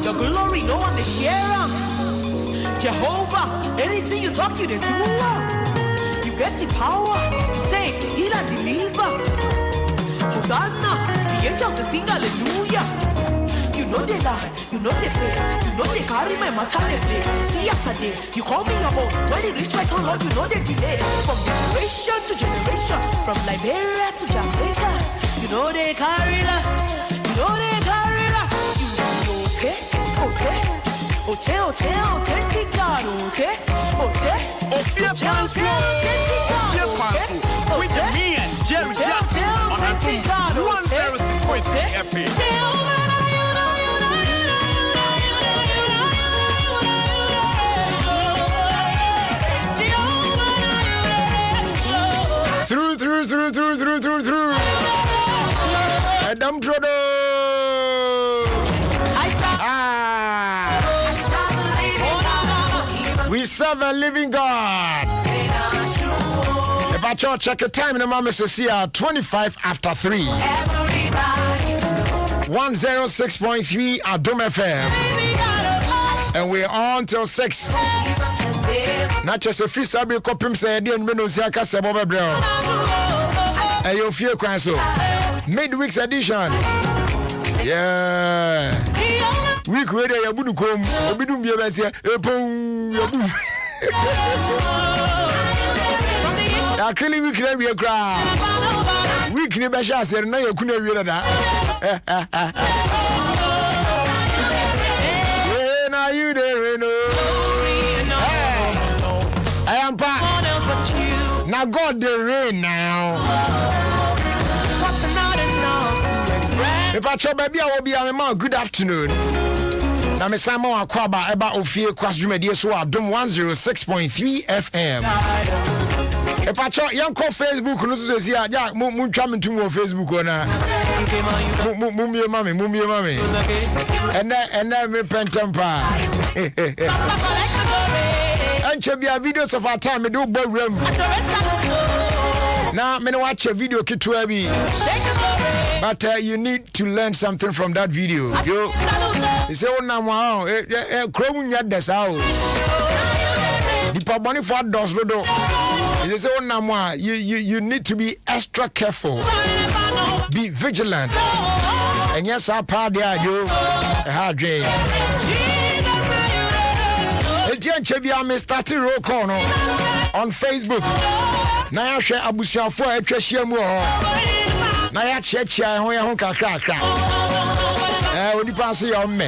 Your glory, no one to share. Jehovah, anything you talk, you do. You get the power to save, heal and deliver. Hosanna, the angels to sing hallelujah. You know they lie, you know they fail, you know they carry my matter they play. See yesterday, you call me your own. When it reach my turn, Lord, you know they delay. From generation to generation, from Liberia to Jamaica, you know they carry us, you know they carry us. You okay, okay, okay, okay, authentic God, okay, okay. Ofie Kwanso, Ofie Kwanso, with me and Jerry Jackson on Adom 106.3 FM. 3. Adam Trodo. We serve a living God. If I check the time, the mama says here 25 after 3. 106.3 Adom FM. And we're on till 6. Not just a free sabi copim say the Menosiaka Saboba Brown. And Ofie Kwanso. Midweek's edition. Yeah. Week where they abudu kom, obidum be besia, epon yabu. Ya kili week na we kra. Week ni be sha ser na yakuna we da. When are you there no? I am back. Now God the rain now. If I try baby, I will be a man. Good afternoon. Now, me Simon Akwaba eba Ofie Kwanso media so Adom 106.3 FM. If I try young call Facebook, no so say ya mu twa me tum on Facebook ona. Mumie mami. And me pentempa. And check your videos of our time me do boy room. Now, me no watch a video kitwebi. But you need to learn something from that video. You say, oh, now, wow, Chrome yet the sound. The public for does do. You say, oh, now, you need to be extra careful. Be vigilant. And yes, I'm proud there, you. Hard day. Me started roll call on Facebook. Now I share Abusia for a trashiamu. Now I check kakra. When you pass your me.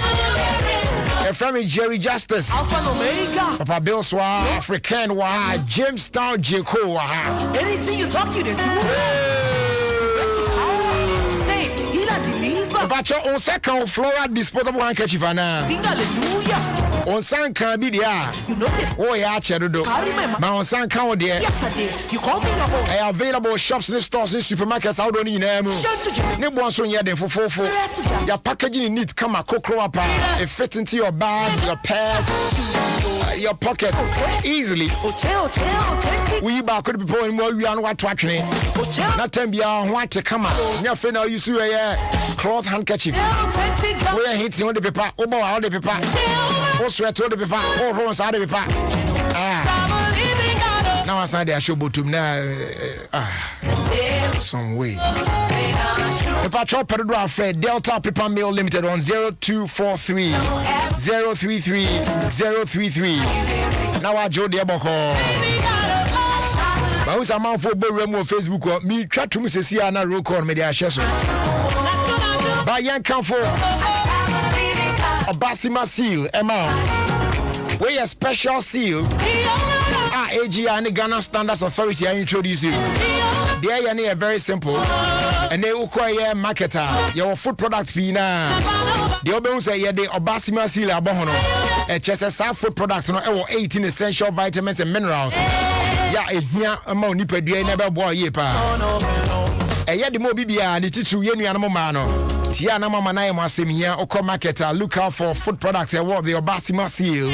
A friend Jerry Justice. Papa Bill Swa, African Wa, Jamestown Jeko Wa. Anything you talk to the But your own second flora disposable handkerchief. Sing hallelujah. On San can be there. Oh, yeah, Cherudo. My on San can be there. You call me about available shops and stores and supermarkets out on in Nemo. Nibon so yet for 4. Your packaging needs come a cocoa up. It fits into your bag, your purse, your pocket easily. We back could be pouring more. We are not tracking. Not 10 beyond what to come out. Your friend, you see a cloth handkerchief. We are hitting on the paper, over all the paper. Sweat to the paper, all rows out of the paper. Now I said I should go to now. Some way. The patrol pedal Fred Delta Paper Mill Limited on 0243 033 033. Now I Joe Diaboko. But who's a man for Boremo Facebook or me try to miss a Siana Roko media session. By young comfort. Basima seal, Emma. We a special seal. AG and the Ghana Standards Authority I introduce you. They are very simple. And they will call a marketer. Your food products pina. The others say yeah, they Basima seal abono. A chest food products no 18 essential vitamins and minerals. Yeah, here amount nipa dua never boy yepa. Eya de mo bibia ne titru ye nuanamo ma no. Tia na mama na yemasim here oko marketer look out for food products and what the Basima seal.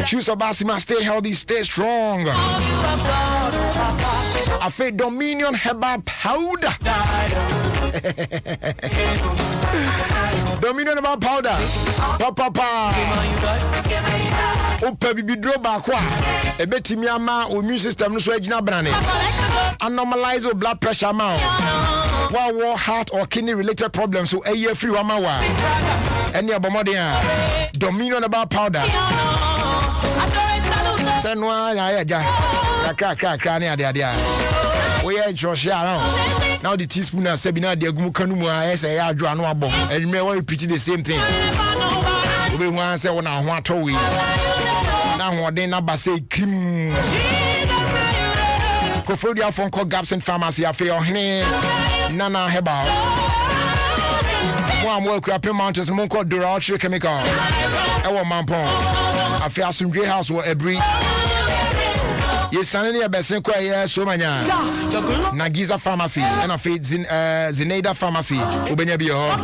Choose Basima, stay healthy, stay strong. I feel Dominion Herbal Powder. Dominion about powder. Papa. Opa bibi dro ba kwa. Ebetimi ama o immune system no so agina brane. Anormalize your blood pressure amount. War heart or kidney related problems so a year free wa ma wa. Any abomodin. Dominion about powder. Say no ya ja. Kra ni ade. We are Josh around. Now the teaspoon and Sabina de Gumu Kanumu say I draw no abo. And you may well repeat the same thing. We want say when I want to we. Now what they number say Kim. Kofodia phone call gaps in pharmacy affair Nana Heba. One work up in mountains, Monko Dura chemical. Our mampon. Affair some grey house or a breed. Yes, Sanani Abesenko, yes, so many. Nagiza Pharmacy, and a feed Zineda Pharmacy, Ubenyabio.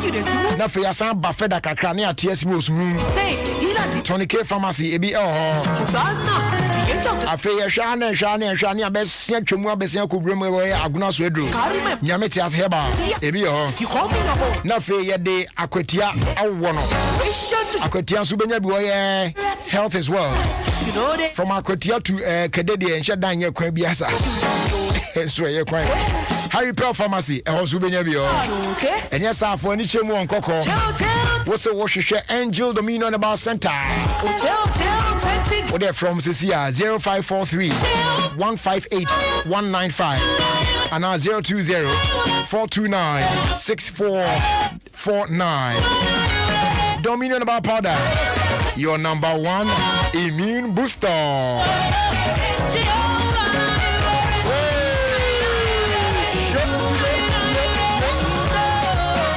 Nafia San Buffeda Kakrania, TS Moose Moon. Tony K Pharmacy, EBO. Affair Shania, best Chumua Besenko Brumway, Agnos Wedru. Yametias Heba, EBO. Nafia de Aquatia, Awono. Aquatia Subenyabio, health as well. From Aquatia to Kadedia and Shadanya Quabiasa. Harry Pearl Pharmacy, and also Benabio. And yes, I for any chemo on Coco. What's a Worcestershire Angel Dominion about Center? What they're from Cecilia 0543 158 195 and now 020 429 6449. Dominion about powder. Your number one immune booster.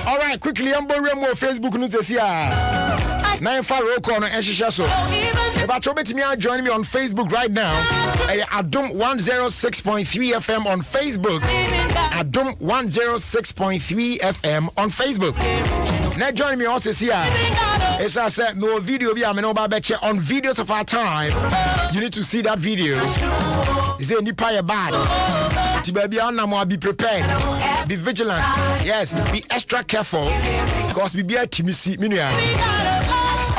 All right, quickly, I'm going to Facebook news this year. 9-5 roll call on Eshishaso. About to join me on Facebook right now. Adom 106.3 FM on Facebook. Adom 106.3 FM on Facebook. Now join me also here. As I said, no video be on videos of our time. You need to see that video. Is it Nipa bad? Be prepared. Be vigilant. Yes, be extra careful. Because we be a Timisi Minia.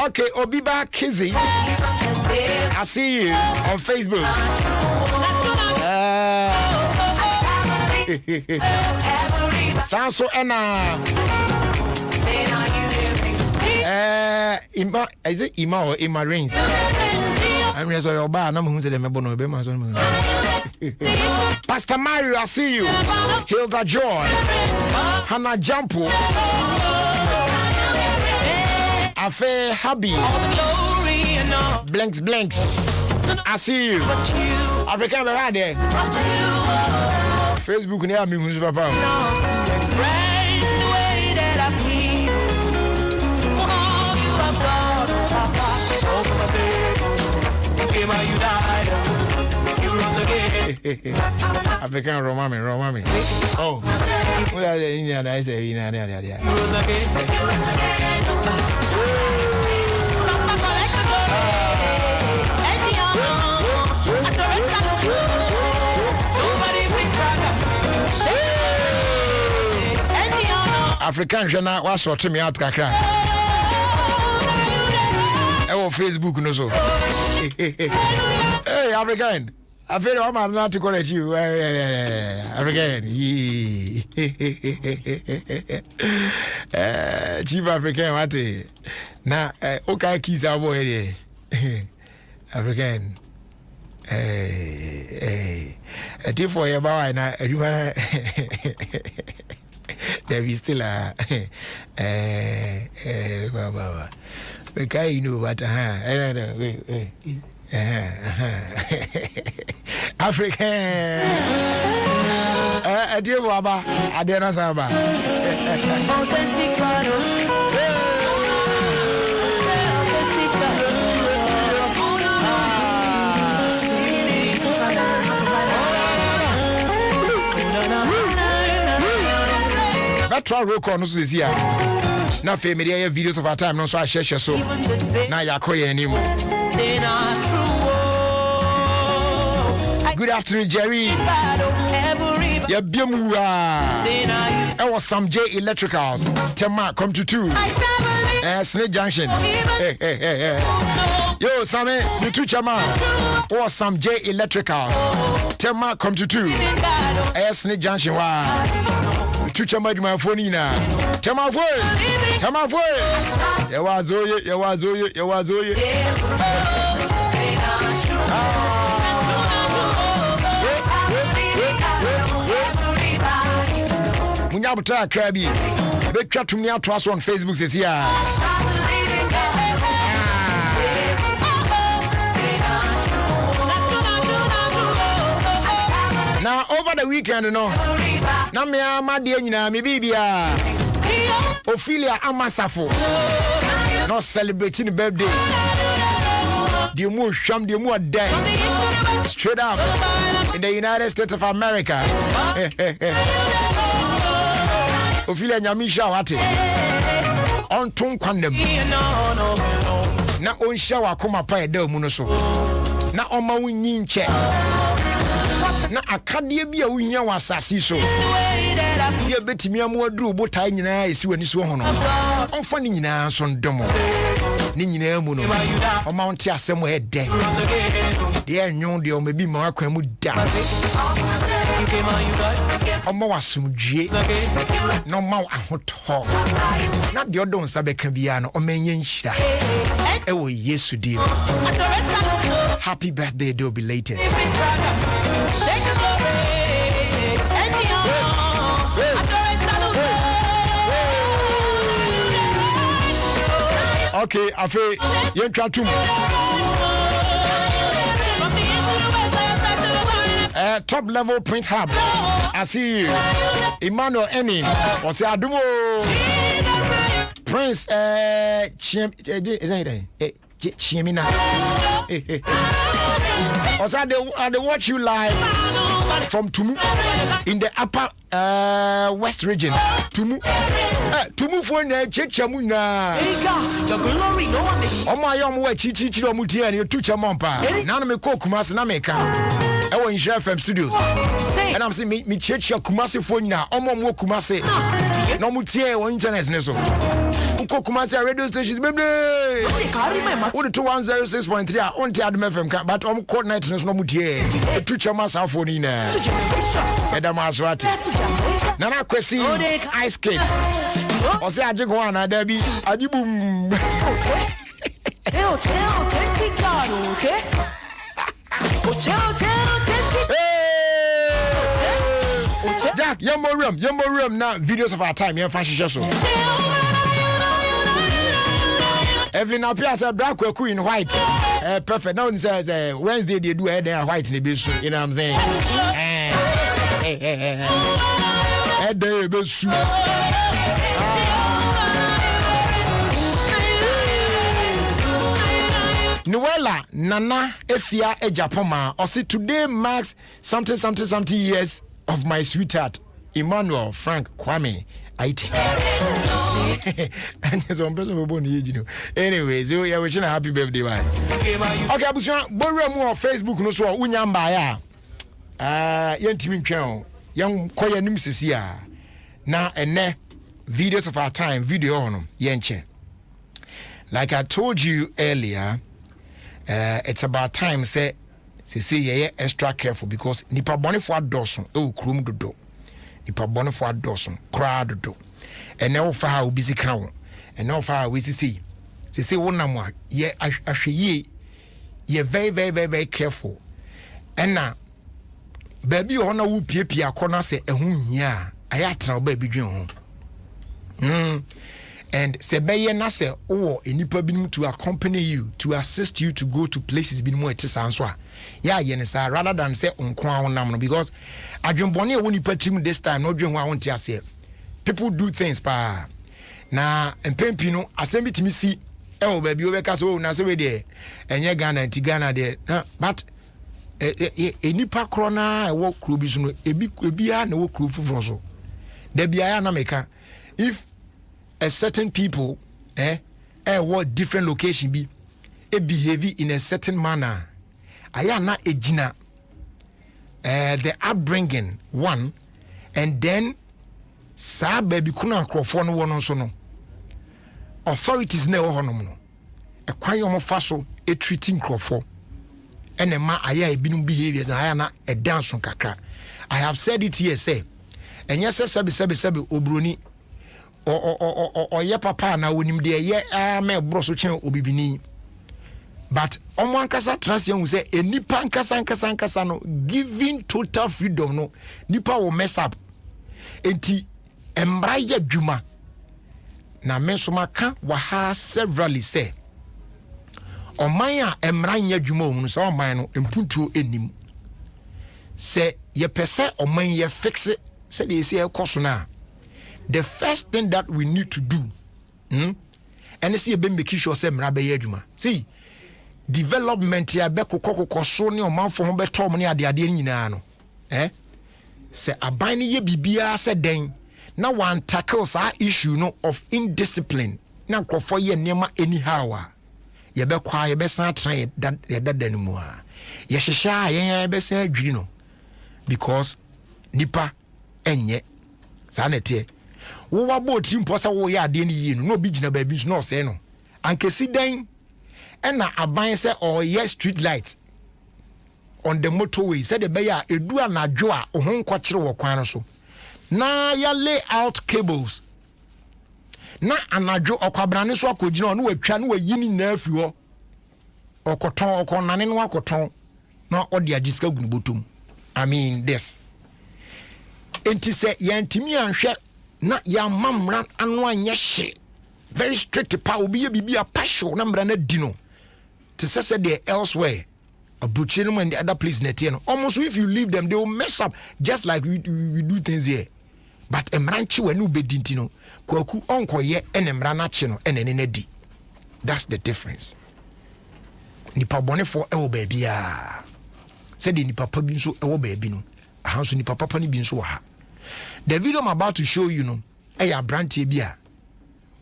Okay, Obiba Kizzy. I see you on Facebook. Sanso Enna. Is it Ima or Ima Rains? I'm just your bar. No one said them about no be my son. Pastor Mario, I see you. Hilda Joy, Hannah Jampo, Afe Habi, Blanks. I see you. African right there. Facebook near me, who's papa. African Romami. Oh, what are they in there? I say, African Jana was sorting me out, Kaka. Oh, Facebook, no so. Hey, African. I feel I'm not to correct you. African. Chief African, what? Now, okay, kids are boy. African. A tip for your boy, and I there is still a because you know what, African. Dear Baba, I did not have try roll call no is here. Now family videos of our time, no so I share so. Now you call your name. Good afternoon, Jerry. Yeah, Biamura. I was some J Electricals. Tema come to 2. Snake Junction. Yo, Sammy, the two chama. Or some J Electricals. Tema come to 2. Snake Junction. Wow. The two chama my phone in. Tema voice. Tema voice. You was Oye. Munyabutara Krabi. Big chat to me out to us on Facebook says here. Now over the weekend, you know. Now me my dear, me baby, Ophelia Amasafo. Not celebrating the birthday. The more sham, the more dead. Straight up in the United States of America. Ophelia Nyamisha wate. On ton kwandem. Na on shower koma pa eda mu so. Na oma wunyi nche. Na akade bia wunya wasase so. Ye betimi amoduru botai nyina esi wani so ho no. Onfa ni nyina so ndomo. Ni nyina mu no. Oma wonte asem ede. De enyon de o mebi ma akwan mu da. Oma wasumdwie. No ma ahoto. Na de odon sabeka bia no o menye nhira. Ewo Yesu di. Happy birthday, do be later. Okay, I feel you try to top level print hub. I see you. Emmanuel Eni. Or say Adom Prince Chimina. Also, they watch you live from Tumu in the upper west region. Tumu for the Chichamuna. Oh, my young way, Chichiro Mutia, and you two chamompa. None of me cook Masanameka. I was in Chef FM studio. And I'm saying, me church your Kumasi phone now. Omo Kumasi. No Mutia or internet. Uko Kumasi radio stations, baby. What the 106.3 on Adom FM, but on court night no Mutia. The preacher must have phone in there. Madam Aswati. Nana Kwesi, ice skate. Or say, I just go on a Debbie. Adibum. Okay. Jack, Yumbo room now. Videos of our time. You're fashion show. Evelyn appears a black queen in white. Perfect. Now it says Wednesday they do hair there white in the beach. You know what I'm saying? Noella Nana Efia Ejapoma. Or see today marks something years of my sweetheart Emmanuel Frank Kwame. Anyways, we are wishing a happy birthday. Okay, Abusia, borrow more Facebook no so unyamba ya. Yentimi twɛn young koya nim sisia. Na ene videos of our time video on yenche. Like I told you earlier, it's about time say ye extra careful because nipa bone for adoso e krum dodo. Nipa bone for adoso kra dodo. And now for how busy crown. And now for how we see. Say one namwa ye ahwe ye very careful. And now baby ona wo piepia akona se ehun hia ayatra baby dwen ho. And se beye na se o enipa binim to accompany you, to assist you to go to places binim etisanso a ya ye ne sa rather than say onko awonam no, because adwenbone e woni patrim this time no dwen ho awonte ase. People do things pa na empempi no asem bitimi si e o baby obeka so na se we de enye Ghana anti Ghana de, but enipa krona e wo kru bi so no ebia na wo kru fufuro so da bia ya na meka if a certain people what different location be behave in a certain manner aya na ejina the upbringing one, and then sa baby kuna krofo no wono so no authorities na ɛwɔ hɔnom no ɛkwan yɛ ɔmo fa so treating nkurɔfoɔ ɛna ma ayɛ ebinum behaviors na ayɛ na dance kakra. I have said it here say ɛnyɛ sɛ sɛbi obroni ɔyɛ papa na wonim de ɛyɛ ma ɛborɔ so kyɛn obibini, but ɔmo ankasa transia hu sɛ enipa ankasa no giving total freedom no nipa will mess up enti embra yɛ dwuma na me so maka wa ha severally say ɔman a embra nyɛ dwuma o mu sɛ ɔman no mpuntuo enim sɛ yɛpɛ sɛ ɔman yɛ fix sɛ de esi ɛkɔ so na the first thing that we need to do ɛne sɛ yɛbɛ make sure sɛ mmara bɛyɛ adwuma. See, development ya bɛkokɔ so ne ɔmanfo ho bɛtɔ mo ne adeadeɛ nyinaa no sɛ aban ne yɛ biribiara sɛ den na one tackle saa issue no of indiscipline na nkurɔfoɔ yɛ nneɛma anyhow a yɛbɛkɔ a yɛbɛsan atena yɛdada no mu a yɛhyehyɛ a yɛn yɛbɛsan adwiri no because nipa ɛnyɛ saa na ɛteɛ wowa bɔ ɔtiri mpɔ sɛ woyɛ adeɛ no yie no na obi gyina baabi nso na ɔsɛe no ankɛsi dan ɛna aban sɛ ɔyɛ street light on the motorway sɛ de bɛyɛ a edu anadwo a ɔho nkɔkyere wɔ kwan no so na ya lay out cables na anadwo ɔkwabrane so akɔgyina no watwa no wayi ni na afi hɔ ɔkɔtɔn ɔkɔnane no akɔtɔn na ɔde agyisika gu no bɔtɔm. I mean this enti sɛ yɛntimi anhwɛ na yɛama mmara ano anyɛ hye very strict pa obi yɛ bibi apahyew na mmara no di no te sɛ deɛ elsewhere abuchi no and the other place na tie no almost if you leave them they will mess up just like we do things here, but mmara nkye wɔ ne wobɛdi nti no kwaku ɔnkɔyɛ ɛne mmara no akye no ɛne ne di. That's the difference. Nipa bɔnefoɔ ɛwɔ baabiaa said the nipa pa bi nso ɛwɔ baabi no aha nso nipa papa ni bi nso wɔ ha. The video I'm about to show you no ɛyɛ aberanteɛ bi a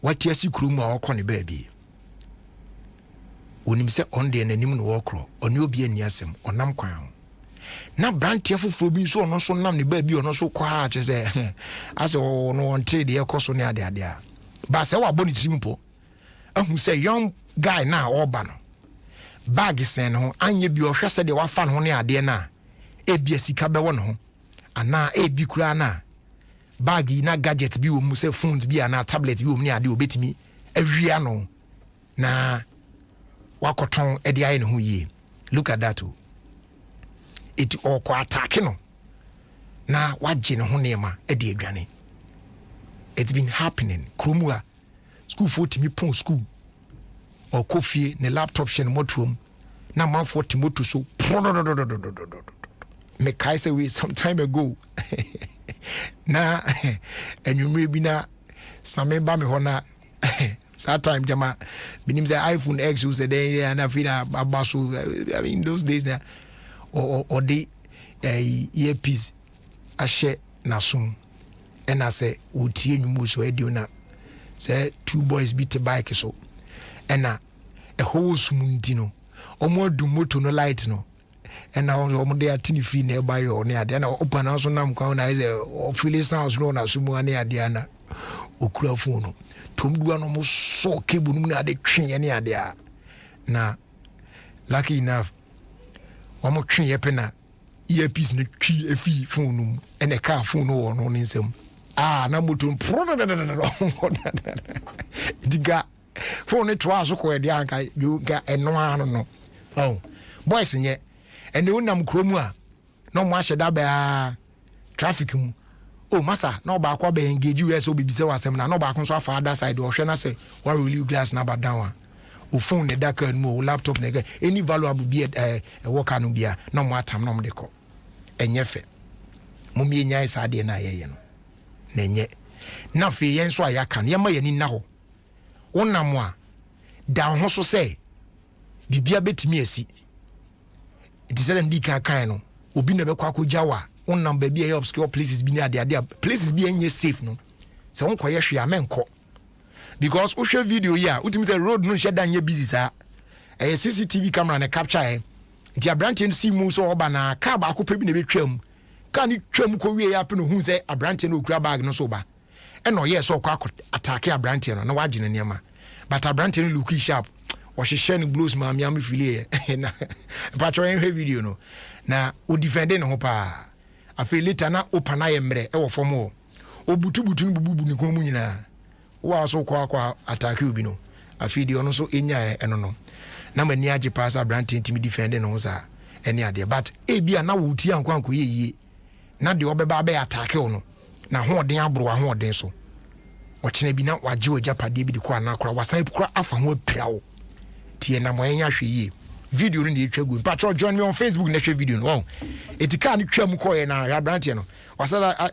wate asi kurom a ɔkɔ ne baabi onim sɛ ɔn deɛ n'anim no wɔkorɔ ɔne obi ani asɛm ɔnam kwan ho na aberanteɛ foforɔ bi nso ɔno nso nam ne baabi ɔno nso kɔ a kyerɛ sɛ asɛ ɔno ɔnte deɛ ɛkɔ so ne adeade a ba sɛ wabɔ ne tirim mpo ahu sɛ young guy na ɔba no bag sen ho anye bi ohwe se de wafa no ne ade na ebia sika bɛwɔ no ho ana ebi kura na bag na gadget bi wo mu se phones bi ana tablet bi wo mu ne ade obetimi awia no na wakoton ede aye ne ho yie. Look at that. It okɔ attack no na wagye ne ho nema ede adwane. It's been happening kromua school for timi pon school or coffee ne laptop shen motuum na man for timoto so me kai say we some time ago na and you maybe na some ba me hona that time jama minim say iPhone X you say then and I feel abaso I mean those days na or the earpiece ashe na sum and I say utie nyumu so edio na say two boys beat the bike so and a whole sumuntino omo du moto no light no and now omo dey atini free na buy your ne ade na open also nam kwa na is feeling sounds no na sumu ane ade na okura phone no tomdua no mo so cable no na ade twen ne ade a na lucky enough omo twen ye pe na earpiece no twi afi phone no and a car phone no no nsem na moto diga phone to aso ko de anka you ga eno ano no oh boys nye ene unam kromu a no mo ahye da ba traffic mu oh masa na ba akwa ba engage you so bibise wasem na no ba akon so afa other side o hwe na say wa relieve glass na ba down o phone ne da kan mu o laptop ne ga any valuable be e work anu bia na mo atam na mo de ko enye fe mo mi nya isa de na ye no na enye na fe yen so ayaka na ye ma yani na ho wonam a down ho so say bibia betimi asi it is them di kan no obi na bekwa akogyawa wonam ba bia obscure places bi na ade places bi enye safe no se won koye hwe amenko because wo hwe video yi a utimi say road no hwe dan ye busy sa CCTV camera na capture nti abrante see mu so oba na car ba akopa bi na betwam car ni twam ko wie ya pe no hu say abrante na okura bag no so ba e no ye so kwa attack abrante no na wagye ne niam but abrante no look sharp or she sharing blues ma mi am feel na but when video no na o defending ho pa afi later na open na yemre e wo form o butu bubu ni ko mu nyina wo aso kwa attack obi no afi di ono so enya eno no na mani age pass abrante ntimi defending no sa ene ade but e bia na wo ti anko yeye na de obeba be attack no na hoden abro ahoden so ochine bi na waje ojapade bi de ko anakora wasan kura afa ho apirawo tie na moyenya hwe video no de twagu patro join me on Facebook na hwe video no wow etika ne twam ko ye na abrante no wasala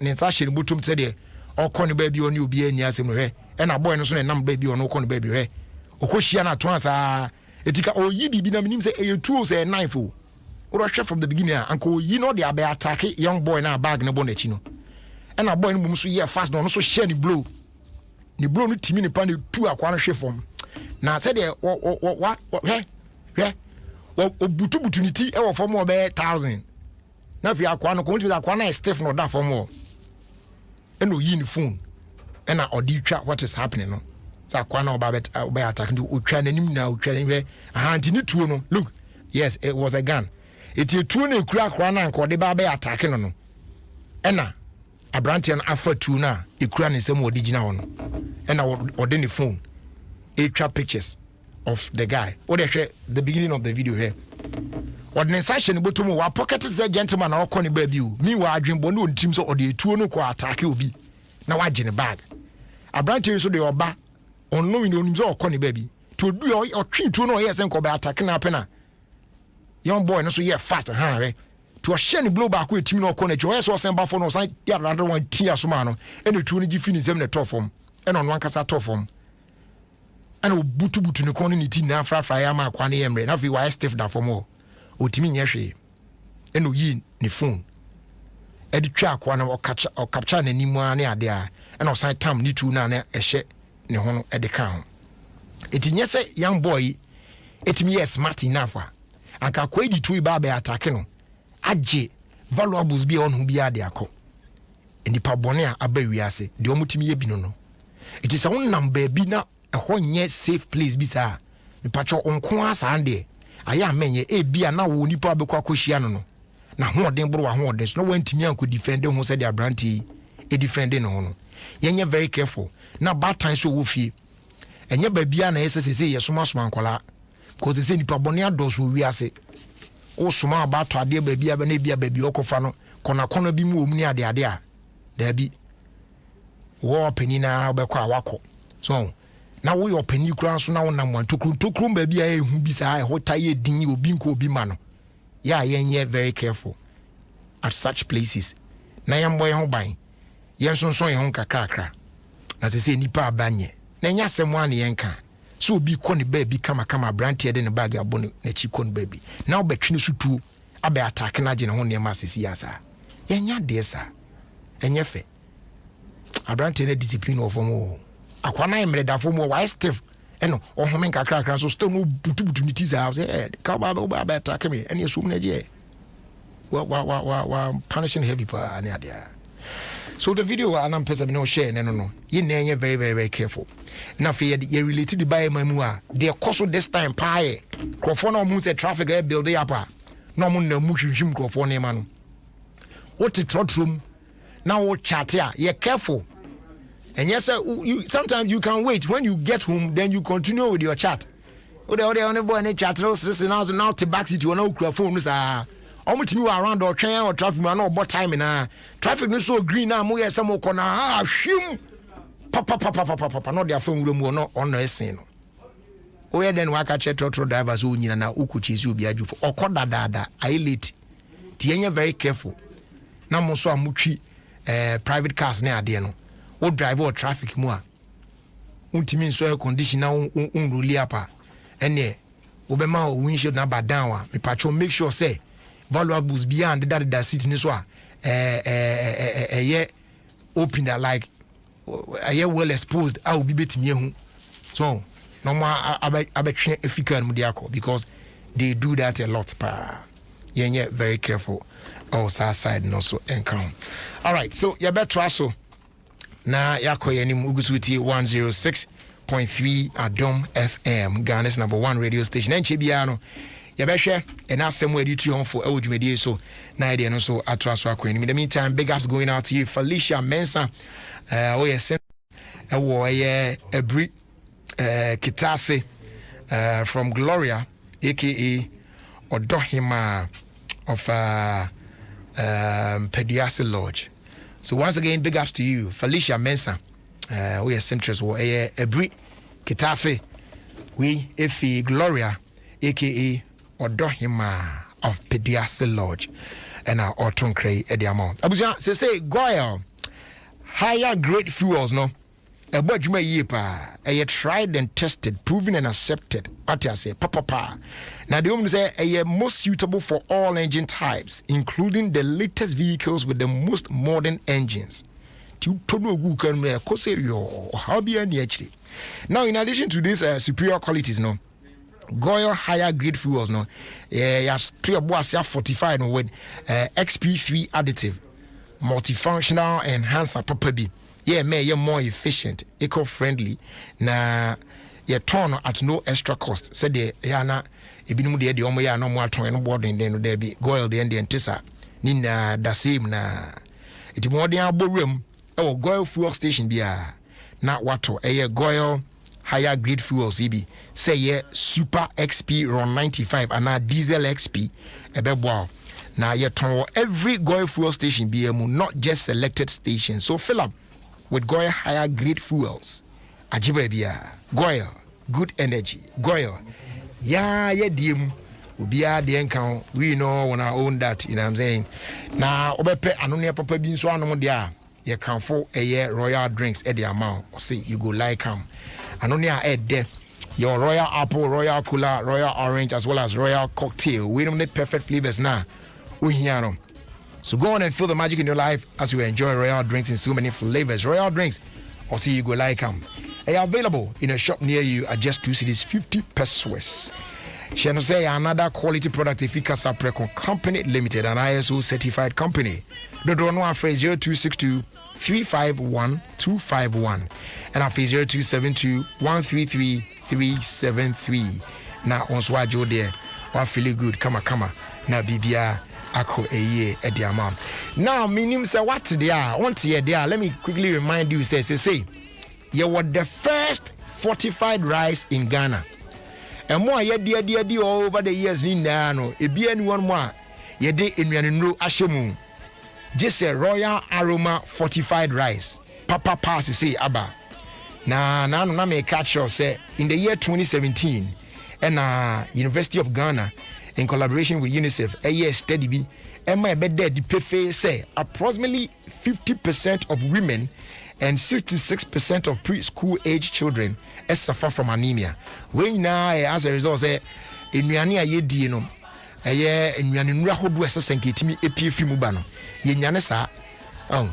ne sa hye butum tse de okọ ne ba bi oni obi ani asem hwe e na boy no so ne nam ba bi ono okọ ne ba bi hwe okohia na to asa etika oyi bibi na minim se e tools e knife o ro hwe from the beginning anko yi no de abe attack young boy na bag ne bon achi no e na boy no mum so ye fast no so share ni blow no timi ni pa ne tu akwa no hwe from na se de hwe obutu ni ti e wo from o be 1000 na fi akwa no ko nti akwa na stiff no da from o e no yi ni phone e na odi twa what is happening no sa akwa na oba attack ndi otwa nanim na otwa hwe ahanti ni tuo no look yes it was a gun it tuo na ekura akwa na nko de ba attack no e na abrante no afa tuo na ekura ne sem odi gina no e na odi ni phone etwa pictures of the guy what they share the beginning of the video here organization botomo wa pocket say gentleman na okọ ne ba bi o mi wa adwenbo no ntim so odi etuo no ko attack obi na wa gene bag abrante so de oba onno mi no ntim so okọ ne ba bi to du o twi tuo no yes nko ba attack na pena young boy no so yeah fast re to share blow back with team no okọ na jo yes o sen ba for no san ya another one tia so ma no ene tuo no gi fini zem ne top form ene onno ankasa top form ana butu ne kono ni ti na afra ya ma kwa ne yemre na fi wa stiff da form o otimi nyehwe eno yi ni phone edi twa akwa na o capture na nimu ane ade a ena osan tam ni tu na na ehye ne ho no ede kan ho eti nyese young boy etimi yes smart enough aka kwa edi tu ba ba attack no age valuables bi on hu bi ade akọ enipa bone a aba wiase de omutimi ye bi no eti sa won number bi na ehọ nye safe place bi sa nipacho onko asa ande aya menye bia na wo nipa abekwa kohia no na hoden bro wa hoden so no wantimi anko defend ho se de abranti e defend no no yenye very careful na bad time so wo fie enye ba bia na yesese yesoma soma ankola cause se nipa bone adoso wiase wo soma ba to ade ba bia ba na bia ba bi okofa no kona bi mu omni ade a da bi wo penina obekwa awako so na wo yo pani kura so na wo nam wan tokrum ba bia ehu bi sa ho taye din obi nko obi ma no ya yenye very careful at such places na yambo ye ho ban yensonson ye ho kakrakra na se nipa abanye na nya asem an ye nka so obi ko ne ba bi kama brand de ne bag abo na chi ko ne ba bi na obetwe ne sutu abe attack na je ne ho ne ma sisi yasa yenya de sa enye fe abrante ne discipline of mo akwana emre da fo mo wa stiff eno ohome kakrakra so still no butu ni tiza house ka ba attack me ene asum na je wa punishing heavy for any idea. So the video anam pesa me no share no you na very very very careful na fe ye related the buy mamu a de cost this time pie crofo na mu say traffic e build up a no mo na mu hwihwim crofo na ma no what trotrom now what chat here you careful and yes you sometimes you can wait when you get home then you continue with your chat o de only boy na chat no now to back seat you na crofo no sa omutimi around or train or traffic man or bot time na traffic no so green na mo yes mo kona hwim papa no dia phone mu no ono esen no o ye den waka che trotro drivers o nyina na ukuchisi obi adwufo okoda dada I late ti enye very careful na mo so amutwi private cars na ade no o drive or traffic mu a untimi so air condition na unruli apa ene obema o windshield na badan wa me pacho make sure say valuables beyond that city ni so a open that like well exposed I will be betimi ehu so no ma abetwe efika mu diako because they do that a lot pa yenye very careful side no so encounter. All right, so you better so na yakoye ni ugusuti 106.3 106.3 Adom FM, Ghana's #1 radio station. And Chibiano, Yabesha, and ask them where you two home for Ojimedi. So, Nadia, and also Atraswa Queen. In the meantime, big ups going out to you, Felicia Mensa. Yes, a Brit Kitase from Gloria, aka Odohima of Pediasi Lodge. So once again, big ups to you, Felicia Mensa. We are centrist war a Brit Kitase. We Effie Gloria, aka Odohima of Pediasi Lodge, and our Orton Cray at the amount. Abuja say Goyle higher grade fuels no. A budget yepa, a tried and tested, proven and accepted. What I say, papa. Now the woman say a most suitable for all engine types, including the latest vehicles with the most modern engines. Now, in addition to these superior qualities, no, Goyle higher grade fuels, no, yes, 45 with XP3 additive, multifunctional enhancer, papa B. Yeah, you're more efficient, eco-friendly. Na you turn at no extra cost. Said the yana ebinum de omo ya no more turn board and then there be Goyle the end tisa. Nina the same na. It more than room. Oh, Goyle fuel station bia. Na wato Goyle higher grade fuel CB. Say yeah Super XP Ron 95 and na Diesel XP wow. Now you turn every Goyle fuel station be not just selected stations. So fill up with Goyle higher grade fuels. Ajibebia, Goyle, good energy. Goyle, yeah, dim. Ubia the encounter. We know when I own that, you know what I'm saying. Now, Obepe, Anonia Papa Bin Swan, you can for a year royal drinks at the amount. See, you go like them. Anonia add there. Your royal apple, royal cola, royal orange, as well as royal cocktail. We don't need perfect flavors now. We hear them. So go on and feel the magic in your life as you enjoy royal drinks in so many flavors. Royal drinks, or see you go like them. They are available in a shop near you at just 2 cedis 50 pesos. She say another quality product if you can Preco Company Limited, an ISO certified company. The door no phrase 0262 351 251 and our phrase 0272 133 373. Now on swajo there, what feel good, come na bibia. Ako eye at the amount. Now, meaning say what there? Want to there? Let me quickly remind you. Say, you were the first fortified rice in Ghana, and more dear over the years. No, it be anyone more. Ye de in ashemu. Just a royal aroma fortified rice. Papa pass say Abba. Na me catch you say in the year 2017, and University of Ghana, in collaboration with UNICEF, a year study be, and my bed dead the say approximately 50% of women and 66% of preschool age children suffer from anemia. When now, as a result, say in Miania ye dino, a year in Mianura Hodu Sankitimi epi mubano. Yenyanesa, oh,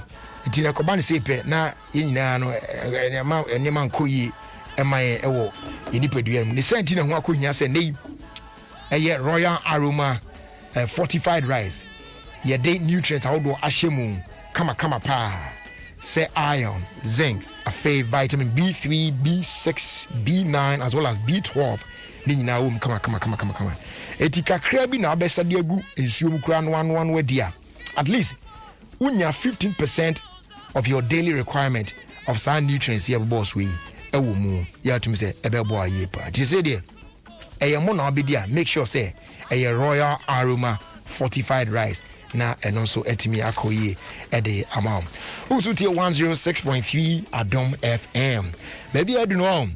Tina Kobani sepe, na in Nano, and Yaman Koyi, and my ewo, in Ipeduem. The Sentina Wakunya say name. A royal aroma fortified rice. Ye date nutrients how do ashemu kama pa. Say iron, zinc, a vitamin B3, B6, B9 as well as B12. Ni na kama. Etika krebi na besa diegu ensuo kura one way dia. At least unya 15% of your daily requirement of some nutrients here boss we. Ewo mu ya to me say ebebo aye pa. Ti say there make sure say a royal aroma fortified rice na and also etimi akoye at the amount. Also tier 106.3 Adom FM. Maybe I don't know.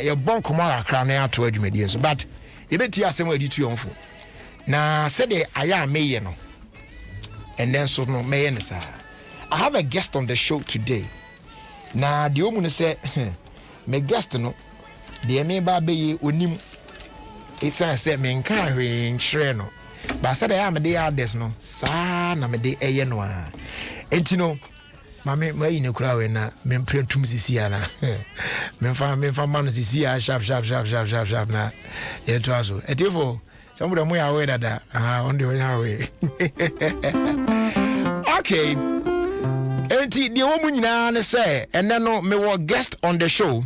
Your bon komara krana to adwumedi but you bet you asem edi tu yonfo. Na said the aya meye no. And then so no meye no sir. I have a guest on the show today. Na the omu say me guest no the me ba be onim it's a say me nka hwe nkyere no ba say da me dey others no sa na me dey eye no a enti no ma me yi ne kura we na me mprentum sisi ana me fa ma no sisi a sharp na ye to aso etifo somebody mo ya we dada on the way okay enti the woman nyina ne say and then no me wo guest on the show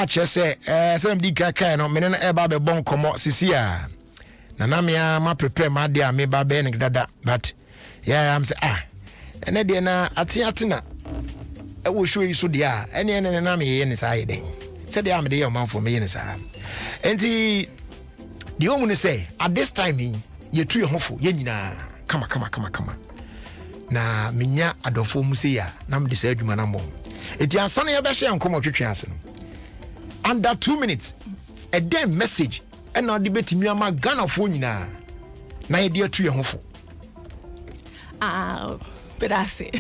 ache say some di kaka no me no eba be bon komo sisia na me ma prepare ma dia me ba be ne dada but yeah I'm say ene de na ate na e wo show yi so dia ene na me ye ne sai den say dia me de ye man for me ye ne sa enti the woman say at this time ye tu ye hofo ye nyina kama na menya adofo mu say ya na me de say adwuma na mo enti ansane ye be hye ankomo twetwe ase no under 2 minutes a damn message and now debate me ama Ghana for nyina na ye de tu ye hofo but I say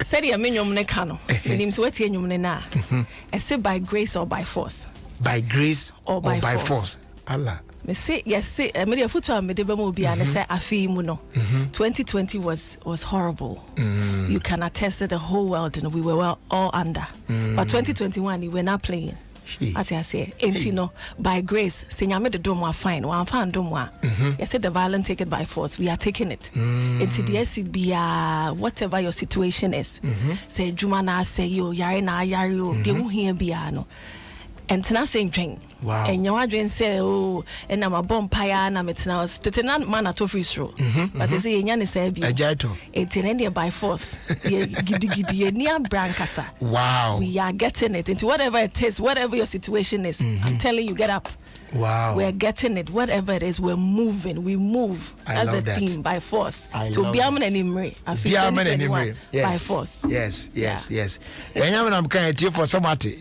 said ya menyom ne ka no menim se wati enyom ne na I say by grace or by force or by force Allah me say yes say me dey futu am me dey be mo bia ne say afi mu no 2020 was horrible. You can attest that the whole world and we were all under but 2021 we were not playing. What I say, no, by grace, Senyame the dome fine, one fan dome. You said the violent take it by force. We are taking it. Into the SCB, whatever your situation is. Say Jumana say you yarina yario, they won't hear biano. And tena saying drink. Wow. And your adrenaline say, oh, and I'm a bomb pia, and I'm now to man at free throw. But they say, Yan is a jaito. It's in India by force. Giddy near Brancasa. Wow. We are getting it into whatever it is, whatever your situation is. I'm telling you, get up. Wow. We're getting it. Whatever it is, we're moving. We move. That's the theme by force. To be and Imre. By force. Yes. And I'm kind of for somebody.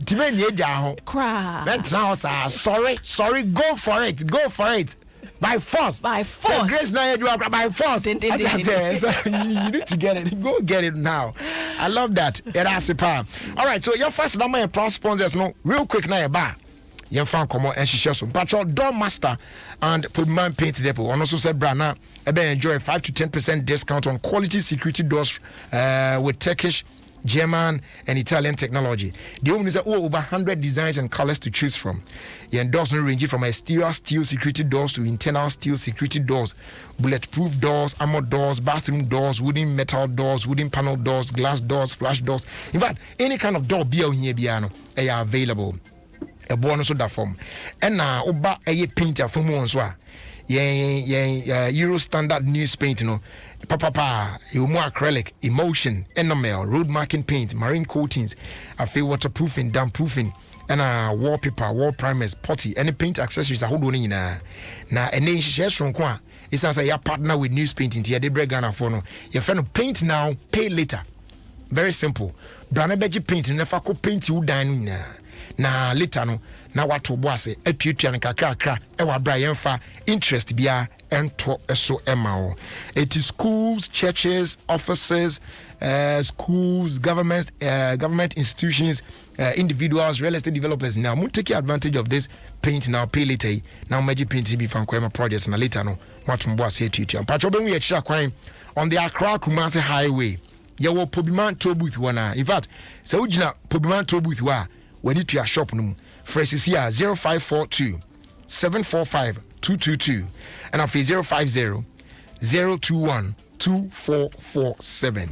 Cry. That's now, sorry. Go for it. By force. So grace now you are by force. So you need to get it. Go get it now. I love that. That's a all right. So your first number of pro sponsors, no, real quick now, bar. Young fan come on and she shares some. But your door master and put man paint depot. And also said Brana, enjoy 5 to 10% discount on quality security doors with Turkish, German, and Italian technology. The woman is over 100 designs and colors to choose from. Your endorsement ranging from exterior steel security doors to internal steel security doors, bulletproof doors, armored doors, bathroom doors, wooden metal doors, wooden panel doors, glass doors, flash doors. In fact, any kind of door they are available. A bonus of that form. And now, oba a painter from one so. Euro standard news paint, papa, you more acrylic, emulsion, enamel, road marking paint, marine coatings, I feel waterproofing, dampproofing, and wallpaper, wall primers, potty, any paint accessories. I hold on in now. And then she shares from Kwa. It sounds like your partner with news painting. Here they break Ghana for no. Your friend paint now, pay later. Very simple. Branabeji paint, never could paint you down now. Na later no na wato boase atuatua ne kakra e wa bra yemfa interest bia ento eso ema. It is schools, churches, offices, schools, government institutions, individuals, real estate developers. Now we take advantage of this paint now pay later. Now magic paint be fan kwema projects na later no wato boase atuatua pacho be we achira kwan on the Accra Kumasi highway. Yawo Pobiman toll booth wana. In fact, so ujina Pobiman toll booth wa when it to your shop no phrases here 0542 745 222 and after 050 021 2447.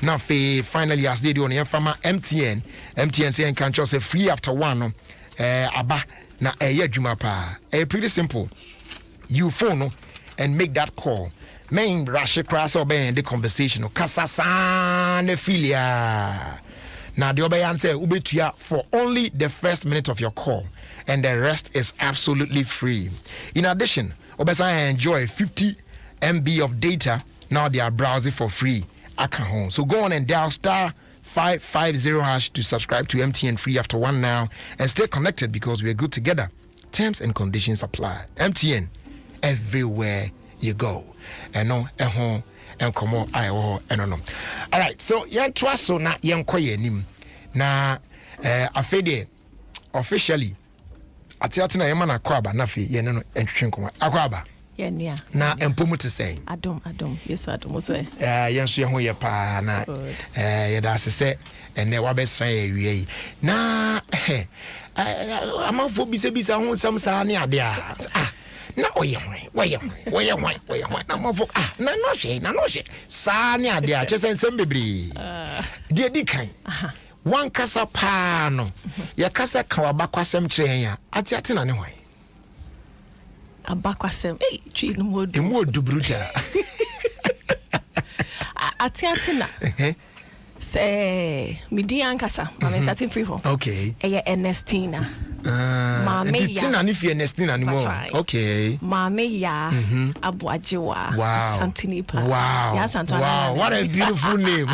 Now finally as they do on your farmer MTN saying can say free after one aba na juma pa. Pretty simple. You phone and make that call. Main rush across or bend the conversation kasasa ne filia. Now the other answer will be to you for only the first minute of your call, and the rest is absolutely free. In addition, Obesa enjoy 50 MB of data. Now they are browsing for free. So go on and dial *550# to subscribe to MTN free after one now, and stay connected because we are good together. Terms and conditions apply. MTN everywhere you go. And no, home. And come on, I don't know. All right, so young twaso na young koyenim na afede officially atiatina yemana kwaba na fe ye no entwenkoma akwaba yeah na empomu te say adom yes adom so yenso ye ho ye pa na ye da se ene wa be sran ye wie na amafo bisa ho sam sa ne ade a na oye na mofo na no she sa ne ade a chese nsem bebre die di kan one kasa pa no ya kasa ka wabakwasem kyerɛ ya ate na ne hwan abakwasem twi no mo emu odubruta ate na say midi ankasa I'm starting free home okay Ernestina Mame ya Tina ni fi Ernestina ni mo okay Mame ya Abuajewa Santinipa wow ya Santana wow what a beautiful name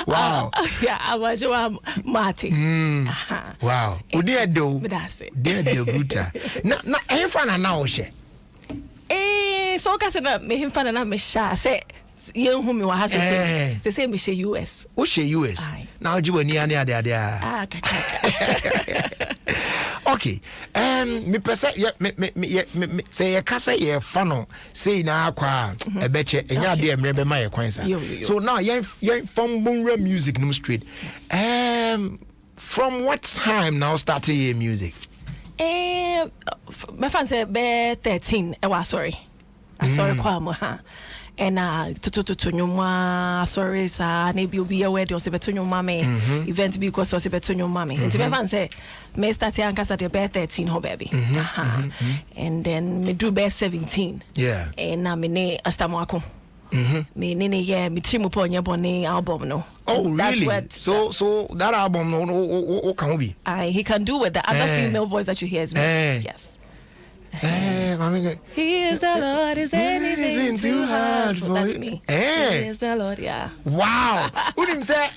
wow yeah Abuajewa Mate wow odi edo de bruta na ehfa na o hye so ka se na me hemfa na me sha se yen hu me wa ha se me she US o she US na o jiwani ane ade kaka okay me pese me say ye kasa ye fa no say na akwa ebeche enya ade emre be ma ye kwan sa so now yen from bonra music no straight from what time now started your music my fan say be 13 sorry kwa mo ha and to nyoma sorry sa na bi obi aware de beto nyoma me event bi because so beto nyoma me nti me fan say me start ankasa de be 13 ho baby and then me do be 17 yeah and na me ne astamwako me ne yeah me trimu po nya bone album no. Oh really? So that album no can be he can do with the other female voice that you hear is me. Yes. He is the Lord, is anything too hard for that's me. He is the Lord, yeah. Wow. Unim say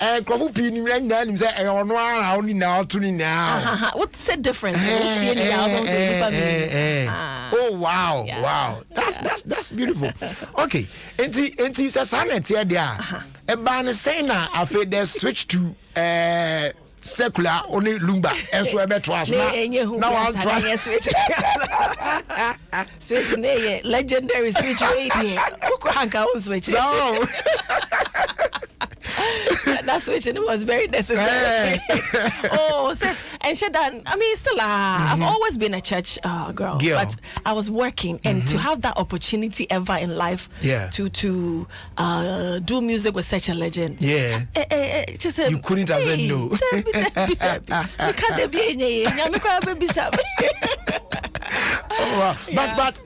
Kwafu Pini him say ono ara oni na otuni na. What's the difference? What's in the album? Oh wow. Yeah. Wow. That's beautiful. Okay. Enti say sanet here there. E ba ne say na afi they switch to secular only lumba enso ebe to as na one try switch ne legendary switch radio ukwanka on switch no that switching was very necessary. So and Shedan, I mean still I've always been a church girl, but I was working and to have that opportunity ever in life to do music with such a legend. Just you couldn't have said no. But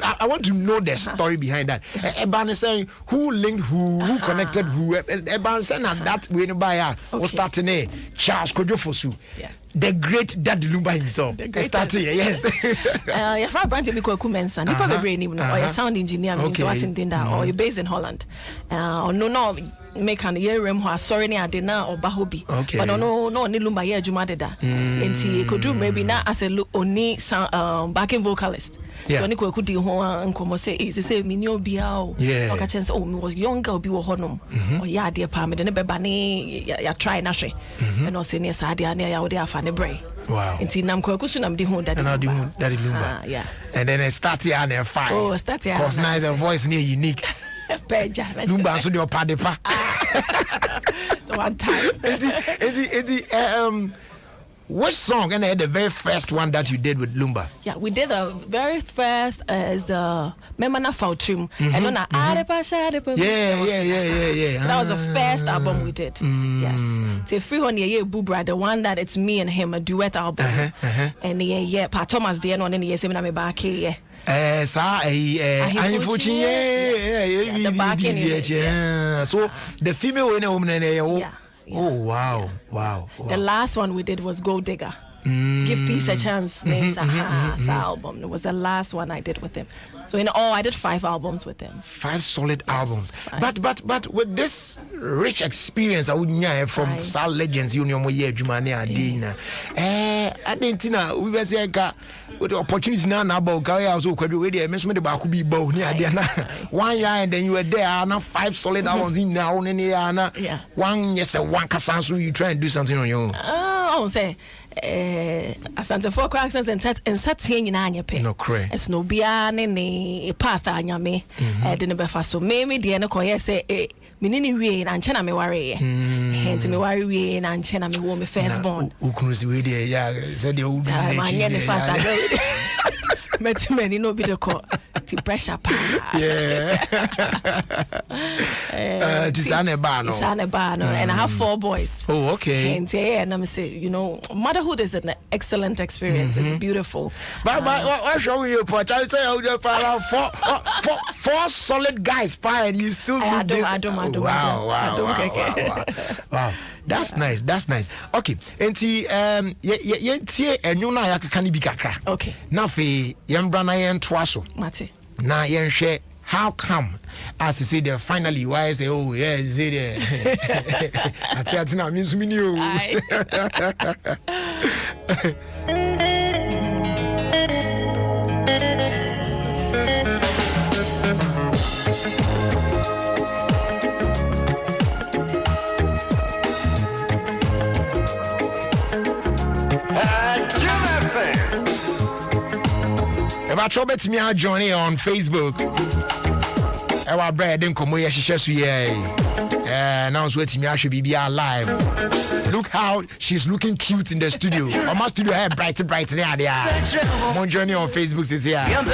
I want to know the story behind that. Ebane saying who linked who connected who. Ebane saying that we no buy was starting Charles Kojofosu. The great Daddy Lumba himself. Starting yes. Your father Branty Biko Kumensa. Nipa be brain him or a sound engineer means what in Dinda or you're based in Holland. Or no make an year room who sorry near dinner or bahobi. But no ni Lumba ye Jumadeda. And he could do maybe not as a only backing vocalist. So ni could do one say is say minyo biao. Or chance me was younger be honum or ya dear palm and never bani ya try nashe. And also near Sadia near Yaudia Bray. Wow. And see, I'm Kokusunam the home Daddy Lumba. Yeah. And then it starts here and fire. Oh, start here. Cause now the voice near unique. Lumba so your party pa. So one time. Which song and the very first one that you did with Lumba? Yeah, we did the very first as the Memana Fautrim and then yeah. That was the first album we did. Yes. So free one year Bubra, the one that it's me and him a duet album. And yeah, Pa Thomas the one and yes, I'm back here. So the female woman. Oh wow. The last one we did was Gold Digger. Give Peace a Chance. Names album. It was the last one I did with him. So in all, I did 5 albums with him. 5 solid albums. 5. But with this rich experience, I would know from Sal Legends, Union Moye Jumane Adina. I didn't know we were saying with the opportunities now about career also could be ready. I mentioned about could be both near Diana. 1 year and then you were there. Now 5 solid albums in now. One yes, one Casansu. You try and do something on your own. Oh, say. Asante for accents and satin in Anyape. No cray. It's no biane ne path anyame. Didn't be fast. So maybe the end of say, Minini we and Chena me worry. Hence me worry we and Chena me won me firstborn. Ukunusi we there, yeah, said the old man. Met many no be the call. The pressure pa. Yeah. Tisane Bano. Tisane Bano. And I have 4 boys. Oh, okay. And I'm say, motherhood is an excellent experience. It's beautiful. But what show you for? I tell you, 4 solid guys, and you still look this. Wow. That's nice. Okay. And see, and you know I can be kakra. Okay. Now fe yembrana yen twaso. Mate. Na yen share how come as you say there finally why say oh yeah is it atina means me new. If I try to me a journey on Facebook, our bread and come here, she says, yeah, now it's waiting me. I should be alive. Look how she's looking cute in the studio. My studio hair bright. There. My journey on Facebook says here. I'm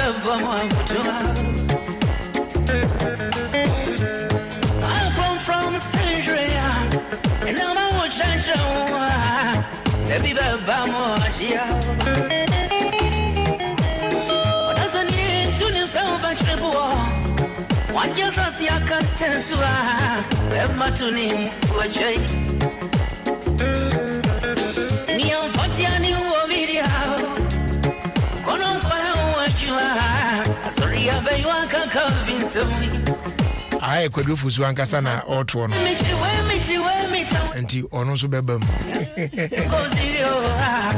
from Century, and now I'm watching. Let me what just as you can tell you, let my tuning for a change. Neon Fatiani video. Kono what you are. Sorry, I bet you can convince me. I could do for Swankasana or Tuan. And you on also bebum. Because you are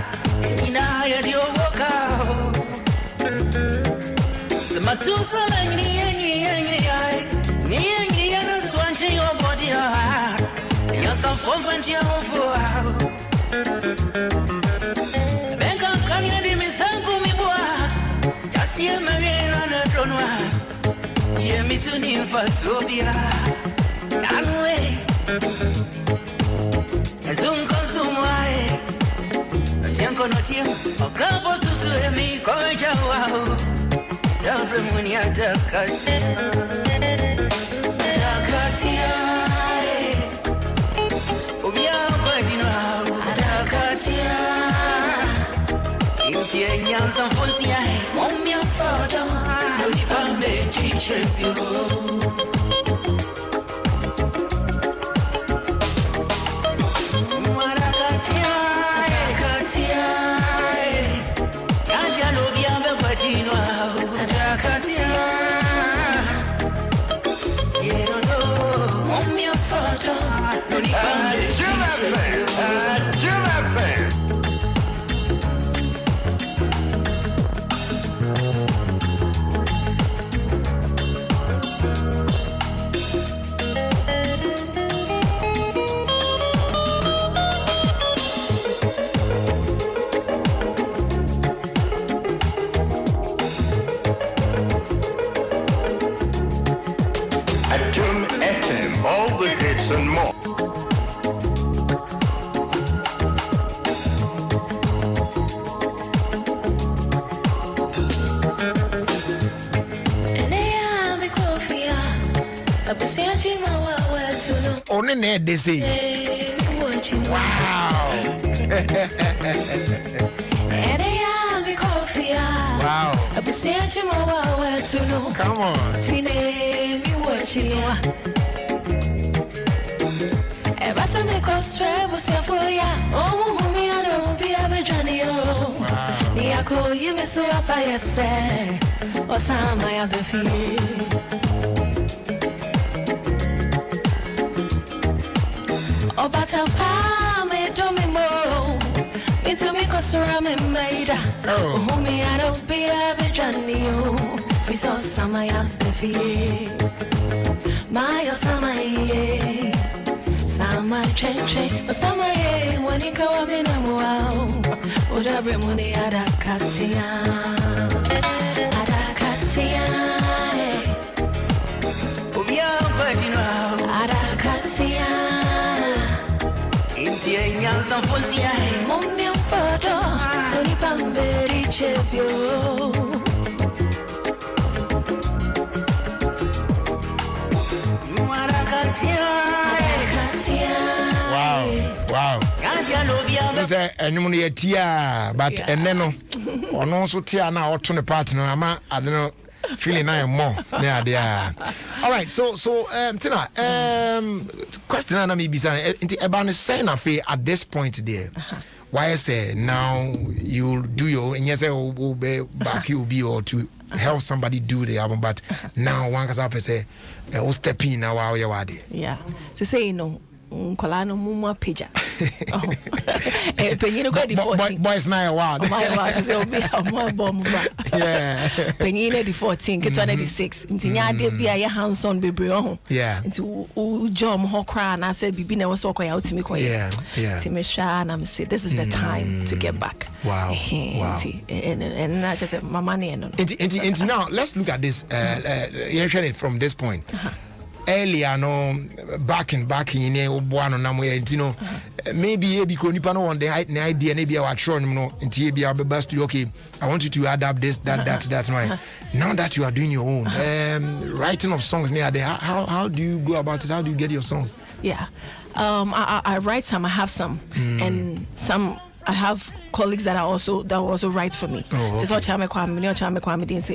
in your walkout. Matusa angry, swanching your body. You're so fun, Bank of Kanye, Miss Angumi Bois. Just see a marine on a drone. Yeah, Miss Unim for Sobia. Anyway, as soon consume my Tianco no team, or Crabos to me, Coja. Tabrimonia Dakatia, Ubia Quadino, Dakatia, India, some Fosia, Momia Photo, Nipame teacher, Adom FM, all the hits and more. Only net they say. Wow. Wow. Come on. Homie, I don't be a Johnny. We saw some of your baby. My Samaye, Sama Chenche, or Samaye, when you go up in a wow. Would I bring money at a Katia? Adakatia, Adakatia, India, some Fosia, Mommy, photo, Nipambe, Chepio. Wow. Say anyone here tia, but and then no, or also tia now or to the partner. I don't know, feeling I am more. Yeah. All right. So Tina, question I may be saying about saying at this point there. Why I say now you'll do your and yes, will be back you will be or to help somebody do the album, but now one can say, "Oh, step in now while you're there." Yeah, to say no. Kolano mumwa pija. Penyine kwa di 14. Boys na ya wild. My was say obi amwa bomb ba. Yeah. Penyine di 14, ketwana di 6. Nti nya de bia ye hands-on bebre ho. Yeah. Nti u jom ho kra na say bibi na was okoya utimi koya. Yeah. Ti me sha na me say this is the time to get back. Wow. And I just say mama ne no. Nti now let's look at this you're sharing it from this point. Earlier no back in obuano na mo you know maybe e bi ko nipa no on the idea maybe our tron no nti e bi abeba studio okay I want you to adapt this that right. Now that you are doing your own writing of songs near there, how do you go about it? How do you get your songs? Yeah, I write some, I have some, and some I have colleagues that also write for me. So I say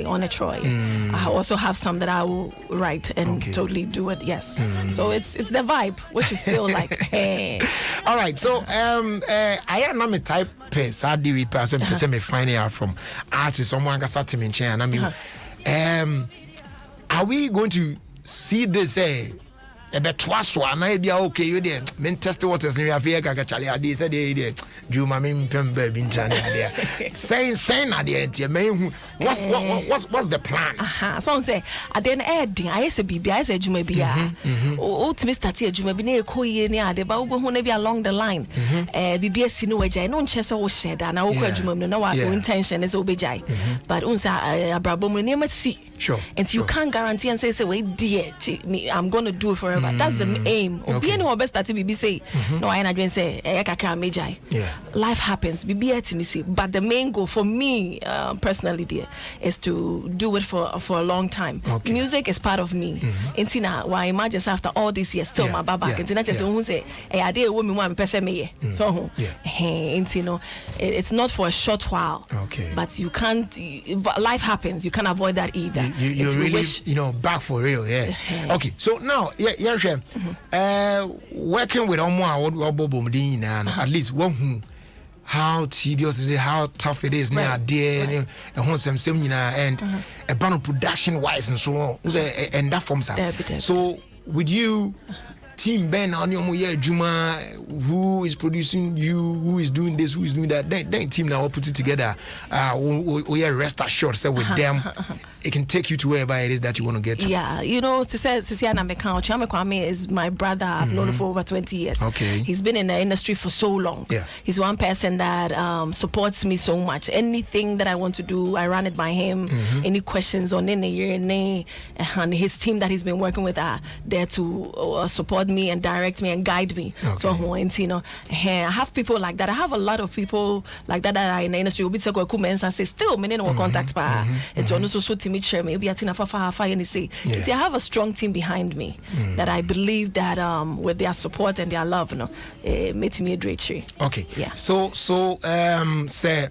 on a Troy. I also have some that I will write and totally do it. Yes. So it's the vibe, what you feel like. Hey. All right. So I am not a type person. We person me finding out from artists. Someone got sat in chair. I mean, are we going to see this? Ebe twaso ana bia okay you there men test waters near afia kaka chale ade said dey Juma men pemba bi ntane ade saying ade ntia men what's the plan so say ade na edin aye se bibia aye se Juma bia ultimate start Juma bi na ekoye ni ade ba wo hu na bi along the line bibia si no wagya no nche se wo sheda na wo kwa Juma no na wa intention is obejai but unsa abrabom ni ma si sure and you can't guarantee and say wait dear I'm going to do it forever. That's the aim. Obi any best start BB say no I na say kakra mejai. Life happens BB to me say but the main goal for me personally dear is to do it for a long time. Music is part of me. Intina why imagine after all these years still my baba intina just who say I dey wo me mo am person me so intino it's not for a short while. But you can't life happens you can't avoid that either. You really back for real okay so now working with at least one how tedious it is, how tough it is now there and a band production wise and so on and that forms up. So with you team Ben on your Juma, who is producing you, who is doing this, who is doing that, then team now put it together. We are rest assured so with them it can take you to wherever it is that you want to get to. Yeah, Sisiana Mekao Chame Kwame is my brother. I've known him for over 20 years. He's been in the industry for so long. He's one person that supports me so much. Anything that I want to do, I run it by him. Any questions on any year and his team that he's been working with are there to support me and direct me and guide me. So I have people like that. I have a lot of people like that are in the industry. And say still many no contact pa. It's also to me share maybe I have a strong team behind me that I believe that with their support and their love made me a great tree. So say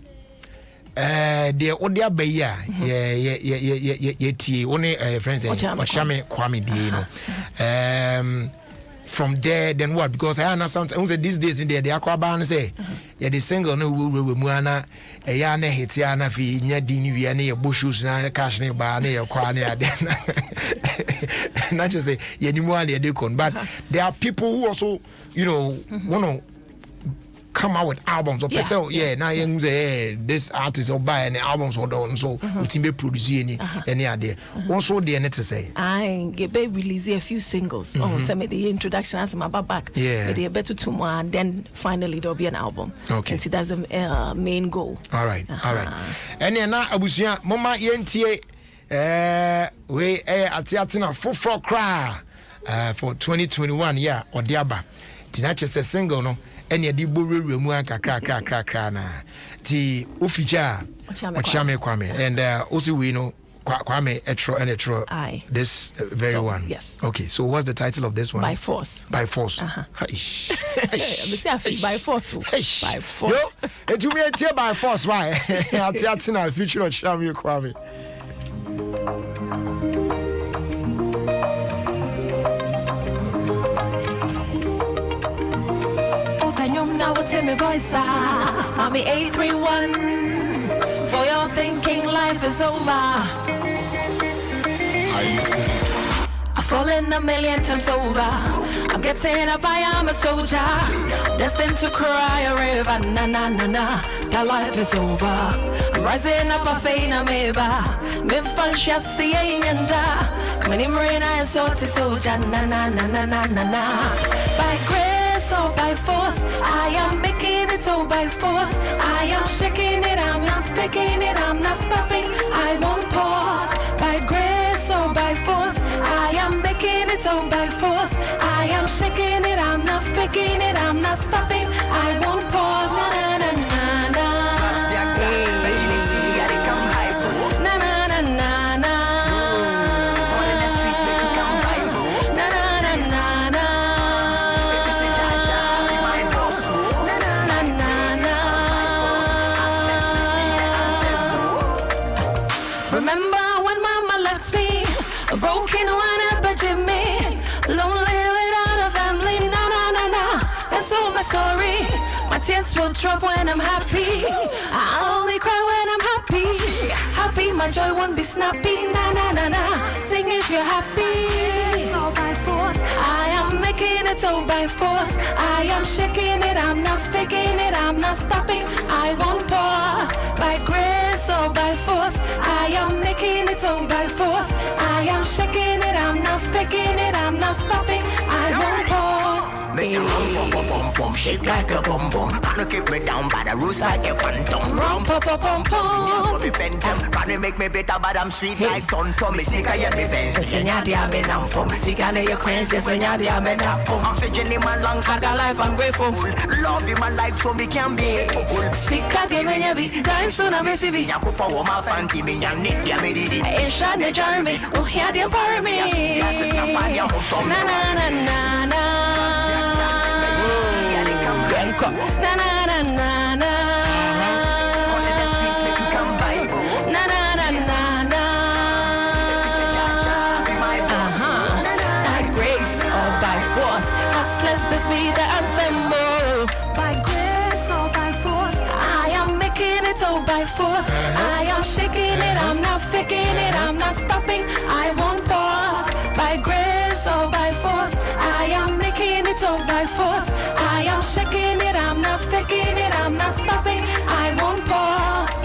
the Odia Beya friends Ochame Kwame di from there then what because I understand these days in there they are quite say the single no we muana ya na hit ya na fi nya dini wi na ye boshus na cash ne ba na ye kwa na not just say ye ni mu ale de kon but there are people who also want to come out with albums or now you say this artist or buy any albums or done so we team be produce any idea also the net to say I get baby release a few singles send me the introduction as my back the better to more and then finally there'll be an album and see that's the main goal. All right and then now abusia mama yentie we atiatina for cry for 2021 or diaba tinache say single no any di boruru mu kakra na ti Ofie Ochame Kwame and also we know Kwame Etro and Etro. Aye. This very one. Yes. Okay, so what's the title of this one? By Force. By Force. By Force. By Force. It will be a tear by force. Why? I'll tell you now. Future of Shami Kwame. Now tell me voice, Mommy 831. For your thinking life is over. I've fallen a million times over. I'm getting up, I am a soldier. Destined to cry a river. Na na na na. That life is over. I'm rising up a fame ameba. Me falsha see yenda. Come in marina and salty soldier. Na na na na na na na. By grace or by force, I am making it all by force. I am shaking it, I'm not faking it, I'm not stopping, I won't pause. By grace or by force, I am making it all by force. I am shaking it, I'm not faking it, I'm not stopping, I won't pause. Na na na na na. Na na na na na. Remember when mama left me, a broken one up a Jimmy, lonely without a family, na na na na. That's all my story. My tears will drop when I'm happy. I only cry when I'm happy. Happy, my joy won't be snappy, na na na na. Sing if you're happy. It's all by force. I am making it all by force. I am shaking it, I'm not faking it, I'm not stopping. I won't pause. By grace or by force, I am making it all by force. I am shaking it, I'm not faking it, I'm not stopping. I won't pause. Missing rum pum pum pum pum, shake like a bum bum. Tryna keep me down by the roots like a phantom. Rum pum pum pum pum. Me phantom, tryna make me better, but I'm sweet like tongue. Me sneaker ya me best. Senya dia me nam from. Sika ne your crazy, senya dia me nam from. Oxygen in my lungs, I got life, I'm grateful. Love in my life, so we can be faithful. Sika give me ya be, time soon I'm busy be. Ya kupa wo ma fanti me ya nip ya me didi. Insha ne jarme, oh ya dia para me. Na na na na na. Na na na na na. On the streets make you come vibe. Na na na na na. By grace or by force, hustlers this be the anthem. By grace or by force, I am making it all by force. I am shaking it, I'm not faking it, I'm not stopping. I won't pause. By grace or by force, I am making it all by force. I am shaking it, I'm not faking it, I'm not stopping. I won't pause.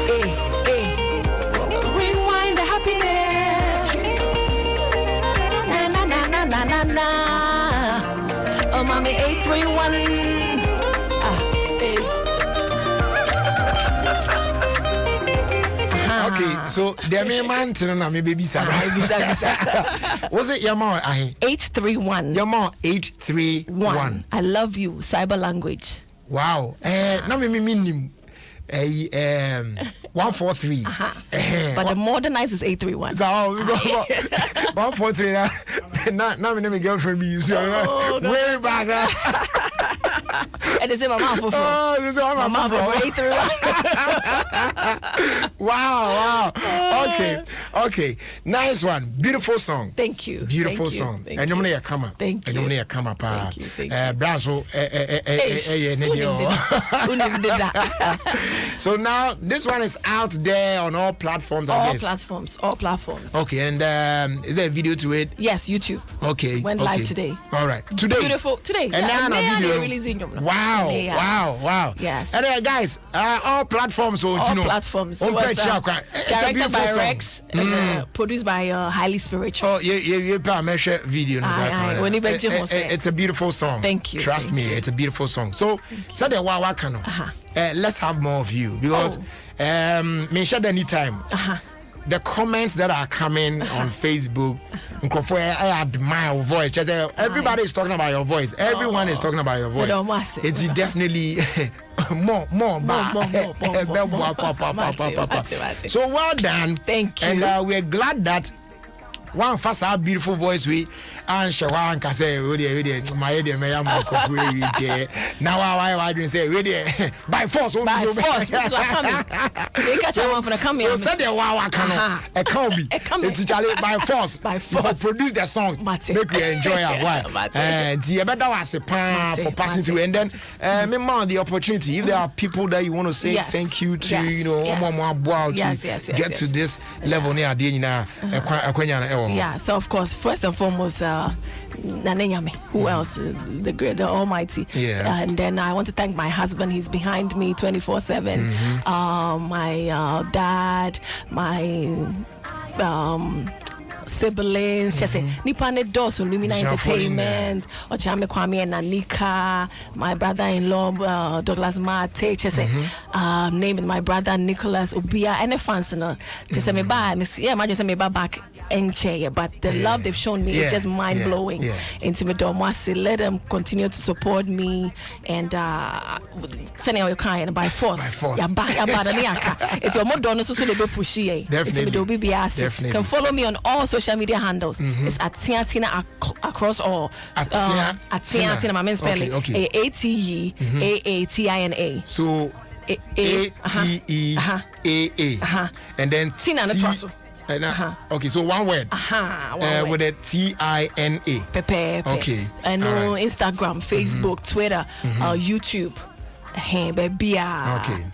Hey, hey. Rewind the happiness. Na na na na na na na. Oh, mommy 831. Hey. Okay, so the man na me baby sa. Was it Yama 831? Yama 831. I love you. Cyber language. Wow. Na me minim. 143. But the modernized is 831. So 143 na me name girlfriend be use way back now. And it's in my mouth. Oh, this is my mouth. 831. Wow. Okay. Nice one. Beautiful song. Thank you. Beautiful song. And you're going to come. Thank you. And you're going to come up. Thank you. Brazo. So now this one is out there on all platforms. All platforms. Okay, and is there a video to it? Yes, YouTube. Okay. Went live today. All right. Today. Beautiful. Today. And now video. Releasing them. Wow. Yes. And guys, all platforms. All platforms. It was directed by Rex, produced by Highly Spiritual. Oh, you measure video. It's a beautiful song. Thank you. Trust me, it's a beautiful song. So, let's have more of you because mention anytime. The comments that are coming on Facebook, I admire your voice. Everybody is talking about your voice. Everyone is talking about your voice. It's definitely So well done. Thank you. And we're glad that one first our beautiful voice we and Shawan can say my idea may now I didn't say by force so coming. so said the wow can a combi it's by force produce the songs make we enjoy our while and you better was a pan for passing through and then me the opportunity if there are people that you want to say thank you to you know get to this level near yeah, so of course, first and foremost, Nanenyame, who else? The great, the Almighty. Yeah. And then I want to thank my husband. He's behind me 24/7. My dad, my siblings, just say Nipane Dosu, Lumina Entertainment, Ochame Kwame and Nanika, my brother-in-law Douglas Mate, just say name it, my brother Nicholas Ubia and a fansiner. Just say me bye, imagine say me back and chair, but the love they've shown me is just mind blowing. Let them continue to support me and sending out your kind by force. It's your more donors so they be pushy. Definitely. Can follow me on all social media handles. It's at Tiatina across all. At Tiatina, my main spelling. ATEAATINA. So ATEAA and then Tina okay, so one word. With a TINA. Pepe. Okay. And no Instagram, Facebook, Twitter, YouTube. Hey, baby. Okay.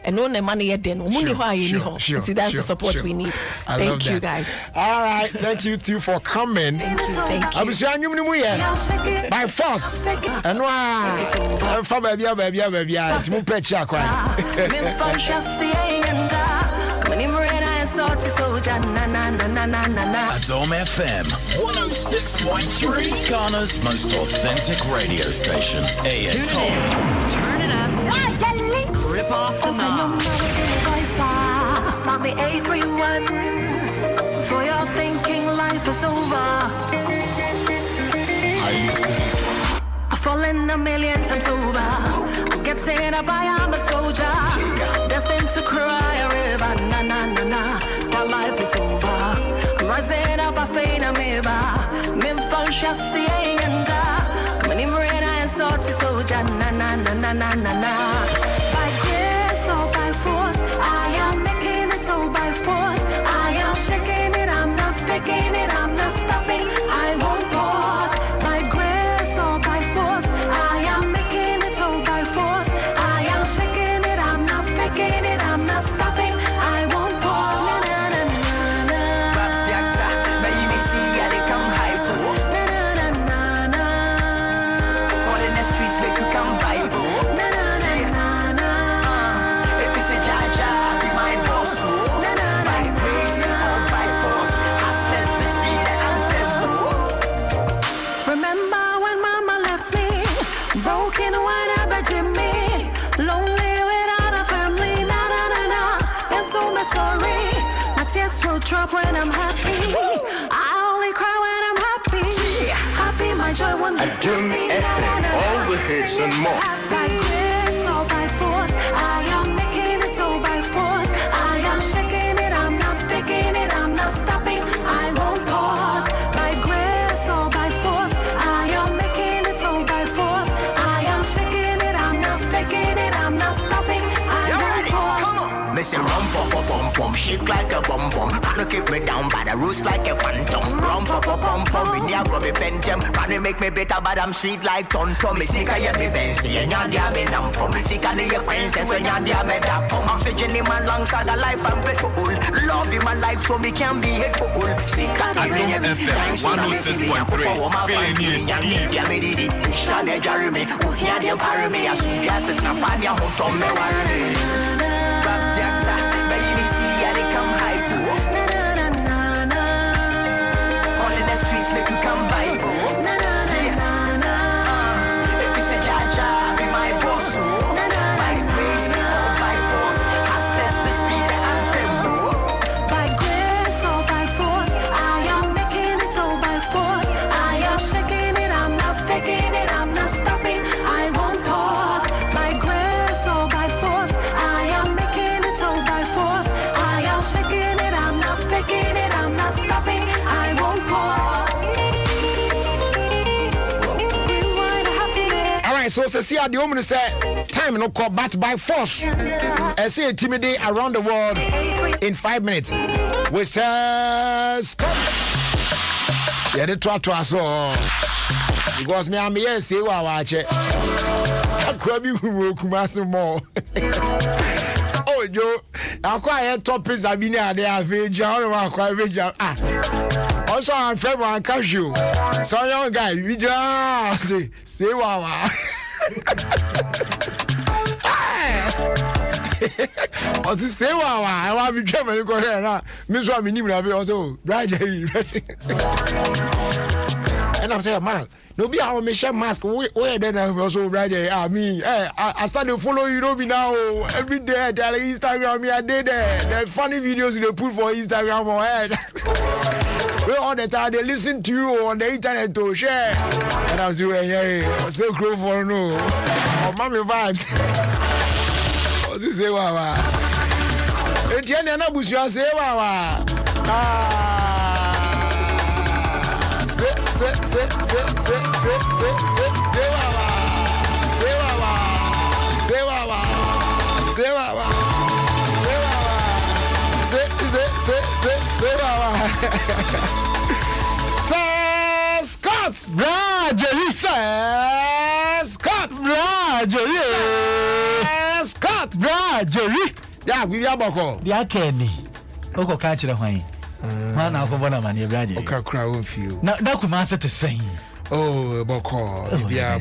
And no money yet then. Sure. That's the support we need. Thank you, guys. All right. Thank you too for coming. Thank you. I was by force. And for baby. It's more picture. Adom FM 106.3, Ghana's most authentic radio station. Turn it up. Rip off the knob. Mommy 831. For your thinking life is over. Highly spiritual. I've fallen a million times over. I'm getting up, I am a soldier. Destined to cry a river. Na na na na. My life is over. I'm rising up, I fade a mirror. Min function, see, and come in, Marina and salty soldier. Na na na na na na na. By grace or by force, I am making it all by force. I am shaking it, I'm not faking it, I'm not stopping. I won't pause. By grace or by force, I am making it all by force. I am shaking it, I'm not faking it, I'm not stopping. I won't pause. Na na na na na. All in the streets make you come vibe. If it's a jaja, be my boss. By grace or by force, hustlers the speed that I'm Remember when mama left me, broken when I begged me, lonely without a family, na na na na. And so I'm sorry, my tears will drop when I'm happy. I only cry when I'm happy. Happy, my joy won't be Adom FM, all the hits and more. By grace or by force, I am making it all by force. I am shaking it, I'm not faking it, I'm not stopping. I won't pause. By grace or by force, I am making it all by force. I am shaking it, I'm not faking it, I'm not stopping. I won't pause. Missing rum pum pum pum pum, shake like a bum bum. Tryna keep me down, but I roost like a phantom. Rum pum pum pum pum, we near rubber phantom. Tryna make me better, but I'm sweet like ton tom. Me sneak a me Benz, and you're there me numb for me. Sick and your friends, and when you're there me that come. Oxygen in my lungs, I got life I'm grateful. Love in my life, so me can be hateful. Sick and Adom FM 106.3, feeling you. Shane Jeremy, who hear them carry me? I see gas, it's not funny, I'm on me worry. Streets make you come vibe. If it's a jaja, be my boss. By grace or by force, hustlers the speed that I'm By grace or by force, I am making it all by force. I am shaking it, I'm not faking it, I'm not stopping. I won't pause. Alright, so see the woman say time no call but by force. I say timidity around the world in 5 minutes. We say Scott. Yeah, the twa so because me am here say wa watch. Akwabi hu Kumasi more. Oh yo, akwa topics abini ade aveja on akwa aveja. Also I'm friend one cashew. So young guy, we just say wow. I say wow. I want to be German go here now. Miss one minimum have also right. And I'm saying, man, no be our mission mask. Where then I'm also right there. I started following you know me now every day. I tell Instagram me I did the funny videos they put for Instagram or well, all the time they listen to you on the internet to share. And I'm saying, yeah, so cool for no. Oh, mommy vibes. What's this say, wow? Etienne na bushwa say, wow. Say, Scott, Roger, Scott, Roger, Scott, Roger. Yeah, we are boko. The Kenny. Oko catch the wine. Man, I'll go on money, Brady. Okay, crowd with you. Now, that could master to sing. Oh, boko, Bibia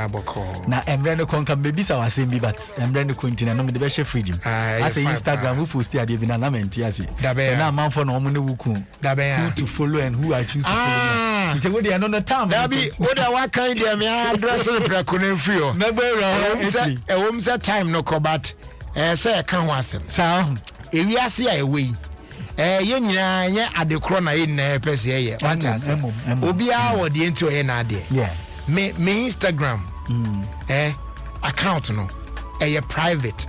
boko. Now, I'm Brando Conca, maybe so I say me, but I'm Brando Quintin and I'm the best freedom. I say Instagram, who post the idea in an lament, yes. Now, man for no one who to follow and who I choose to follow. It's a good another time. Dabi, what I kind of me address in Pracunin Frio. Never a woman's time no cobat. Say, I can't want them. So, if you see a way. Yenya at the corner in PCA. What has Obia or the into an idea? Yeah. Me Instagram account no private.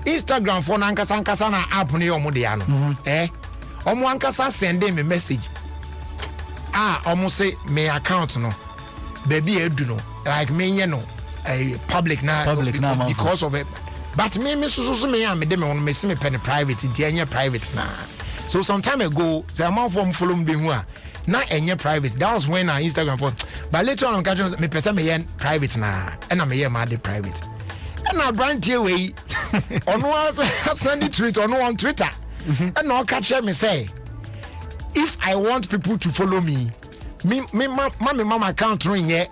Instagram for Nankasana app on your Modiano. Omuankasa send me message. Almost say me account no. Baby Eduno. Like me, you know, a public now because of it. But me so me am me on me see me pen private in private now. So some time ago, the amount from follow me not any private. That was when I Instagram for. But later on, me person me private now, and I'm here mad private. And I brand here way on one send it tweet on Twitter, and now catch me say, if I want people to follow me, mama account running yet.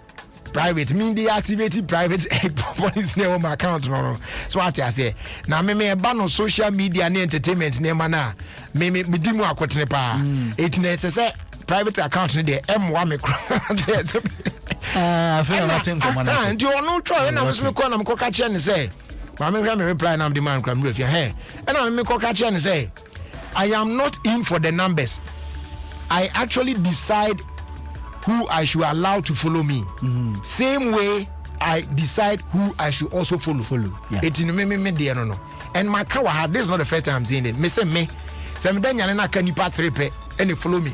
Private mean deactivated private police name on my account no. So what I say now me ban on social media and entertainment name na me dimu akwotene pa it na say private account there M1 me I feel nothing for money and you no try na me call na me ko catch and say ma me reply na the man kram do here and na me ko catch and say I am not in for the numbers. I actually decide who I should allow to follow me. Same way I decide who I should also follow. Yeah. It's in me there no. And my car this is not the first time I'm saying it. Me say me then yana can you part 3 pe and they follow me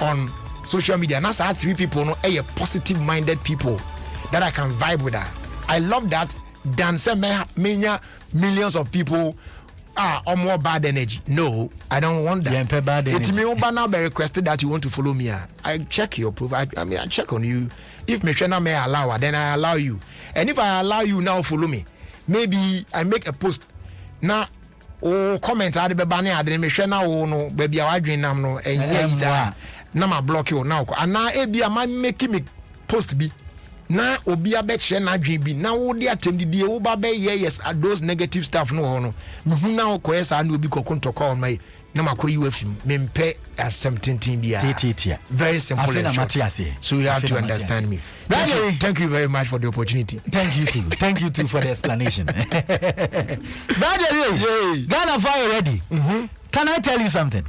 on social media. And that's how 3 people no a positive minded people that I can vibe with that. I love that than say me millions of people or more bad energy. No, I don't want that. Yeah, bad energy. It's me now be requested that you want to follow me. I check your proof. I mean, I check on you. If me may allow, then I allow you. And if I allow you now, follow me. Maybe I make a post now. Oh, comment I be banner. Then me now. No, baby, I dream now. No, and yeah, now I block you now. And now, I might make me post be. Na obi abetche na adwen bi na wo de atemdi die wo ba be yes those negative stuff no me hu na wo koyesa na obi kokontoko on mai na makoyi wafim mempe asem bia very simple and short. So you have to understand me. Thank you very much for the opportunity. Thank you too for the explanation. Ghana fire ready. Can I tell you something?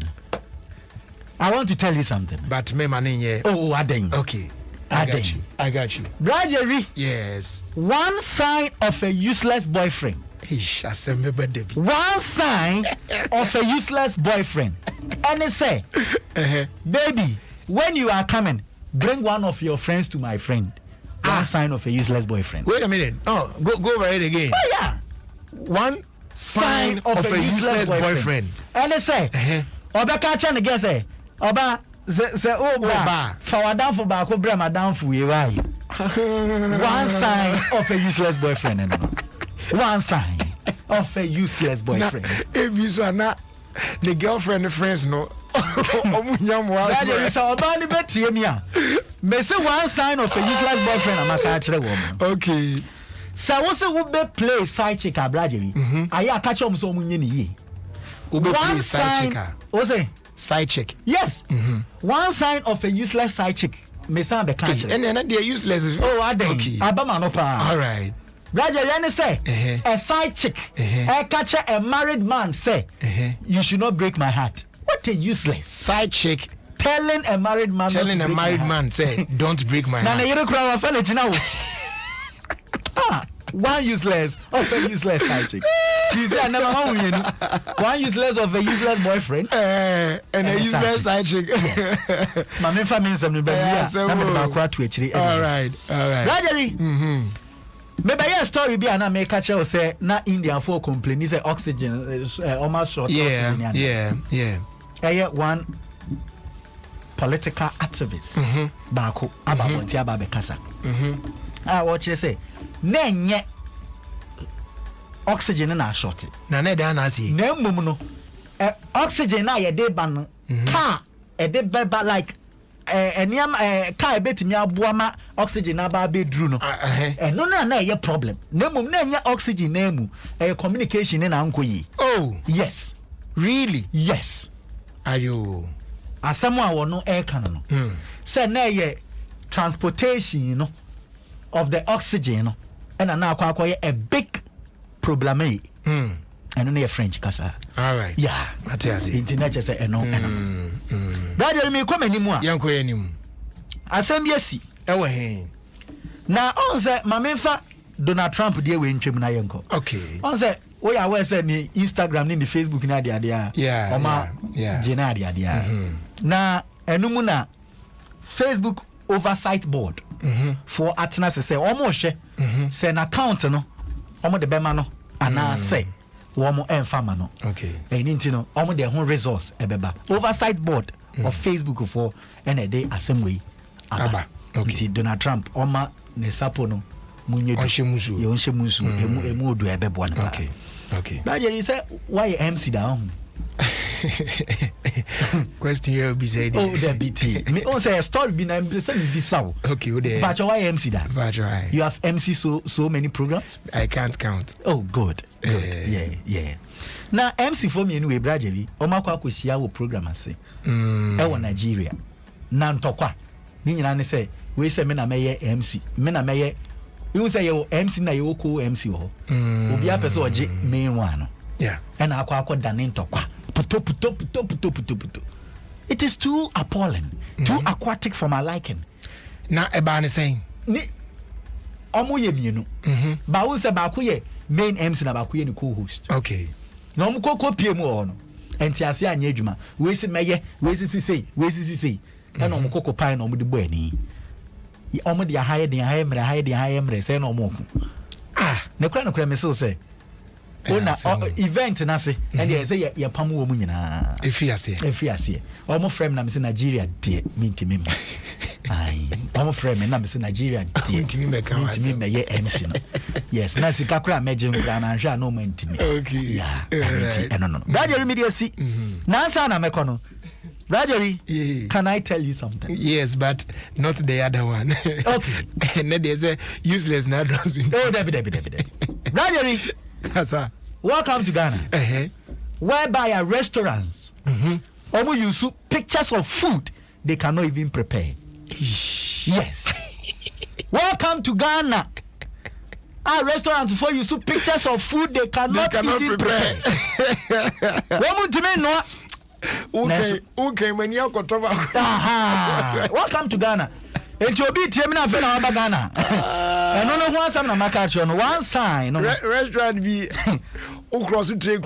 I want to tell you something. But me manin Aden. Okay. I got you. Brajery. Yes. One sign of a useless boyfriend. One sign of a useless boyfriend. And they say, baby, when you are coming, bring one of your friends to my friend. One sign of a useless boyfriend. Wait a minute. Oh, go over it again. Oh yeah. One sign of a useless boyfriend. And they say, Oba catch and again say, Oba say Oba for down for back Brema down for you. One sign of a useless boyfriend. One sign of a useless boyfriend. If you are not the girlfriend, the friends, no. That is our body bet me say one sign of a useless boyfriend. I'm a catch the woman. Okay. So what's a would play side chick abrajeri? I catch on so many. One sign. What's it? Side chick. Yes. One sign of a useless side chick. Me sound the catch. And then they're useless. Oh, I think. Okay. Abama no pa. All right. Brajeri say a side chick. I catch a married man say you should not break my heart. What a useless side chick telling a married man. Telling a married man say don't break my heart. Now you don't cry one useless of a useless side chick. You see, I never one useless of a useless boyfriend and a useless side chick. Yes. My main family something better. All right. Rajari. Maybe a story be an make catch or say na Indian for complain. He say oxygen is almost short. Yeah. I one political activist. Bako ababonti ababe kasa. Watch you say. Nenye oxygen na short. Na ne da na si. Na mmom no. Oxygen na ye dey ban car e dey beba like eniam car betimi aboama oxygen na ba be dru no. No na ye problem. Na mmom na nya oxygen na mu communication na ankoyi. Oh, yes. Really? Yes. Ayo. Asamo a wono ka no. Say na ye transportation no of the oxygen no. And now a big problem. And only a French kasa. All right. Yeah. Mathiasi. Internet just say no. Brother, me come anymore. Yanko anymore. Assembliesi. Ewe he. Na on say mamenfa Donald Trump dey we ntwem na yenko. Okay. On say we are we say ni Instagram ni Facebook na dia dia. Yeah. Oma jena dia dia. Na enumu na Facebook oversight board. For atena say omo hwe say an account no omo de bema no ana say omo enfama no. Okay. Eni nti no omo de ho resource ebeba oversight board of Facebook for ene dey assembly aba. Nti Donald Trump oma ne sapo no munyedu ye onhye musu emu odu ebebo na. Okay. Now you say why MC down? Question here be said. Oh, the BT. Me on say a story be na be say be saw. Okay, okay. But why MC that? But right. You have MC so many programs? I can't count. Oh, good. Yeah. Now MC for me anyway, Brajeli. Omakwa kwishia wo program ase. E Nigeria. Na ntokwa. Ni nyina ne say we say me na meye MC. Me na meye you say you MC na you ko MC ho. Obi apese oje main one no. Yeah. And akwa dane ntokwa. Puto. It is too appalling, too aquatic for my liking. Na eba ne saying. Ni omo ye mienu. Ba won se ba ko ye main MC na ba ko ye ni co-host. Okay. Na omo kokko pie mu ho no. Enti ase anya adwuma. We si meye, we si sei. Na omo kokko pan na omo de bo ani. Omo de haye mre say na omo ko. Ne kura me say ona event na se and they say ya pamu wo mu nyina efiase omo frame na me say Nigeria de mintimi me ai omo frame na me say Nigeria de mintimi me ye MC no yes na sika kura meje nkura na hwa na o mantimi okay yeah no radio remediasi na ansa na meko no radio can I tell you something? Yes, but not the other one. Okay. And then there's a useless nadros. Oh David radio welcome to Ghana. Whereby our restaurants almost use pictures of food they cannot even prepare. Yes. Welcome to Ghana. Our restaurants for use pictures of food they cannot even prepare. Okay, when you go welcome to Ghana. It will be Tiamina Fena Ghana. And no one some Makacho, one sign. Restaurant be across the tree.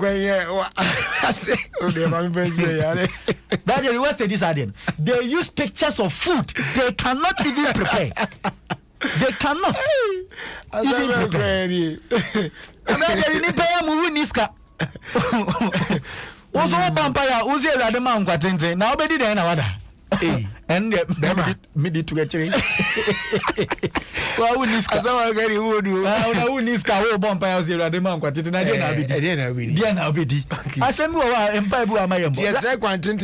That is the They use pictures of food they cannot even prepare. They cannot. Even prepare. Ni pay mu niska. Ozo vampire ozi erade ma nkwatente na obedi den na wada. And me did to get you. Well, we need to get you. I need to vampires here at the monk. I didn't know. I said, and Bible, my yes, I want to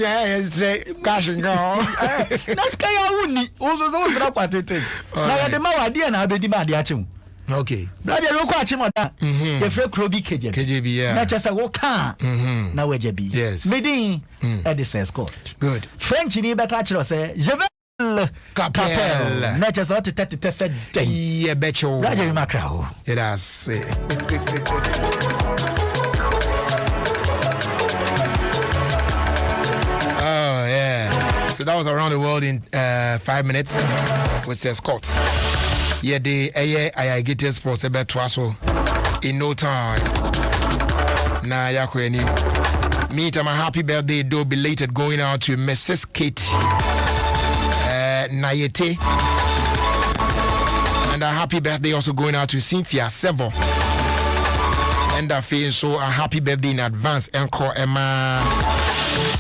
cash and go. That's Kayuni. Also, those are what it is. Now, the Mawa, dear, and I'll be demanding. Okay. Brother, look at him on that. The Fred Krobi KJB, not just a walk car. Now, where JB? Yes. Meeting at the Says Court. Good. French in the catcher say, Javel Capel. Not just what to test a day. Yeah, bet you. Roger Macro. It has. Oh, yeah. So that was around the world in 5 minutes with Says Court. Yeah, I get this sports about Twasso in no time. Nah, yakweni. Meet my happy birthday, though belated, going out to Mrs. Kate Nayete. And a happy birthday also going out to Cynthia Sevo. And I feel so a happy birthday in advance. Encore Emma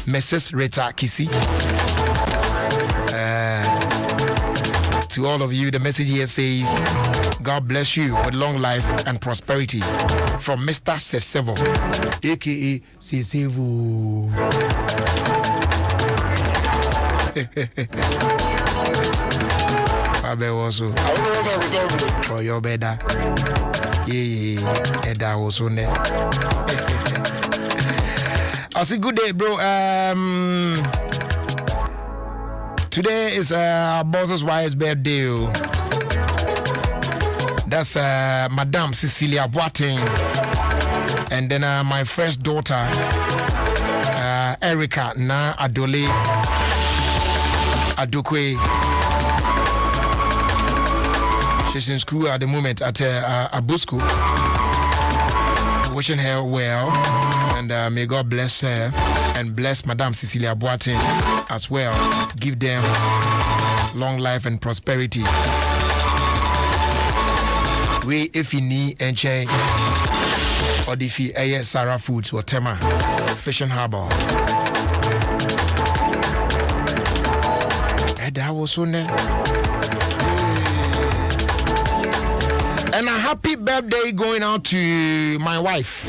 Mrs. Rita Kisi. To all of you, the message here says, God bless you with long life and prosperity from Mr. Sesevo, aka Sesevo. Abe also for your better. Yeah, Eda also ne. I say good day, bro. Today is boss's wife's birthday. That's Madame Cecilia Boateng. And then my first daughter, Erica Na Adole Adokwe. She's in school at the moment at Abusco. Wishing her well. And may God bless her and bless Madame Cecilia Boateng as well. Give them long life and prosperity. We if you need and change or if you Sarah Foods or Tema Fishing Harbor. And that was on there. And a happy birthday going out to my wife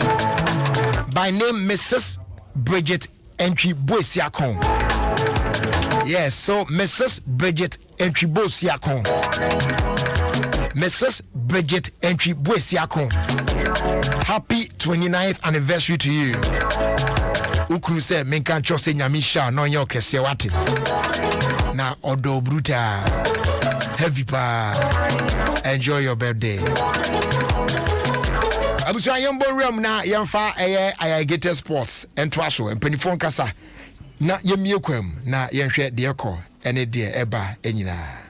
by name Mrs. Bridget Entry Boisiakon. Yes, so Mrs. Bridget Entry Boisiakon. Mrs. Bridget Entry Boisiakon. Happy 29th anniversary to you. Ukunu se menkan chose nyamisha no nyo kese wate. Na odo bruta. Heavy pa. Enjoy your birthday. Abusuan yembo rem na yemfa I get sports and twaso and penifon kasa na yemie kwam na yenhwe de ekọ ene de eba enyina.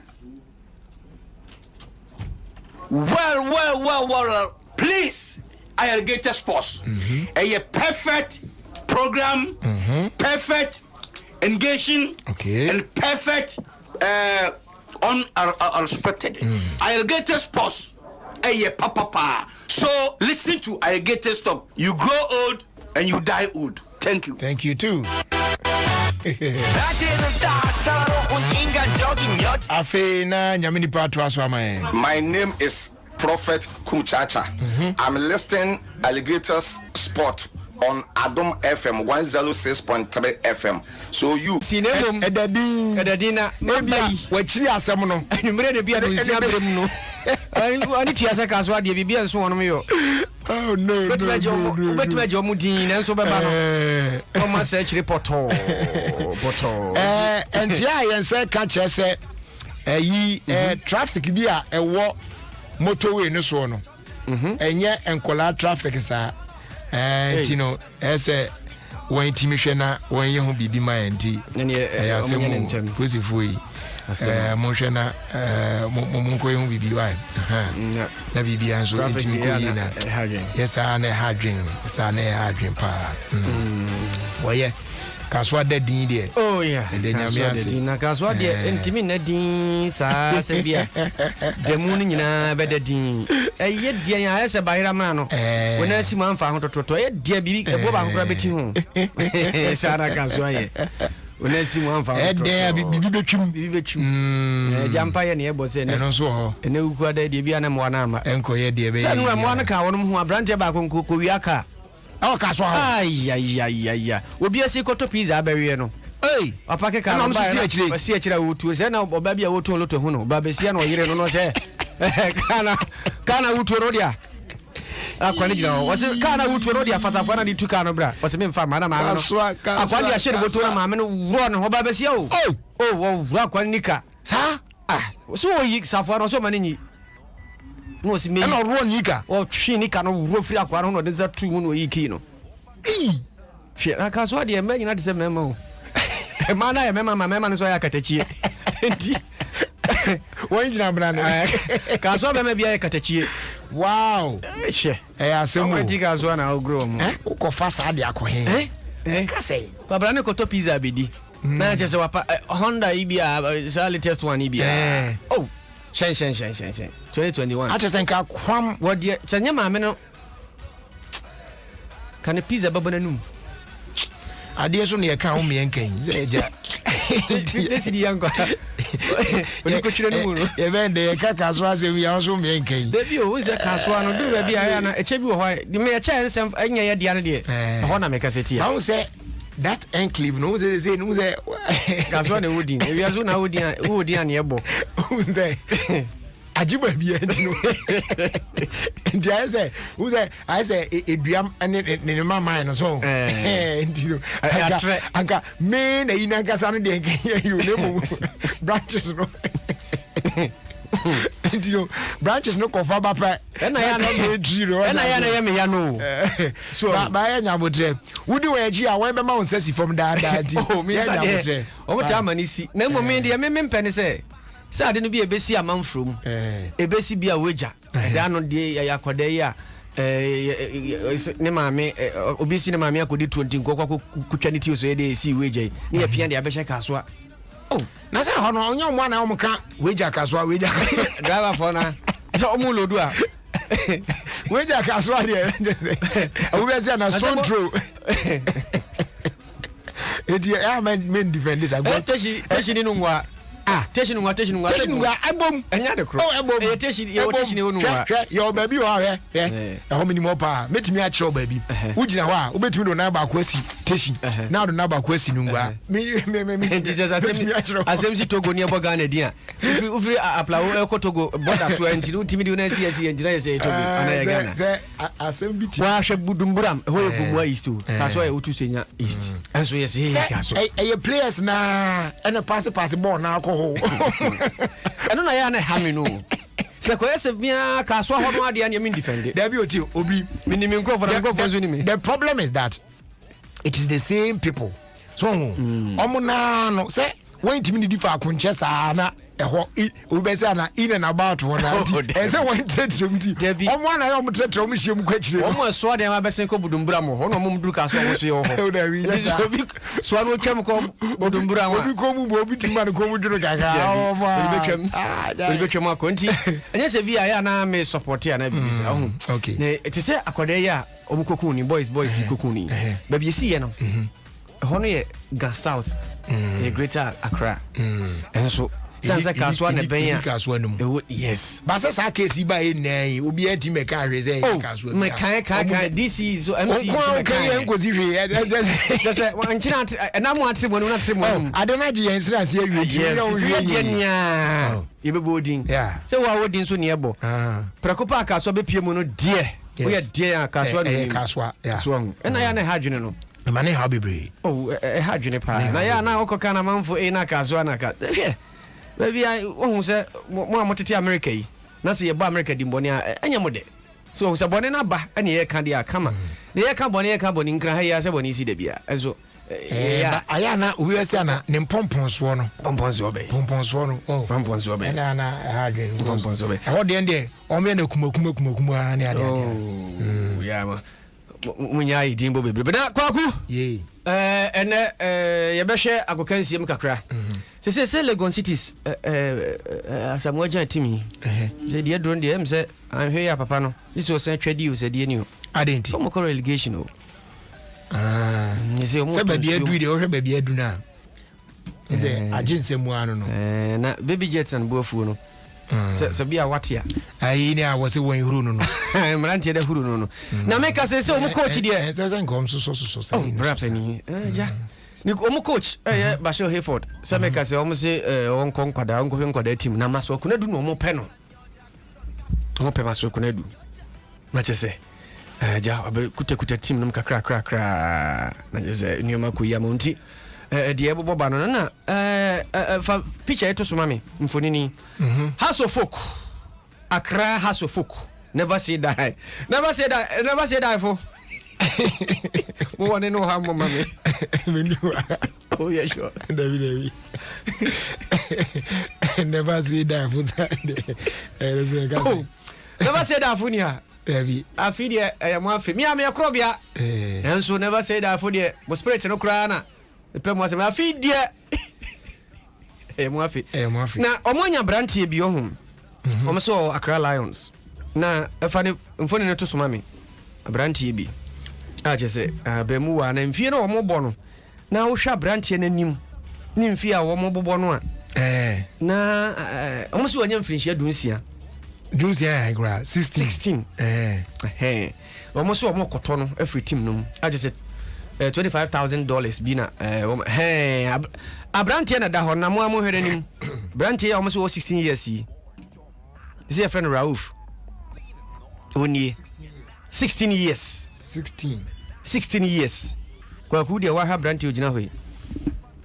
Well, please, I get sports. A perfect program, perfect engaging, and perfect unexpected. I get sports. Hey, papa. So listen to Alligator Stop. You grow old and you die old. Thank you. Thank you too. My name is Prophet Kumchacha. I'm listening Alligators Sport on Adom FM 106.3 FM. So you Edadina wachiri asem no enumere de bia no nsia brem no ani tiasa ka so ade bibia nso wono yo. Oh no. Betuma jo mudin na nso beba no o ma se chiri poto entia yense ka chese yi traffic bi a ewo motorway no so no enye enkola traffic sa you know ese when timihwe na when ye ho bibi ma enti ya se mo posifu yi mo hwe na mo ko ye ho bibi wa na bibi anso enti ko yi na yes ana hadwen sa na hadwen pa wo ye Kaswa de din de. Oh yeah. De nyame ase. Na kaswa de ntimi na din sa se bia. De mu ni nyina be de din. Ye de ya ese bayira ma no. Wona si man fa ho tototo. Ye de bibi ebo ba ho kra beti ho. Sa na kaswa ye. Wona si man fa ho tototo. Bibi betwum. Jampa ye ne ebo se ne. Eno so ho. Ene ukua de bia na mo na ama. Enko ye de be. Sa no mo na ka wono ho abrante ba ko wi aka. Kaswa. Ay. Obi asi koto pizza abewe no. Hey, papa ke ka no ba si akira wutu. Se na oba bia wutu loto hu no. Ba be sia no yire no no se. Kana wutu no dia. Akwani jina wo se kana wutu no dia fasa fana di tu kana bra. O se me mfa ma na ma no. Akwani a shire boto na ma me no ro no oba be sia o. Oh, akwani nika. Sa? So yi safo no so ma ni. No si me. No ro nika. O twi nika no ro firi akwani no de za tu mu no yi ki no. She akaso de me nyina de se mema o. Mana ya mema no so ya katachie. Enti wọ́n jìnnà bìnnà ni. Kaso bẹ́ẹ̀ bí ayé katachie. Wow. Ṣe. Asẹ́mu. Ọmọ ti kaso na o grow mu. O kò fa sáà di akọ hin. Kásẹ̀. Pabra ne koto pizza abedi. Na je se wapa Honda ibia sa latest one ibia. Oh. Shen. 2021. Ache senka kwam. What de sanya maame no. Kan pizza baba na num. Adeɛ so ne yɛka wo mmea nkan sɛ Tesi di yanko. Oni ko twire no mu no. Yɛbɛnde yɛka kaso asɛm yi a wo so mmea nkan. Dabi o nse kaso ano duru baabi a na eche bi wo hɔ de me eche nsɛm anya yɛ dia no de. Hɔ na me ka seti. Ba wo sɛ that enclave no say no say kaso na wodi. Ewia so na wodi an yɛbɔ. Wo sɛ ajiba bi antino ndi I say eduam ne mama no so ndino anga me na ina kasa no de nkan you nemo branches no ndino branches no kofa ba pa na ya no tree na ya na ya me ya no so ba ya nyabotre wudi we agi a wan be ma won sasi from da di o me sa de o mo ta mani si na mo me de me mpene se sa de no bi ebesi amanfrom ebesi bi a weja da no de yakoda yi a ne maame obisi ne maame akodi 20 nkokwa kutwa ne ti so de esi weja ne ya pia de abehye kaso a oh na sa ho no onya mo na o mka weja kaso a weja driver for na o mu lodu a weja kaso a de o be se na stone throw edi a men defend this agbo teshi ni nwa teshi nwa abom enya de kro abom teshi ni nwa yo baby ho ahwe e ho minimo pa metimi a kire baby ugina ho a obetimi do na ba ko asi teshi na do na ba ko asi nwa me asem si Togo ni ebo Ghana dia ufiri aplawo e ko Togo border so enti utimi di na si enjira ye Togo ana ya Ghana asem bi ti wa hwe budumburam ho ye gumwa east kaso ya utu senya east enso ye se kaso e players na ene pass ball na ko ho eno na ya na hami no se ko ese bia kaso ho no ade na me defend there be oti obi minimi nkofo so ni me. The problem is that it is the same people so omo na no se when timi di fa akunche sa na eho ubese na in and about one and say one treatum di omo na yo mo treatum hiem kwakire omo so de ma besen ko budumbura mo ho no mo mduru kaso wo so yo ho obi so no twem ko budumbura mo obi ko mu bo obi tima no ko mu duru kaka obi betwem akonti enye se bi aya na me support ya na bibisa ho okay ne it say akode ya omu kokuni boys kokuni ba bi si ye no ho no ye Ga South Greater Accra enso sansa kaswa na benya kaswa num yes ba sa case ba e nan obi ati me ka hweze kaswa me kan DC so MC so kan enkozi hwe just wanchina na mo atre mo na atre mo ade na de yensira se awie ji ye nia ye be bodin se wa wodin so ne ebo prekopa kaswa be pie mo no de we ye de kaswa no kaswa so na ya na hadwene no mane ha bebre hadwene pa na ya na okoka na manfo na kaswa na ka baby I won say mo amotete America yi na se ye ba America di mboni anya mo de so se boni na ba anya ye ka dia kama na ye ka boni nkra ha ya se boni si de bia enso aya na obi ase na ne pomponso no pomponso be na ha de pomponso be ho de ndie o me na kuma ani ade ya ma munya yi dimbo bebre na kwaku And Yabesha Agokansi Kakra. Say Legon cities as a more giant Timmy. The dear drone the M said, I'm here, Papano. This was a trade you said, you I didn't. Some relegation. You say, baby, I do the baby, I do now. I didn't say one, baby jets and Bofuno. Sabia what here? I was a way Runo. I'm ranting the Huruno. Now make us say so, coach, dear. It doesn't come so. Oh, Brappenny. Omo coach Bashir Hayford so make us almost say on conquer on going for team na maso kuna do no mo pe no mo pe maso kuna do na chese ja kuta team no kakra na chese nyoma ku ya monti de ebo boba no na fa picture to so mami mfonini House of Folk Accra House of Folk never say die for we want to know how mommy. Oh yeah, sure. David. Never say that for that. Oh, never say that for you. David. I feel it. I am one for me. I'm a crobia. And so never say that for the was spirit no crana. The pen was my feed dear. Eh, Murphy. Now, Omonia Branty be home. Almost Accra Lions. Now, if I phone to Sumami, a Branty be. I just say, Bemua and fear no more bono. Now, shall Branty and nim fear or more bono. Now, almost one young finish doing here. Dunsia, 16. Hey, almost more cotton every team. No, I just said $25,000 bina. Hey, a Branty and a Dahona more heading. Branty almost 16 years. See a friend Rauf. Only 16 years. 16 years. Kwa kudia wa ha Branty ojina hoyi.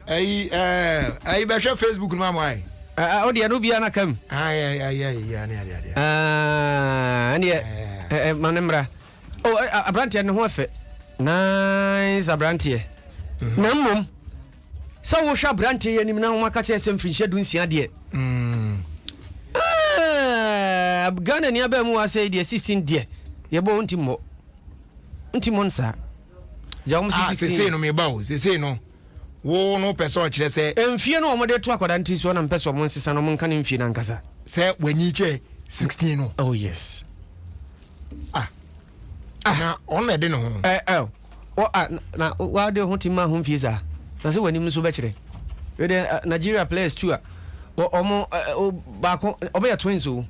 Ai ba share Facebook na mai. Odi anu bia na kam. Ani manemra. Oh, a Branty no ho afa. Nice a Branty. Na mom. Sa wo hwa Branty anim na ho aka che sem finhye dunsia de. Ghana ni aba mu ase de 16 de. Ye bo ntimo. Ntimo nsa. Ja wo 16. Se no me ba wo. Se no. Wo no person kire se emfie no omode to akoda nti so na mpeso mo nsisa no mo nka ne mfie na nkasa. Se wani che 16 no. Oh yes. Na on na de no ho. Na wa de ho tima ho mfie za. Na se wani mso be kire. We de Nigeria players too. Omo ba ko obeya twins o.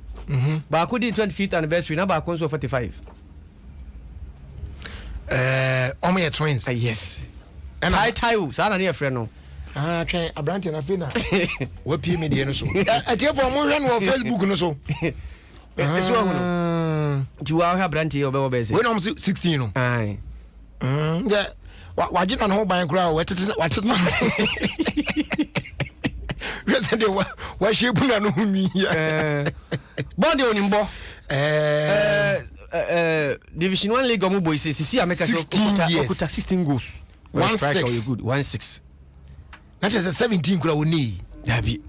Ba ko di 25th anniversary na ba ko so 45. Omo ya twins. Yes. Tai sana ne friend no. Twen Abranti na fina. Wa pie me de no so. Atie for mo hwe no Facebook no so. Eso ahu no. Ju wa Abranti obe say. We no 16 no. Ai. Ja wa gina no ban kura wa tete na. Resende wa shepu na no humi ya. Body onimbo. Division 1 league omo boys sisi ameka so okuta 16 goals. 16 good 16. That is a 17 kura woni. Dabi.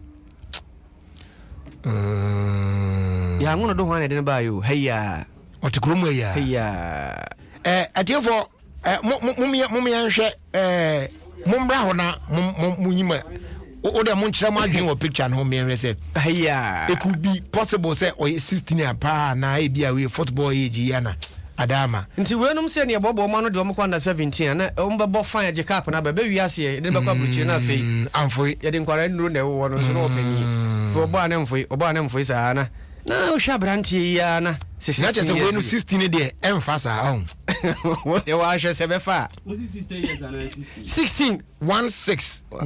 Ya ngono do hwane de ba yo. Heya. Otikromu ya. Heya. Atiefo mummi anhwe mumbra ho na munyima. O de mo nkyerɛ mo adwen wɔ picture no me enwe sɛ heya. It could be possible say o 16 apa na e bia we football age ya na. Adama nti wenum se ne bobo ma no de omko under 17 na ombebo fan age cap na bebe wiase de bekwa bruchi na afei amfoi ye de nkwara nuru na wo no so no opani fo obo anemfoi sa na o hwa Branty ya na 16 de emfa sa wo ye wa hwe se befa 16 years and 16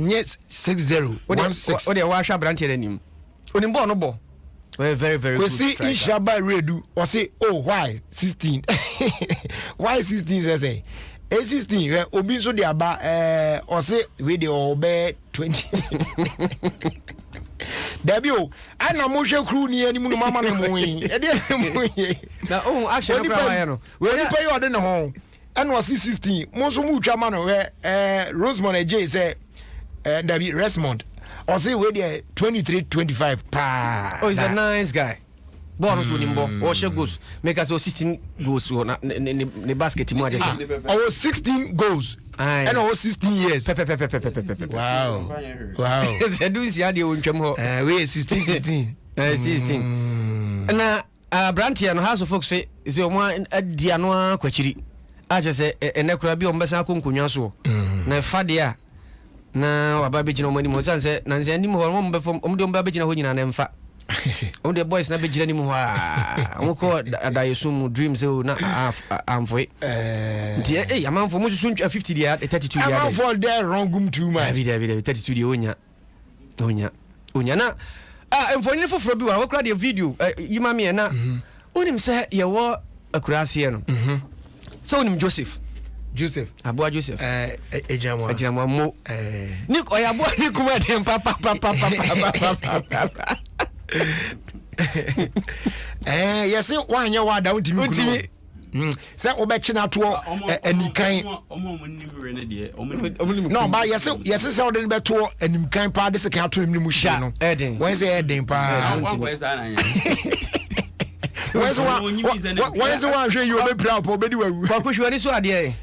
yes 60 16 o de wa hwa Branty anim onimbo no bo. Very, very good. We see Ishaba Redu or say, oh, why 16? Why 16? Say, 16. Obi so dia ba or say we dey obey 20. Debio, I na mo hwe kru ni ani mu mama na mo yi. E dey mo yi. Na action kra wa no. We dey pay you dey no ho. And was 16. Mo so mu twa ma no Rosemont J say David Resmond. Or say we there 23-25 pa. Oh, he's a nice guy. bonus woni mbo o she goals make us 16 goals na ne basket mu aje say o 16 goals and o 16 years wow se do si ade o ntwam ho we 16 na brantia no house of folks say o mo adia no akwachiri aje say enekura bi o mbesa akonkonwa so na fade a na waba begina omani mo sanse na nse anim ho mo mbefom omde omba begina ho nyina na mfa omde boys na begina nim ho a woko adayesum dreams o na amfoi nti amanfo mo susu 50 dia 32 dia amanfo there wrong too much vida 32 dia onya na emfoni foforo bi wa wokra de video yima me na onim se ye wo akurase no so onim Joseph Abua Joseph ejamwa mo ni oyabua ni kuma dem papa yes wanya wa da untimi se obechi na to anikan no ba yes se odin beto animkan pa de se kan to nim mu hye no when say eden pa where's one show you be proud for bedi wawu kwakohwa ni so ade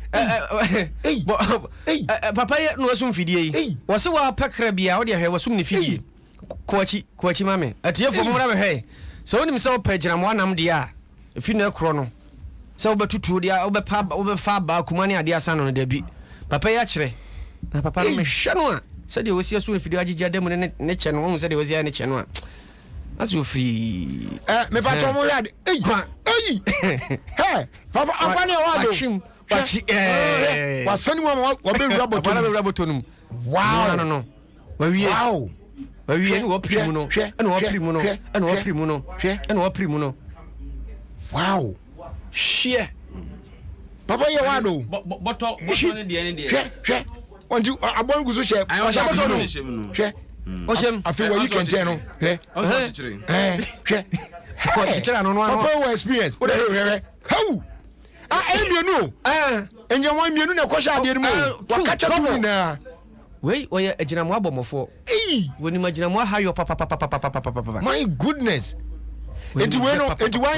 papa ye no asum fidie wo se wa pakra bia wo de hwe wasum ni fidie koachi mame atie fo mo na me hwe so wonim se wo pagina mo anam de a fi na ekro no se wo betutu de a wo be fa ba kuma ni ade asa no da bi papa ye akire na papa no me hwe no a se de wo si asu fidie agigya dem ne che no wo se de wo si ne che no a asu fi me pa to mo yade hey papa afani wa do wachi wasani mo wa be raboto num wow no wa wie ni wo primu no ene wo primu no wow share papa ye wa do boto ne de hwe onti abon guzo she boto no hwe Oshem afi wa you can tell no hwe ko chichira no papa wa experience o de hwe how emienu enye wan mienu na kwasha ade mu wakacha tu na wei oye ejinamo abomofo woni majinamo hayo papa my goodness enti we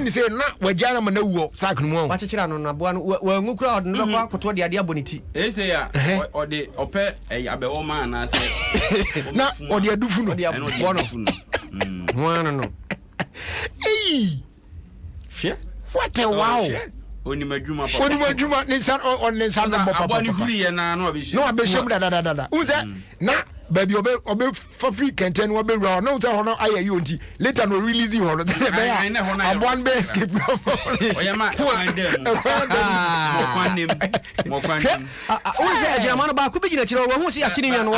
ni say na wajana ma na wuo sak no mu wachechira no na boa no wa ngukura od no kwa koto de ade aboniti say ya ode ope abewo ma na say na ode adufu no ode abono no fie what a wow oni madwuma ni san on ni san no papa abani huri ye na no abehye no abehye da unse na baby obe for free content wo be raw no say hono aye you nti later no release hono say be abon be escape oyama mo kwanem unse ejama no ba ku bigina kire wo hu se ya kini nwa no wo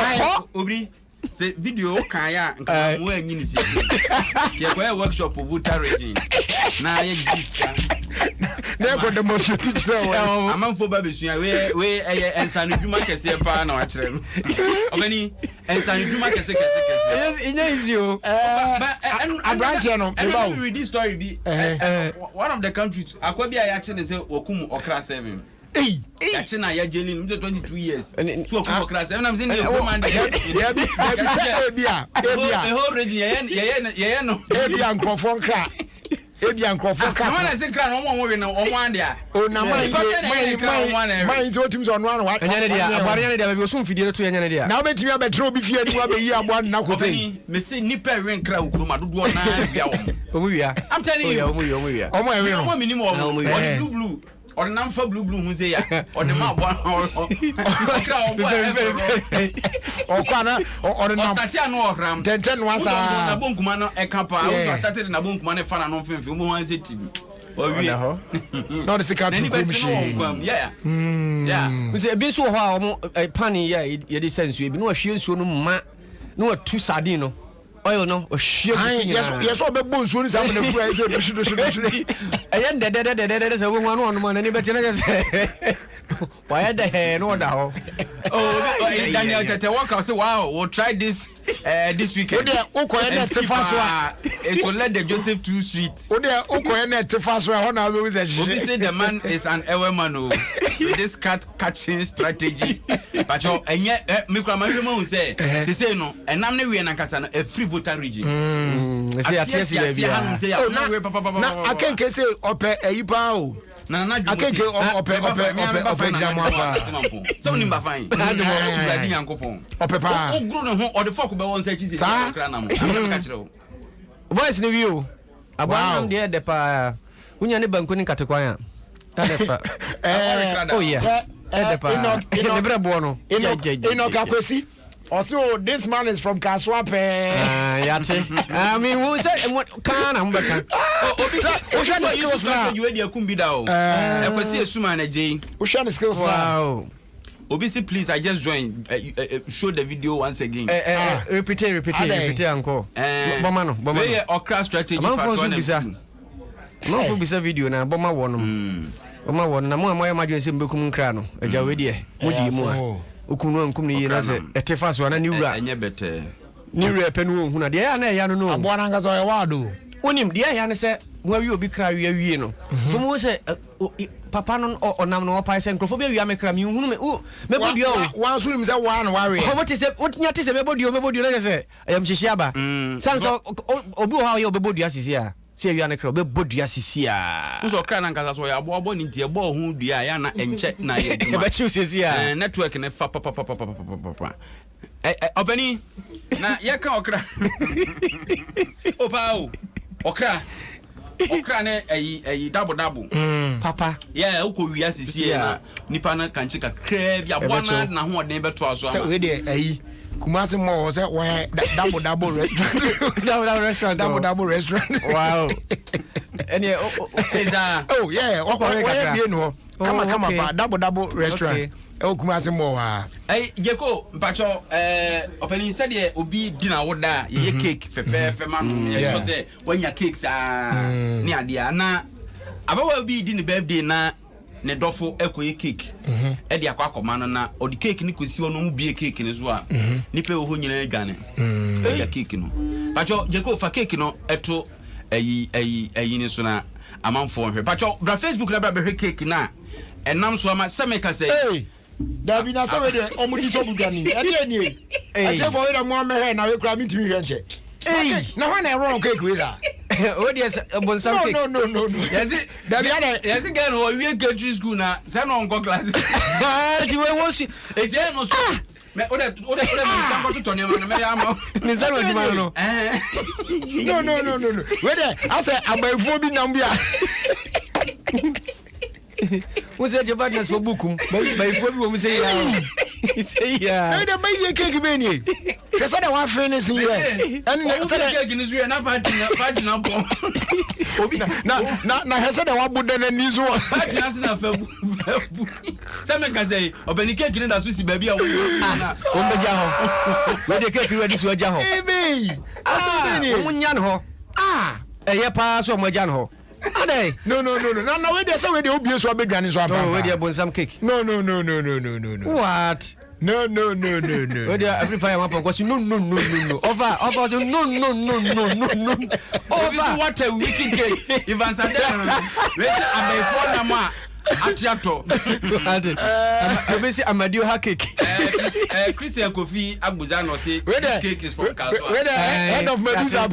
obri se video kan ya nka mo anyi ni se ke kwa workshop voter region na ye gista na ko demonstrate kire wo amanfo ba besua we ensanu dwuma kese pa na wa kire no obani ensanu dwuma kese yes inya easy o abranche no me ba read this story be one of the countries akwa bi ya kire say okum okra 7 China ya jelin 22 years to okum okra 7 I'm saying the woman the whole region ye no ebia nkrofo nkra ebia nkrofo ka na se nkra no mo we na o mo ande a o na mai so tim so no ano wa enya ne dia abare ne dia ba bi osum fidie to enya ne dia na obetimi abetro obi fie ni wa be yi abo na ko sei me se nipa we nkra ukuru ma dodo na bia wo o mu wia I'm telling you o mu wia o mo ewe no o mo minimum o blue or nam fa blue hu say ya or the ma okra o kwa na or nam start no okram tenten no asa na bonkuma no e kapa o started na bonkuma ne fa na no fenfe mo wan say tv o wi no the secret commission yeah we say bi so ho a o pani ya ye de sense e bi no ahwe nsuo no ma no atu sardine no oil no ohwe yes obegbo nsuo ni sam na fu ai say do ayen de se wo anu anu na ni beti na say why the hair no da ho Daniel Tete Walker say wow we'll try this weekend it will let the Joseph too sweet Obi say the man is an ewe man with this cat catching strategy but you enye me kwa ma hwemo say say no enam ne we na kasa no a free voter region say atiesi baby na akenke say ope eyipa o na akenke ope dinamo afa so ni mba fine Adom uradi yankopon ope pa ogro ne ho o de fuck be won say chizi kra na mo ka kire o boys ni view abwanam de de pa unya ne banku ni katekwan a tadefa oh yeah de pa ne brebo no ino kakwesi also this man is from Kaswape yate I mean who say kana mbeka obi skills na you dey akum bi da o ekwesi esuma na jey o share skills wow Obisi, please, I just joined. Show the video once again. Repeat encore. Bomano. We okra strategy part 1 and 2. No for bisa video na boma won. Boma won na mo amadwen se mbekum nkra no. Eja we de. Modi mu a. Okunu ankum ni na se etefa so na ni wura. Enye bete. Ni wura pe no hu na de ya na ya no no. Abo na ngasa o wado. Onim de ya ne se mo wi obi kra wi no. Fumu se papa no onam no opai se nkrofo be wi amekra mi hunu me bodio wan so nim se wa na ware o moti se otinya ti se me bodio na se ayam hihia ba sanso obi o ha ye obebodio asisi a se wi anekra obebodio asisi a nso kra na nkasa so ya abo ni ntie bo hu dua ya na enche na ye e ba chi usisi a network ne fa pa obani na ye ka okra opa o okra ne ayi double papa yeah uko wi asisi na nipa na kanche ka krab ya bwana na ho odin beto aso ama so we dey ayi Kumasi mo say double restaurant double restaurant wow any oh yeah why be no come pa double restaurant Kumasi mo ha Jeko mpacho opening said ye obi dina woda ye cake fefe man ye so say when your cakes ni adia na abawa obi di ne birthday na ne dofo ekoye cake e dia akoma no na odi cake ni kosi wono mu bie cake ne so a ni pe ho nyina adwane ya cake no pacho Jeko fa cake no eto ayi ni so na amanfo hwe pacho bra Facebook na bra be cake na enam so ama semeka say Dabi na sawe de omudi so budani ade ani e che for we mo me na we kra mi timi hwe nche na ho na wrong cake we da o de bonsam cake no yes dabi ade yes again o we country school na say no onko class di we wo si e je no so me o de me stand go to Tony man me ya ma ni say no di man no no we de ase abaifo bi na mbia what's your badness for bookum by for we say yeah no the buy cake be ni they say one finish here and say cake ni so na party na bomb obi na he say one buda na ni so party na na fa say me ka say obani cake ni da so si baby a wo na o meja ho we the cake ready so ja ho o munya no ho eye pa so mo ja no ho Ade no na we dey say we dey obie so abedwane so ababa we dey bonsam cake no what no we dey every fire one because no over so no over what a wicked cake even Sandra we say am na ma atiato obesi amadio ha cake Christian Kofi Agbuza no say this cake is from Kaswa we the head of Medusa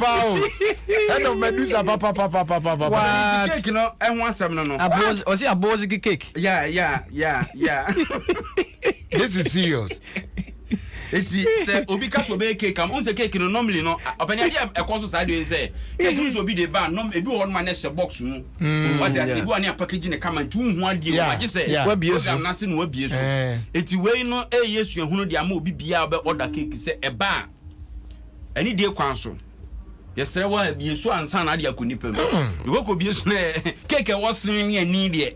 papa what cake no ehun asem no abozi cake yeah this is serious eti say obi ka so be cake am unse cake no normally no opani ade e koso side we say cake so obi dey ban no ebi won man na box mu what you say go na package ne kama ntu hu ade o age say wa biesu am na se no wa biesu eti we no yesu ehunu de am obi bia be order cake say e ba ani de Kwanso yesere wa biesu ansa na ade akonipa mu we ko biesu na cake e wo sin ne ani de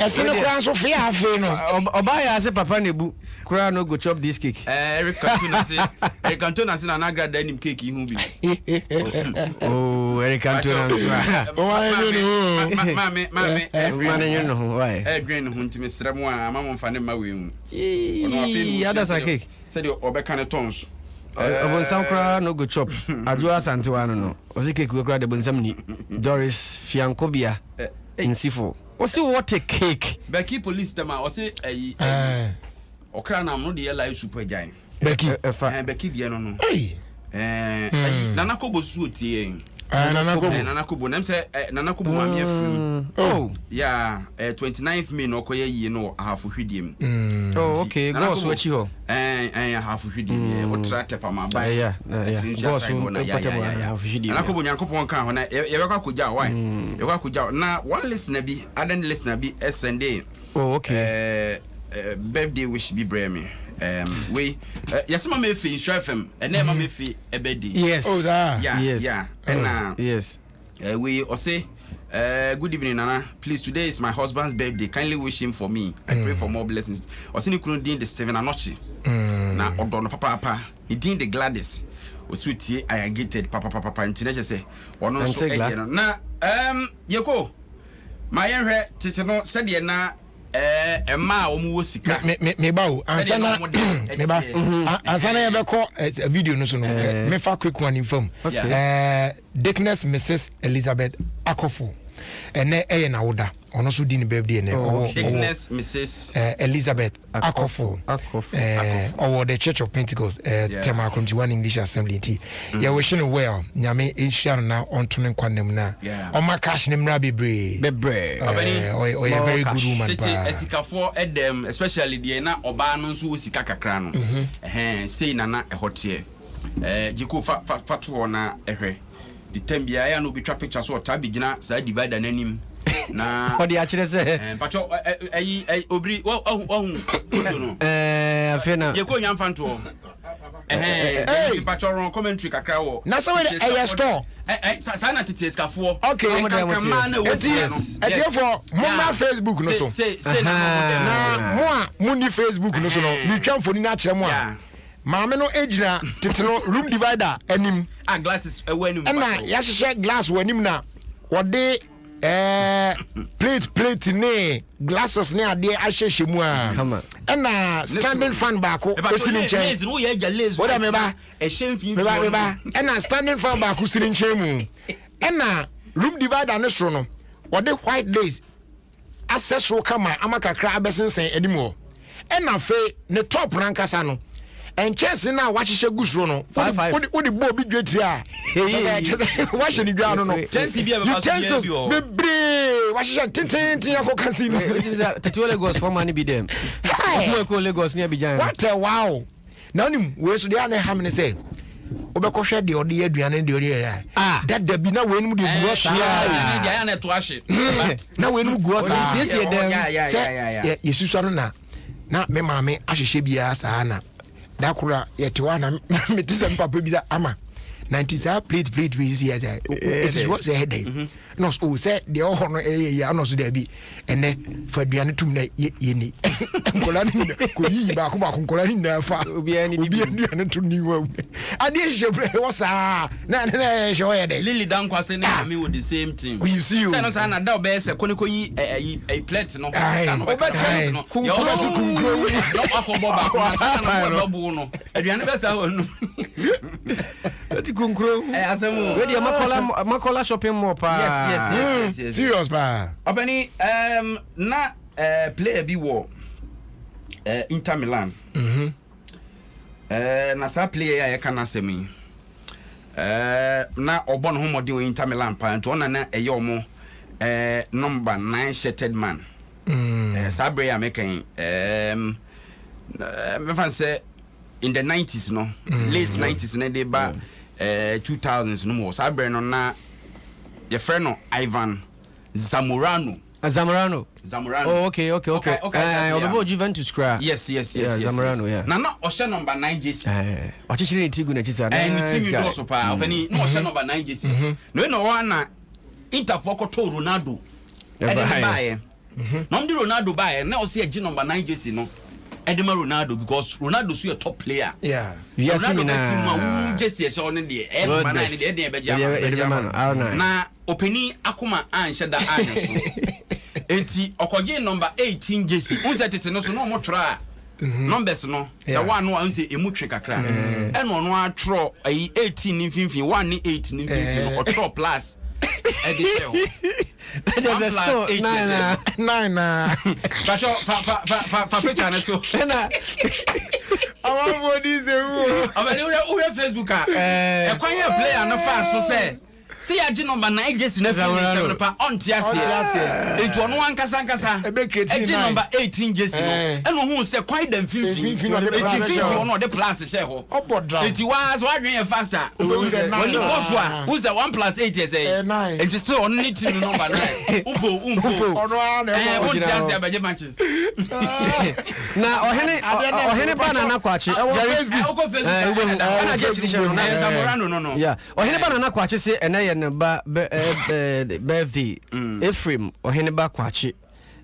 ese no Kwanso fe afi no oba ya se papa nebu kura no go chop this cake Eric Cantona say na nagra danim cake hu bi Eric Cantona so mama no why Edwin hu ntime srem a mama mfa ne ma we hu ono afi ada sa cake say de obeka ne tons Bonsam kura no go chop adua santewa no o se cake we kura de bonsam ni Doris Fiankobia insifo o se what a cake Becky police dem o se okra na no de live super giant Becky Becky de no Nana Kobo suotie. Nana Kobo. Nem say Nana Kobo mami afim. Oh, yeah, 29th May no koye yi no half hwidiem. Oh, okay. Go so chi ho. Half hwidiem. O trate pa ma ba. Yeah. Go so half hwidiem. Nana Kobo Nyankopon kan ho na ye be kwa kugya why? Ye kwa kugya na one listener bi, other listener bi SND. Oh, okay. Birthday wish be breme. We yes ma me fi FM and then ma me fi ebedi. Yes. Oh, that. Yeah. And yes. We say good evening Nana. Please, today is my husband's birthday. Kindly wish him for me. I pray for more blessings. Osini kunu din the 7 anochi. Na odo no papa. He din the Gladys. Osutie I gated papa intinage say ono so e no. Na yeko my yenhwe tete no said na Emma omu sika me ba o ansana me ba ansana ye be ko video no so no me fa quick one inform Dickness Mrs. Elizabeth Akofo ene na woda ono so di ni birthday ene Dickness Mrs. Elizabeth Akofo or the Church of Pentecost Tema 21 English Assembly T ya we shine well nyame ehia na ontonen kwanem na o ma cash nem na bebre o ya very good woman ba esikafo edem especially the na oba no so sika kakra no sei nana ehote jiku fa to na ehwe the tempia ya no bitwa picture so ta bigina sa divider nanim na odi a kire se pacho obri no afena ye ko nyamfa nto pacho ron commentary kakra wo na so we e store sa na tete eskafo okay eti for mama Facebook no so say na mo ni Facebook no so no mi twamfo ni na kire mo a maame no ejina tete no room divider anim glasses ewanim na ya hye glass wanim na wode plate ne glasses ne ade ahyehye mu a na standing fan baako esini nchen lazy no ye ja lazy oda me ba me ba na standing fan baako sini nchen mu na room divider ne so no wode white lace access wo kama amakakra abesensen animo na fe ne top rankasa no and chance na wahye gusuro no wodi bo bi dwetri a wahye ni dwa no chance bi e ba so bi o bebre wahye tintin akoka si tatu Lagos for money be them mo ko Lagos ni Abidjan what a wow na nim we so dey na ha me say obekɔhwɛ de ɔde aduane de ɔde ya dada bi na wenum de guo saa ya na to ahye na wenum guo saa siesie dem ya yesusu no na me maame ahyehye bia saa na dakura yetewa na metisa mpapa bi ama 90 plate we see as it is what say head no so say the oh no ya no so there bi ene fa duane tum na yeni nkola ni ko yi ba ko nkola ni na fa obi duane tum ni wa ade hye wo sa na hye wo yede Lily dan kwase na me with the same thing you see say no say na da be say ko yi plate no no kunkro no akobo ba ko sa na double no aduane be sa wonu kunkro asemu we dey makola shopping mall pa yes serious pa obani na player bi wo Inter Milan na sa player ya kana semi na obon ho modin o Inter Milan pa nto na eye omo number 9 shirted man sa player making me fan say in the 90s no late 90s na dey ba 2000s no mo sa no na your friend no Ivan Zamorano. Oh, okay. Obebo Juventus cry. Yes. Zamorano, yeah. Na osha number 9 jersey. Ochishire tigu na chisa. Ni team go so pa. Openi no osha number 9 jersey. No one na Interfor ko to Ronaldo. Buy. No ndi Ronaldo buy na o say agi number 9 jersey no. Edema Ronaldo because Ronaldo so a top player. Yeah. You see me na jersey e show no dey. Edema na dey dey be jama. Na openi akoma anhye da anyo so. Enti okoje number 18 jersey. Unse tete no so no mo try. Numbers no. Say one no unse emu twe kakra. E no no atro 18 ni finfin, 1 ni 8 ni finfin, no otro plus. There's a store. Nine. Fa picture na to. Obani we Facebook e kwan here player no fa so say see ya ji number 9 jersey na 7 pa on tiase etu ono ankasa ji number 18 jersey no e no hu se kwan da mfimfini ono de plus share ho eti was wadwen ye faster when you boss wa who's the 1 plus 8 is enti so on need to number 9 umpo ono na on tiase abaje matches na ohene bana na kwachi ana jersey share na Zamorano no yeah ohene bana na kwachi se ene ne ba birthday Ephraim ohene ba kwachi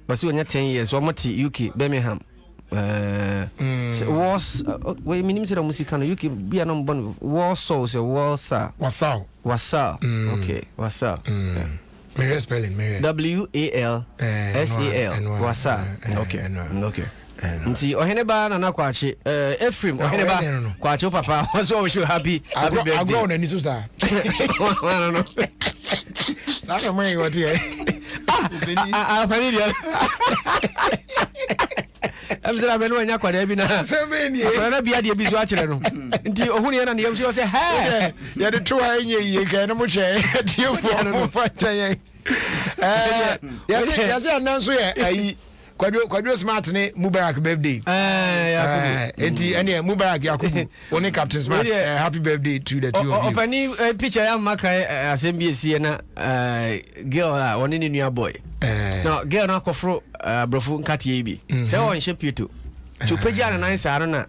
basi onya 10 years o moti UK Birmingham was we minim se da musika no UK bia no bon Warsaw se Warsaw okay Warsaw Mary spelling Mary WALSAL Warsaw okay nti ohene ba na kwachi Ephraim ohene ba kwachi papa so wish you happy birthday agro na ni so sa no Saka mwe wati family amsela beno nya kwa bi na semeni na bia de bi so a kire no nti ohunu na ne yam so say hey ya de to anye ye ka na mo che tie fo mo fa che yase ananso ye ayi Kwadwo Smart ne Mubarak birthday. Enti ene Mubarak Yakubu oni Captain Smart happy birthday to the two of you. Opani picture ya maka assembly sie na girl oni ni nua boy. No girl na kofro brofu nkati ebi. Say on shape you to page na nine sa na.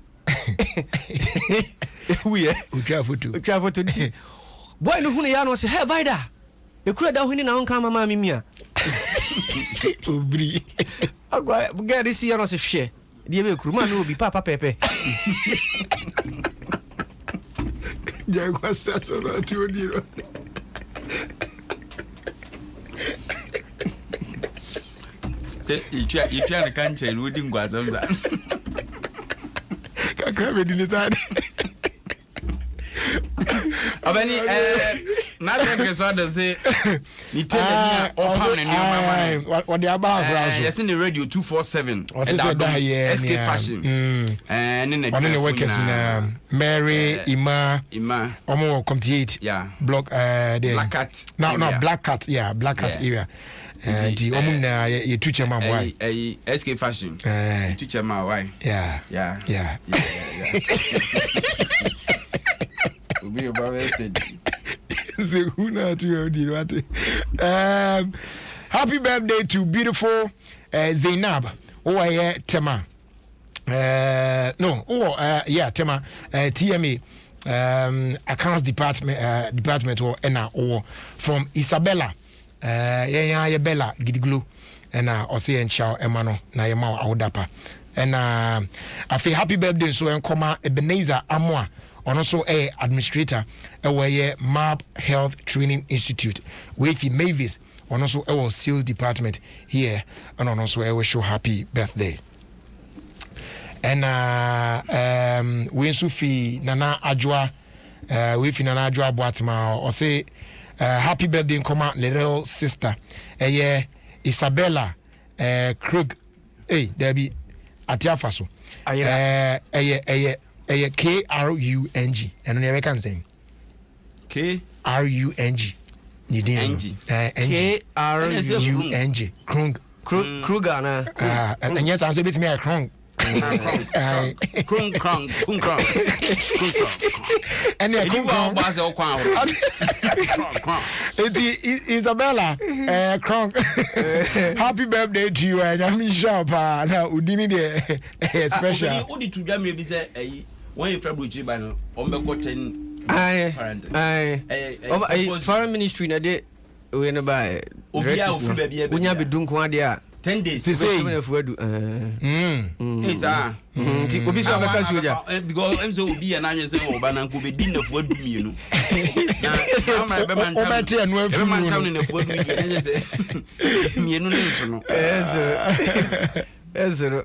Uye utwa photo ti. Boy no hunu ya no say hey Vida. Ekura da hunu na onka mama mimia. Obri agwa get this year no se hwe de be kuruma no obi papa pepe ja kwa sasa na tiodiro se itwa na kanche lu di ngwazamza kakra be dinizade Obani na dem so da say ni tell me o pound ni mama what the aba ground yes in the radio 247 SK fashion and in the workers na Mary Ima omo community block Black Cat no Black Cat Black Cat area and omo na ye tuche ma boy SK fashion tuche ma why yeah be about estate. Happy birthday to beautiful Zainab. Tema. Tema. TMA. Accounts department or Ena or from Isabella. Bella Gidiglu. And Ose and Chow Emano na Yama Audapa. And I feel happy birthday so and comma Ebenezer Amwa. And also administrator at MAP Health Training Institute with Mavis, and also our sales department here, and also our show happy birthday. And we Sufi Nana Ajwa, we Nana Ajwa Boatma, or say happy birthday in command little sister, Isabella Krug, Debbie Atiafaso, KRUNG and never can say KRUNG KRUNG Kruger na and yes I'm a bit me a krong and Isabella krong happy birthday to you and I'm sure now udini de special odi to dwa me bi say when you February by no ombeko 10 foreign ministry na de we no buy unya bedunko ade a 10 days say fuadu ti obi so abeka soja because em so obi ya na anwe say oba na nko be din na fuadu mienu na be man obete anu afi man town na fuadu mienu say mienu ne nso no ezero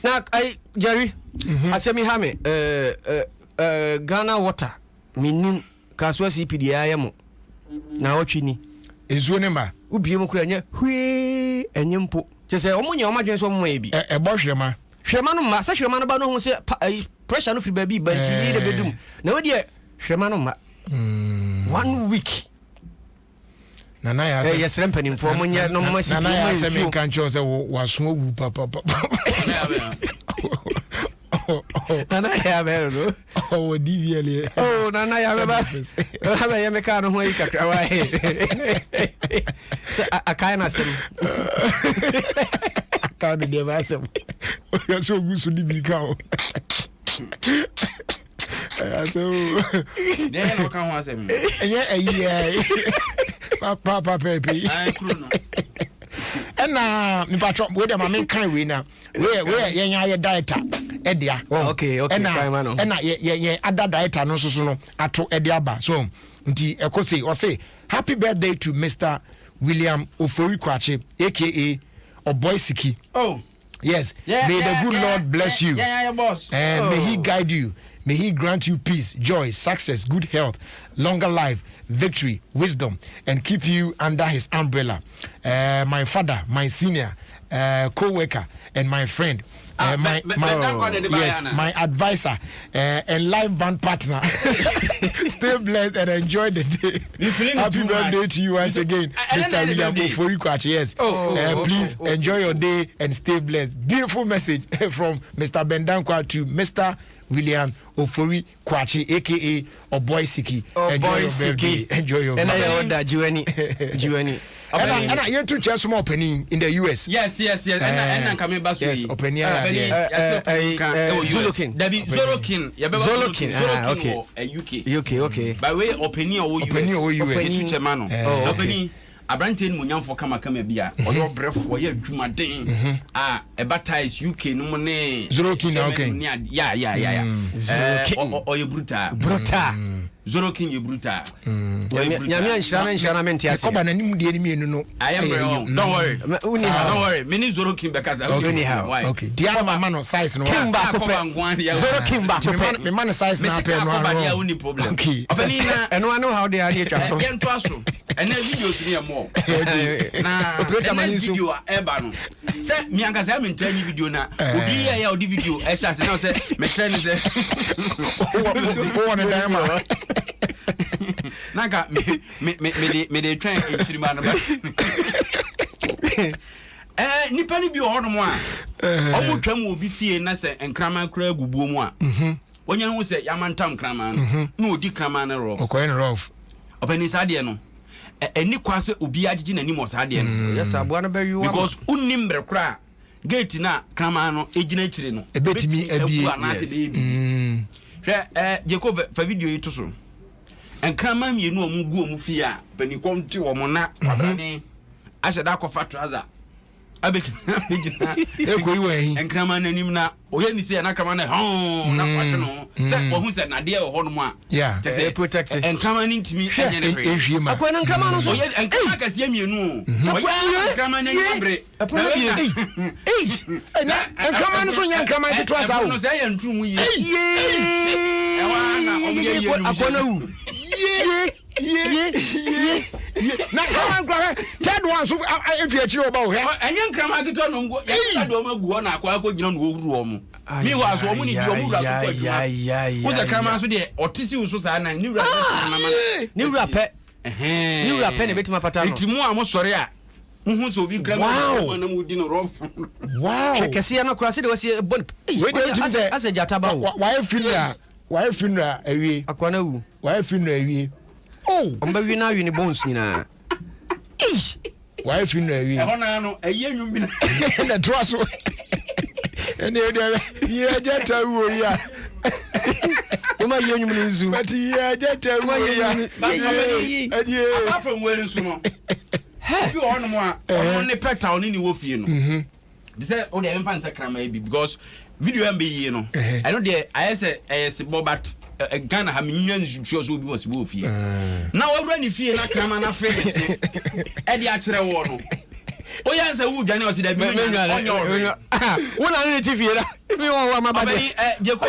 na ai Jerry asemi ha me Ghana water minim kaswa CPD ayemo na otwini ezuo ne ma ubie mu kura nya hwee enye mpo je say omunye omadwen so mo ebi bo hwema no ma sa hwema no ba no ho se pressure no free ba bi ba nti yi de bedum na wo de hwema no ma 1 week nana ya say yes rempanim fo munye no mo siki nana ya say me kan cho say waso wu papa nana ya be no oh DVL oh nana ya be ba ba ya me ka no ho yi kakra wa he akai na sem akai de ba sem ya so gu so di bi ka o so de no kan ho asem papa pepe ai kru no ena mi patro we dem amen kan we na we yenya ye dieter edia okay ena ye ada dieter no so no ato edia ba so nti ekose o say happy birthday to Mr. William Ofori Kwachi aka Oboisiki. Oh yes, may the good Lord bless you. Yeah, boss. And may he guide you. May he grant you peace, joy, success, good health, longer life, victory, wisdom, and keep you under his umbrella. My father, my senior co-worker, and my friend. My advisor and live band partner. Stay blessed and enjoy the day. Happy birthday to you once again, Mr. William Ofori Kwachi. Yes. Please enjoy your day and stay blessed. Beautiful message from Mr. Bendankwa to Mr. William Ofori Kwachi, aka Oboisiki. Enjoy your birthday. And I order Juani. And I to chance some opening in the US. Yes. And coming back. Yes, opening. Zorokin. Okay. UK. Okay. By way opening or US. Opening. Abranten munyam for kama bia oyo bref oye adwuma den baptize UK no money Zorokin okay yeah oye brutal Zorokin you brutal nyame anhira mentia ko ba nanim de ni mienu no I am don't worry mini Zorokin because okay dia mama no size no kimba Zorokin ba me man size na pe no no problem okay eno ano how they are here twa yen to aso and videos ni more na operator man video eba no say me ankasa me ntani video na obi ya odi video e sha se na say me try ni say o wona diamond naka me dey try intiri man ba nipa ni bi o hono mo a o mo twam obi fie na say enkraman kura gubuo mu a wonya hu say yamantam kraman no na odi kraman na rough okoye rough opani sade no eni kwase obi agigi na nimo sade no yes aboa no be because unnim brekra gate na kraman no egina chire no ebetimi abi hwe Jacob fa video yi to so enkraman mienu omugu omufie a pani komti wo na wadane ashada kofa trouser abegina ekoyi wahi enkraman nanim na oye ni se na kraman na na kwate no se ohun se na de ho no mu a te se protect enkraman ntimi enye ne hwe akwana enkraman no so oye enkraman kase mienu oye enkraman na nyabre na enkraman no so nya enkraman ti trouser no se ya ntru mu ye akwana wu na kama third one so if you chiro ba o he enye nkrama kito no ngo ya do magu na akwa akogina no wuru omu mi wa so omu ni bi omu ra so kwa juma wo za krama so de otisi wo so sa na ni wura na ma ni wura pe ne betima pata no itimu a mo sore a hu so obi krama na mo di no rough kese na kura se de wasi bon we dey timi say ase jata ba wo why funeral awie akwana wu why funeral awie oh omba wi na wi ni bones nyina why funeral awie ehona no eye nwum bi na trust ene ye jata wo ya uma ye nwum ni nzu but ye jata wo ya apart from where nso no bi ono mo a ono ne petal ni wo fie no they say o dey fan sakrama bi because video am be yi no I know there I say bobat Ghana ha menyan nsuo so bi wose bo fie na wawura ni fie na krama na frede se e de a kire wo no o ya nsa wu dwane o se da bi wona ne ti fie da mi won wa mabade je ko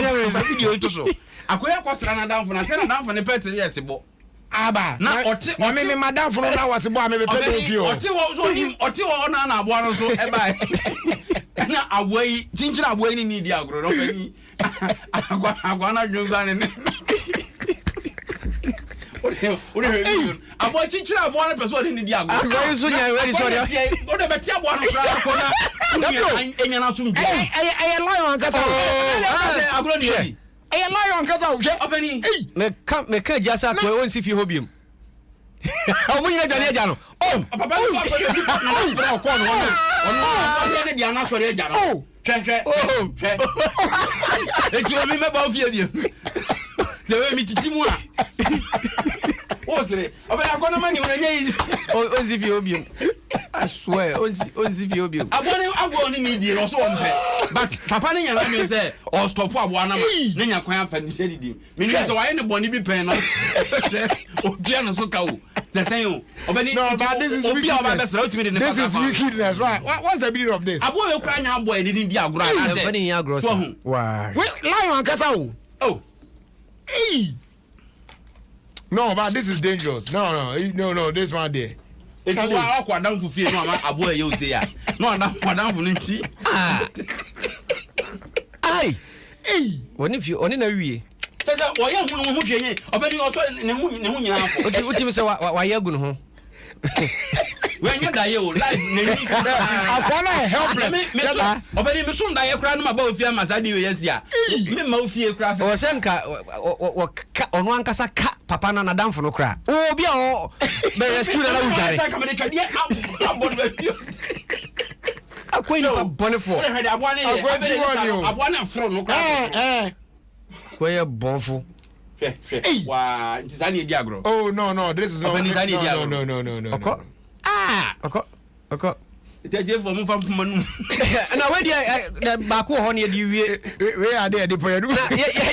video to so akoya kwasra na damfo na se na damfo ne pete yes bo aba na ɔte me madam for na was bo me be pay fee o ɔte wɔ na aboa no so ɛba na aboa yi chinchira aboa yi ni di agro no pani agwa na dwonga ne aboa chinchira aboa no person ni di agro agro yi so nya ready so dey o de beti aboa no kra akona enya na so mbi lion kasa agro ni yi lion kasa o hwe opani me ka jasa ko won si fi hobium o mu nyina dwane agya no papa no so so di na ko no ono ne di ana so re agya no hwe eti obi me ba ofie bi se we mi titi mu a o sere obere akona mani unanya yi on si fi hobium I swear on si fi hobium agbo ni di no so ompe but papa ne nyana me say o stop abo na ma ne nya kwan afa ni se didi me ni so waye ne boni bi pen no se o dia no so ka o se sen o obani no but this is wickedness. This is wickedness, right? What's the meaning of this? Abo we kura nya abo ni di agro na se fani nya agro so wow lion kasa o oh hey no but this is dangerous no this one there eti wa akwa dan fu fie no ama abo ye o se ya no adam fu nti ai oni na wie tesa wo ye hunu ho hwe nye obani o so ne hu nyina afo oti mi se wa ye gu no ho we nya da ye o live ne ni akwana helpless obani mi so nda ye kra no ma ba ofie amasadi we yes ya me ma ofie kra fe o se nka ono ankasa ka papa na nadamfo no kra obi a o be rescue na wujare ka me de twade abon ba fie akwai ni bonefo o he de aboane ye aboane afro no kra kweye bonfo wa ntizani edi agro oh no this is not no oko iteje fo mu fa manu na we dia ba ko ho ne di wie we ade ade po yadu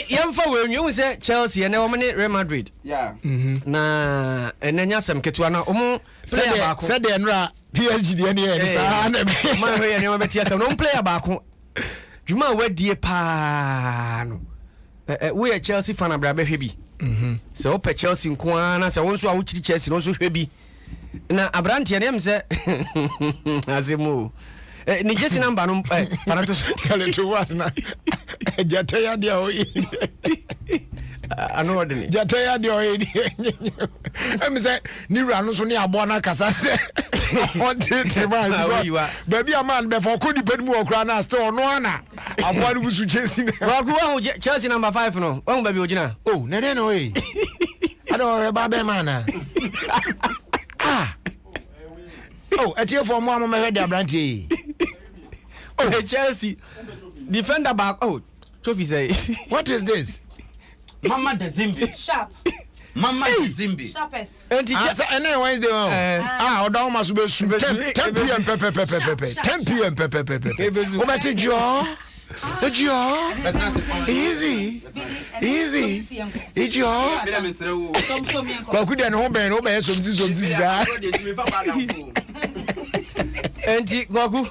yem fa we nyu se Chelsea ne wo ne Real Madrid na enanya sam ketua na omu player ba ko se de nra PSG de ne sa na ma we ne ma betia ka no player ba ko juma wadie pa no we are Chelsea fan abra be hwe bi se o pe Chelsea nko ana se won so a wo chiri Chelsea no so hwe bi na abrante ne mse azemu ni jesi number no fanato so tell to what na jata ya dia o ano odini jata ya dia o emse ni wura no so ne abo na kasa se on tete man baby a man be for kodi pedi mu okra na still no ana abo no busu Chelsea wa ku Chelsea number 5 no wa baby ogina oh ne no I don't ba be man oh etie for mo am me dia brantie oh Chelsea defender back oh trophy say what is this Mama de Zimbi sharp Mama de Zimbi sharpest and Wednesday oda ma so be 10 p.m. 10 p.m. o beti jo easy ijo kwa kudia ne ho ben no be somzi za enti gogu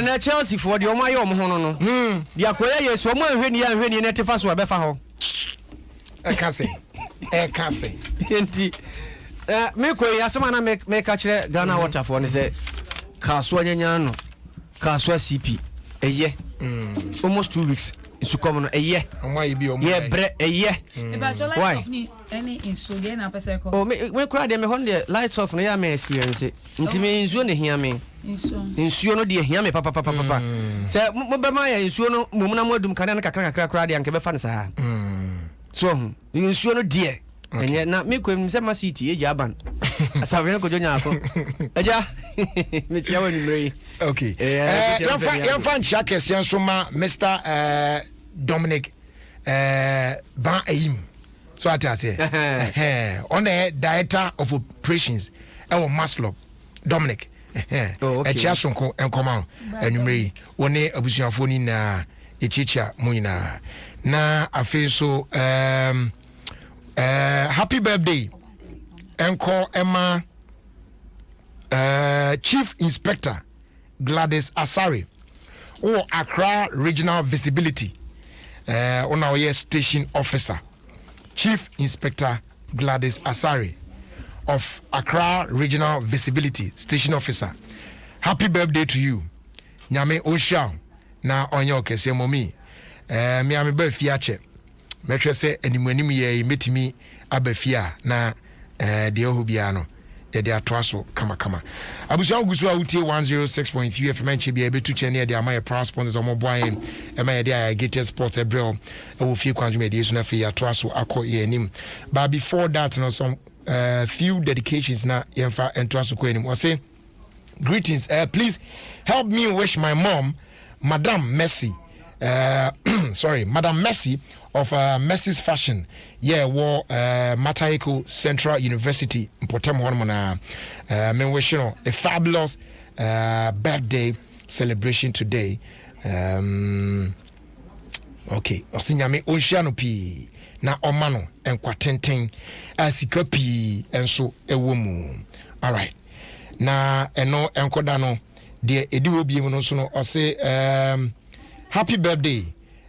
na Chelsea for the omo aye omo ho no dia akoya yeso omo ahweni ne tefa so abefa ho ekase enti me ko yasema na me ka kire Ghana Waterfall ne se kaso anyanya no kaso CP eye almost 2 weeks isu come no eye ye bre eye why any insu dey na pese ko oh me kura de me hon de light off no ya me experience nti me insuo ne hia me insuo no de hia me papa se mo be ma ya insuo no mum na mo adum kan na kakra kura de anke be fa ne sa so insuo no de enye na me ko se ma city eja aban asawe ko jonya ako eja me tia wani mrei okay yan fan check question so ma Mr Dominic Ban Ayim so I say on the director of operations Maslow Dominic chia sonko enkoma enumre woni abusuafo ni na echicha muina na afi so happy birthday enko Emma Chief Inspector Gladys Asari Accra Regional Visibility ona oye station officer Chief Inspector Gladys Asari of Accra Regional Visibility Station Officer. Happy birthday to you. Nyame Osha na onyo kese momi. Me am be fiache. Metwe se animanim ye metimi abafia na de ohubia no de atoaso kama. Abusia ogusu awutie 106.3 FM nche bia betu chene de amaye proud sponsors omoboan e ma de Gated Sports ebrel e Ofie Kwanso me de so na fe atoaso akọ ye anim. But before that no some few dedications na yemfa atoaso ko anim. O say greetings, please help me wish my mom, Madam Mercy, Madam Mercy of Mercy's Fashion. Yeah, Mataiko Central University in Potem Hormona. Me wish you a fabulous birthday celebration today. Okay, Osinyame Oceano P na Omano and Quatenten Asika P and so a woman. All right. Na eno enkoda no de edi obi mu no so no o say happy birthday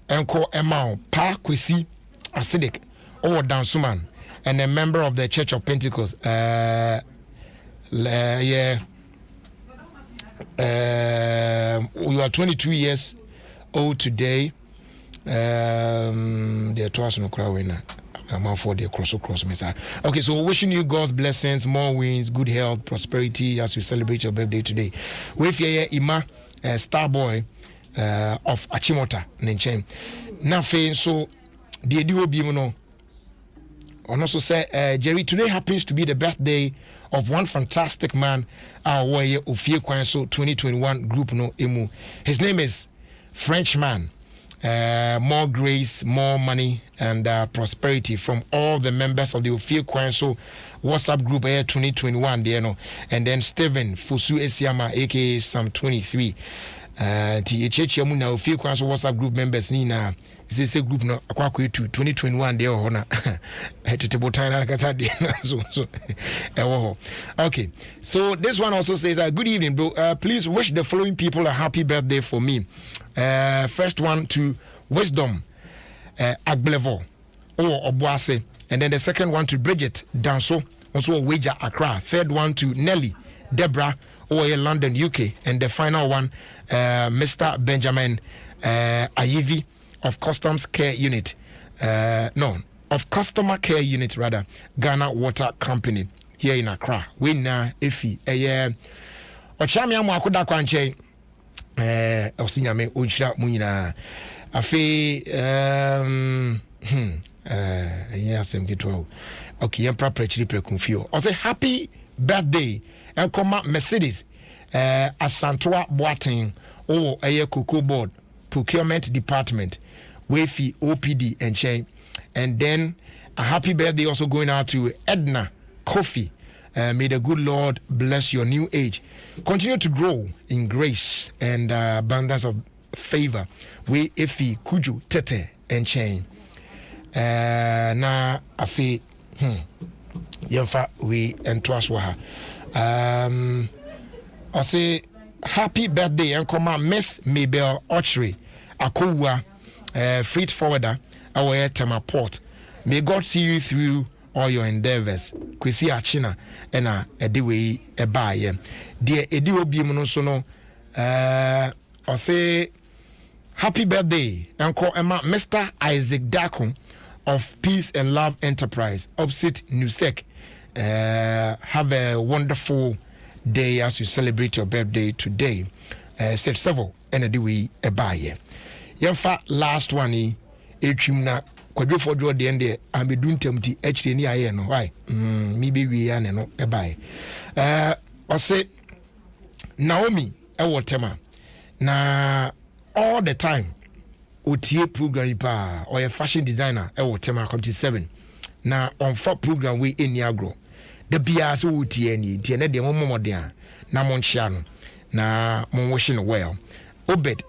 enko emao pa kwesi acidic or dansuman and a member of the Church of Pentecost you are 22 years old today. The twice no crowd winner. I'm out for the cross message. Okay, so wishing you God's blessings, more wins, good health, prosperity as we celebrate your birthday today. With your Ima star boy of Achimota Nenchen. Nothing so the duo bimuno. And also say Jerry, today happens to be the birthday of one fantastic man, our warrior Ofie Kwanso 2021 group no emu. His name is Frenchman. More grace, more money, and prosperity from all the members of the Ofie Kwanso WhatsApp group 2021, and then Steven Fusu Esiama, aka Sam 23. THH Muna Ofie Kwanso WhatsApp group members Nina. This group no akwa 2021 there hona hetebo time so okay, so this one also says good evening bro, please wish the following people a happy birthday for me. First one to Wisdom Agblevo or Obuase, and then the second one to Bridget Danso, also Wager Accra. Third one to Nelly Deborah or London UK, and the final one Mr. Benjamin Ayivi of Customs Care Unit, of Customer Care Unit rather, Ghana Water Company here in Accra. We na efi ochami amu akoda kwanche osinyame onhira munyina afi asem gitwo. Okay, yempra prechiri prekunfio. I say happy birthday and come Mercedes Asantoa Boating or Cocoa Board Procurement Department, Wafi OPD and chain. And then a happy birthday also going out to Edna Coffee. May the good Lord bless your new age. Continue to grow in grace and abundance of favor. We Efi Kuju Tete and chain. Na afi yemfa we entwaswa. I say happy birthday and come Miss Mabel Archery Akowa freight forwarder our Tema Port. May God see you through all your endeavors. Kwesi Achina and a dewe a buy. Dear Edio Bimunosono, I say happy birthday and call Emma Mr. Isaac Dakon of Peace and Love Enterprise, opposite Nusek. Have a wonderful day as you celebrate your birthday today. Said several and a dewe a buy. Yemfa last one, Etrimna. Kwadwo for draw the end there and be doing tempty actually ni aye no why maybe we are no e buy I say Naomi e wotema na all the time otie program pa or a fashion designer e wotema come to 7 na on for program we eni agro the bia so otie ni tie na de momodea na monchia no na mon wishing well Obed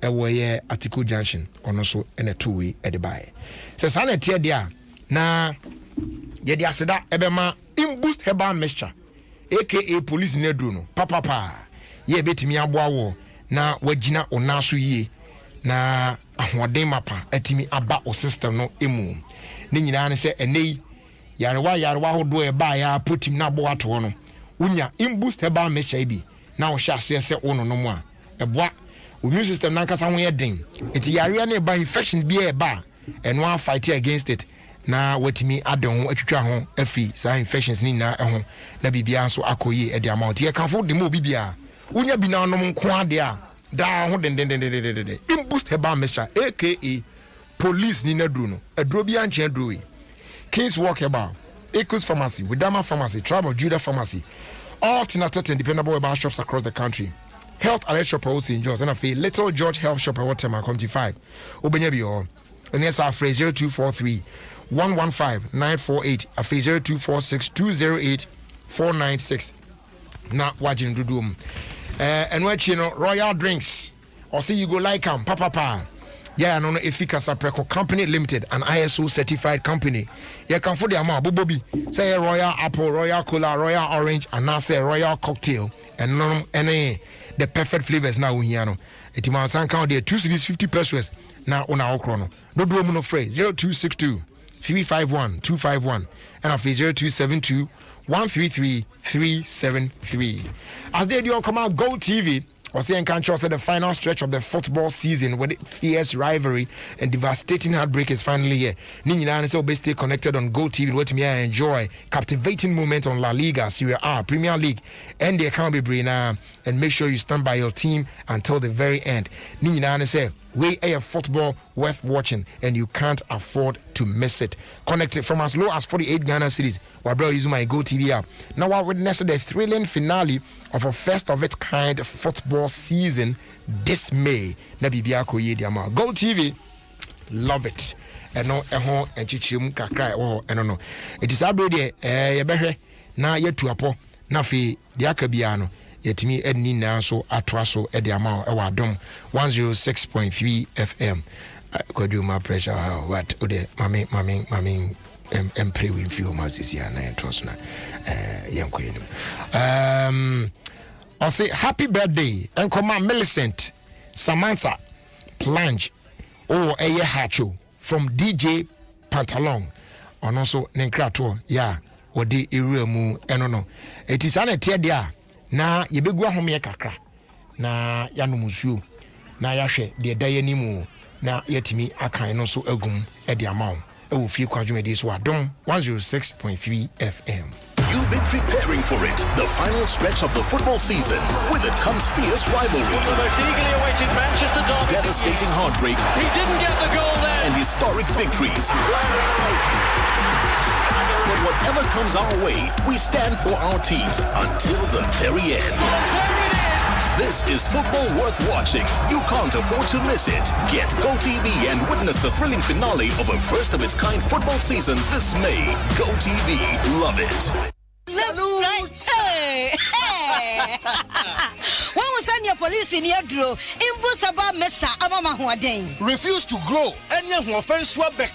ewoye Article Junction ono so ene two-way e de buy se sana tie dia na ye dia seda ebema in boost herbal mixture aka police nedru no papa ye betimi aboa wo na wagina onaso yie na ahoden mapa atimi aba o system no emu ne nyina ne se enei yarewa hodo e ba ya put him na bo ato no unya imboost herbal mixture bi na wo hye ase se wo no no mu a eboa immune system na kasa ho ye den enti yare na ba infections bi e ba and one fight against it na watimi adon atwitwa ho afi sa infections ni na ho na bibia so akoyi e de amount ye kan fo de mo bibia unya bi na nom nko ade a da ho den imboost herbal mixture aka police ni na duro no aduro bi anche aduro yi King's Walk Herbal, Echoes Pharmacy, Widama Pharmacy, Tribe of Judah Pharmacy, all Tinatet and dependable herbal shops across the country. Health Alert Shop St. John's and a Little George Health Shop at Waterman, 25. Obenyabi and yes, our phrase 0243 115 948, a phrase 0246 208 496. Now, watching to do and what you know, Royal Drinks, or see you go like them, papa. Yeah, no, Efficacy Preco Company Limited, an ISO certified company. You can for the amount, Bobby, say Royal Apple, Royal Cola, Royal Orange, and now say Royal Cocktail, and none any the perfect flavors now we know. It must count there 2 cities 50 pesos now on our chrono. No do no phrase 0262 351 251 and a 0272 133 373. As they do come out Go TV. Ocean Control said the final stretch of the football season with fierce rivalry and devastating heartbreak is finally here. Nina so stay connected on Go TV. What me enjoy captivating moments on La Liga, Serie A, Premier League, and the account be Brina. And make sure you stand by your team until the very end. Nina say we a football worth watching and you can't afford to miss it. Connected from as low as 48 Ghana cities. While bro using my Go TV app. Now I witnessed the thrilling finale of a first of its kind football season this May. Na bibia ko ye diama. Go TV, love it. Eno eho enchichim kakra wo eno no. It is abro de ye behwe na yetu apo na fe de akabia no. Yetimi edni na so atwa so e de ama e wa Adom 106.3 FM. Could do my pressure what ode mami pray with few months this year na entrance na yanko yenim. I'll say happy birthday and come on Millicent Samantha Plange Eye Hacho from DJ Pantalon and also Nenkrato yeah odi iremu eno it is an etia dia na yebegu ahome kakra na yanumusuo na yahwe de dayanimu na yetimi akan no so agum e de amaw e wo fie kwadwumedi so Adom 106.3 FM. You've been preparing for it, the final stretch of the football season. With it comes fierce rivalry. One of the most eagerly awaited Manchester derbies. Devastating heartbreak. He didn't get the goal there. And historic victories. But whatever comes our way, we stand for our teams until the very end. This is football worth watching. You can't afford to miss it. Get Go TV and witness the thrilling finale of a first-of-its-kind football season this May. Go TV, love it. Hey! When we send your police in here, Drew, Imbusaba Mesa Amama Huadeng. Refuse to grow. Any who offense Swabek.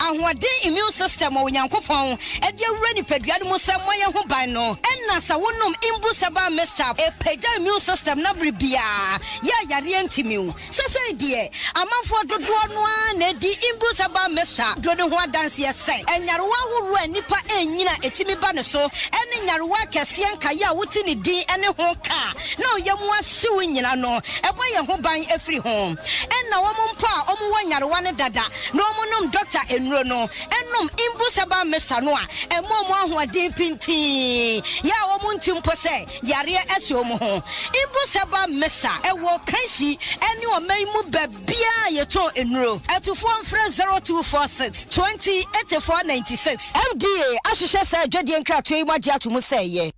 And what day immune system when Yankopon, and you're ready for Yadmusa Moya Hubano, and Nasa Wunum Imbusaba Mesa, a Peja immune system Nabribia. Ya Yarientimu. Sasa dear, a man for the one, the Imbusaba Mesa, Dronua dance yes, and Yarua Nipa and Nina Etimi Banaso, and Yarua Cassian Kaya Wutini D and a home car. No, Yamwa suing no, a boy who buy every home. And now Pa, Omu Yarwana Dada, no monum doctor and Rono, and num Imbusaba Mesanoa, and Momo who are deep in tea. Ya Omuntim Pose, Yaria Esiomo, Imbusaba Mesa, a walk Kashi, and you may move Bia Yato in row, at to form friend 0246 20 8496. MDA, Ashisha said, Jody and Cratry, Magia to Musay.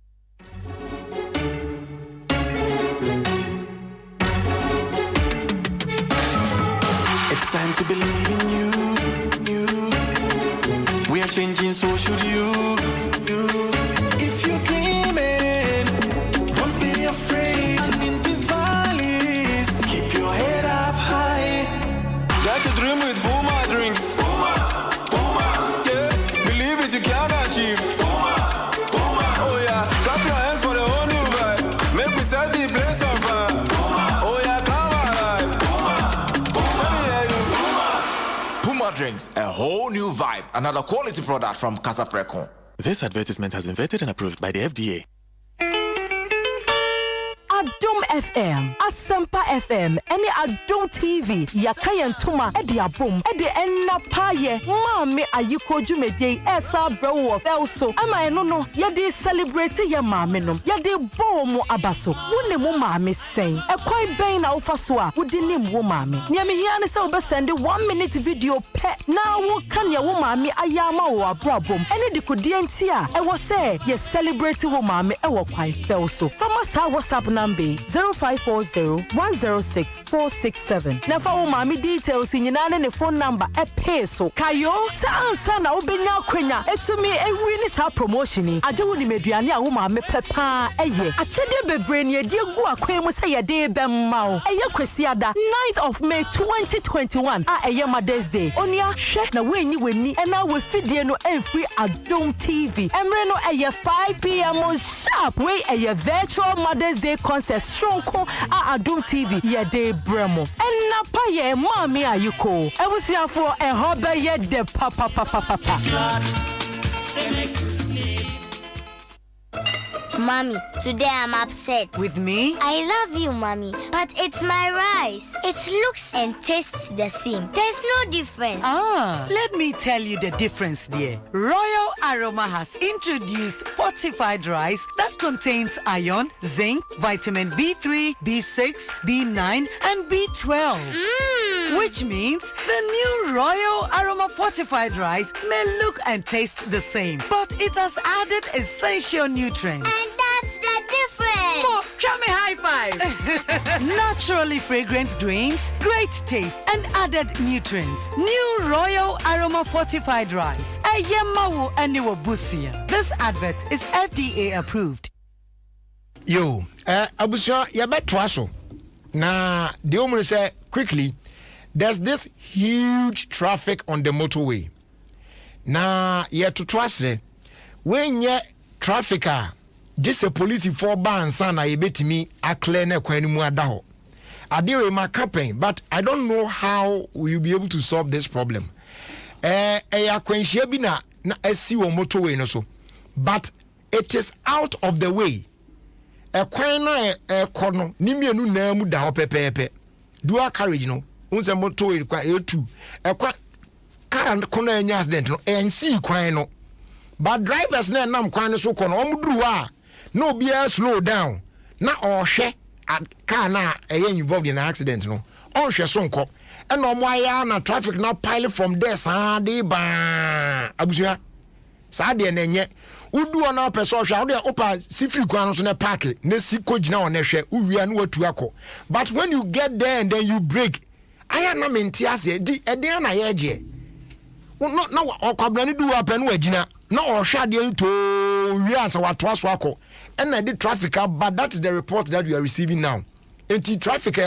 It's time to believe in you. We are changing, so should you. If you're dreaming, don't be afraid. And in the valleys, keep your head up high. Like to dream with Boomer drinks. Boomer, yeah. Believe it, you can achieve. Boomer, oh yeah. Clap your hands for the whole new vibe. Make me set the place on fire. drinks, a whole new vibe. Another quality product from Casa Precon. This advertisement has been vetted and approved by the FDA. Adom FM, Asempa FM, any Adom TV, Yakayan Tuma, Eddie Abum, Eddie Enna Paye, Mammy Ayuko Jumede, Esa Bro of Elso, Ama no, Yadi celebrate ya mamminum, Yadi Bomo Abaso, Wunni Mumami saying, a quite bain alfaswa, would the name Wumami. Yami Yana Soba send a 1 minute video pet. Now, what can ya Wumami Ayama or Brabum? Any the Kudientia, I was say, yes, celebrate Wumami, I will quite Felso. From us, WhatsApp number 0540-106-467. Now for mommy details in your phone number a peso. Kayo, Sana Obenya Quenya, Exumi, a really sad promotion. I do need Mediania woman, me papa, a year. A chede be brain, ye dear Guaquemo say a day bemau. A year Quesiada, 9th of May 2021. A Yamade's day. Onya, shek na when you will need, and now we feed you no every Adom TV. And Reno a year 5 p.m. on sharp. Wait a year virtual Mother's Day concert Shonko Adom TV ye de bremo. And napa ye mommy ayuko. I was here for a hobby ye de papa. Mommy, today I'm upset. With me? I love you, Mommy, but it's my rice. It looks and tastes the same. There's no difference. Let me tell you the difference, dear. Royal Aroma has introduced fortified rice that contains iron, zinc, vitamin B3, B6, B9, and B12. Which means the new Royal Aroma fortified rice may look and taste the same, but it has added essential nutrients. And that's the difference. Oh, show me high five. Naturally fragrant grains, great taste, and added nutrients. New Royal Aroma fortified rice. Ayemawo aniwo busia. This advert is FDA approved. Yo, Abusha, you better aso. Na, the woman say quickly. There's this huge traffic on the motorway. Na, to trust when you traffic just a police for ban sana ye betimi akle na kwani mu adaho. Adire ma campaign, but I don't know how we will be able to solve this problem. Akwenhia bi na esi wo motorway no so. But it is out of the way. Kwan na kono ni mienu na mu da ho pepepe. Dual carriage no. Unse motorway kwa etu. Car kono enya accident no ensi kwan no. But drivers na nam kwan so kono omduru a no be slow down na ohwe car na involved in an accident no onhwe so nko e no mo aya na traffic na pile from there sa de ba abusua sa de na nye udu na person hwe ade opa sifri kwan so na park na si kogina on hwe uwia na watu akọ. But when you get there and then you brake aya na menti ase di ede na ye je no okwabra du apen wagina na ohwe ade to wi ansa wato aso akọ. And I did traffic, but that is the report that we are receiving now. Anti-traffic,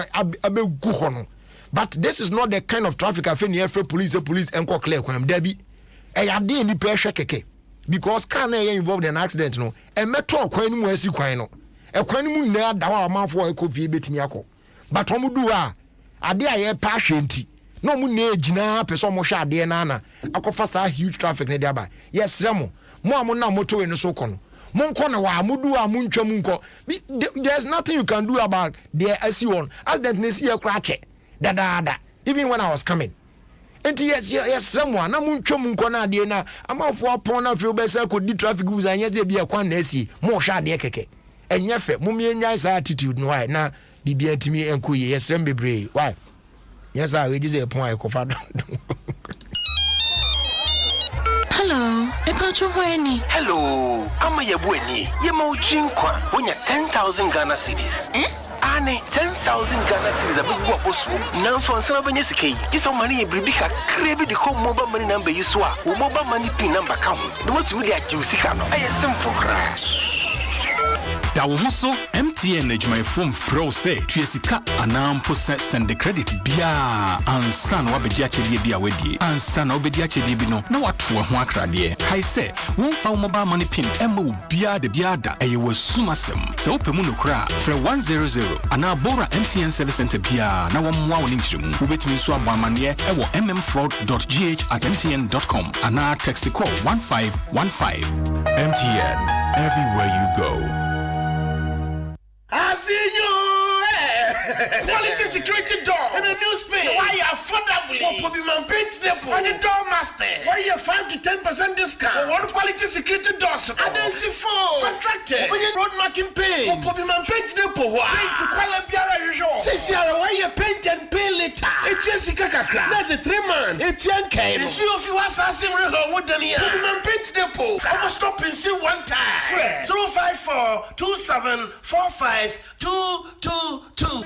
but this is not the kind of traffic I find here for police and clear when Debbie. I did any pressure keke because car involved in an accident. No, and metro queen was quino. A queen near our mouth for a coffee bit miako. But Omudua, I dare patient. No moon jina person mosha de nana. I could fast a huge traffic nearby. Yes, Ramo, more na moto in the sokon. There's nothing you can do about the SC1. As that Nessie crash even when I was coming. And yes, someone, I'm Munkona Diana, I'm off for a pond of your best could do traffic goods and yes, there be a quan Nessie, more shady keke. And yefe, Mummy nice attitude, no, I now be to me and Kuy, yes, Rembe. Why? Yes, I will say a point. Hello, hello, I'm a Yabueni, Yamo Jinkwa, when you're 10,000 Ghana cedis. Ane, 10,000 Ghana cedis, a big waposu. Now, so I'm saying, it's all money, a Bribika, crabby the whole mobile money number you swap, or mobile money pin number count. The what's really at Juicy Cano. I am simple crash. Da wo ho so MTN adwumayɛfo mfrɛ say tuesika anampo send the credit bia ansa na wabɛgye akyɛdeɛ bi a wadie ansa na wobɛdi akyɛdeɛ bi no na wato ho akradeɛ kai sɛ womfa wo mobile money pin ɛma wo bia da bia da ɛyɛ wasumasɛm sɛ wopɛ mu nokora frɛ 100 ana bora MTN service center bia na wɔmmoa wo ne nkyerɛmu wobɛtumi nso abɔ amanneɛ ɛwɔ mmfraud.gh@mtn.com ana text call 1515. MTN, everywhere you go. I see you. Quality security door and a new space. Why affordably? What man paint depot and the door master. Why you 5 to 10% discount? What quality security doors? And then see for contracted. When you road marking pay. What man paint depot? Why? Paint to quality usual. CCR why you paint and pay later? It's Jessica Kakra. That's a 3 months. It's Yankee. You see if you are assassin real wooden here. What man paint depot? I must stop and see one time. 054 2745 222.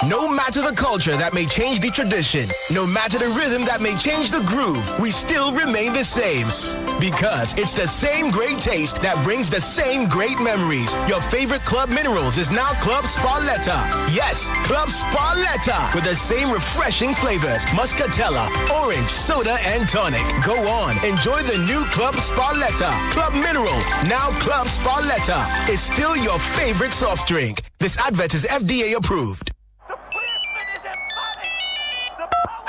No matter the culture that may change the tradition, no matter the rhythm that may change the groove, we still remain the same. Because it's the same great taste that brings the same great memories. Your favorite Club Minerals is now Club Sparletta. Yes, Club Sparletta with the same refreshing flavors: muscatella, orange, soda, and tonic. Go on, enjoy the new Club Sparletta. Club Mineral, now Club Sparletta, is still your favorite soft drink. This advert is FDA approved.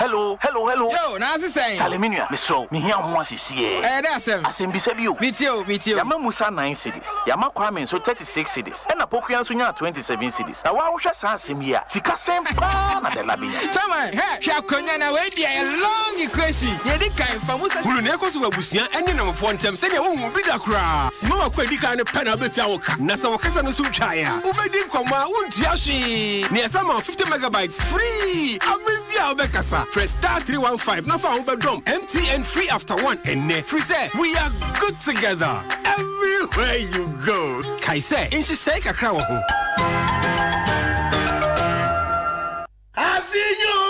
Hello. Yo, nasi saying. Aluminium, Misso, me here once is here. That's him. As in Bisabio. Meet you. Yama Musa 9 cities. Yama Kwame so 36 cities. And a Pokian Sunya 27 cities. Now, why should I say here? Sika same pan at the Labina. Tama, Shakonana, wait, a long equation. Yedika, Famusa, Lunekos were Busia, and you know, for them, say, oh, be the crowd. Small Quedica and a pen of the Chawaka. Nasa Wakasano Suchaya. Ubedi Koma, Untiashi. Near some 50 megabytes free. I will be our Becasa. Press star 315. Now for Uberdom. MTN free after 1. And net free say we are good together. Everywhere you go. Kaise, in shake a crown. I see you.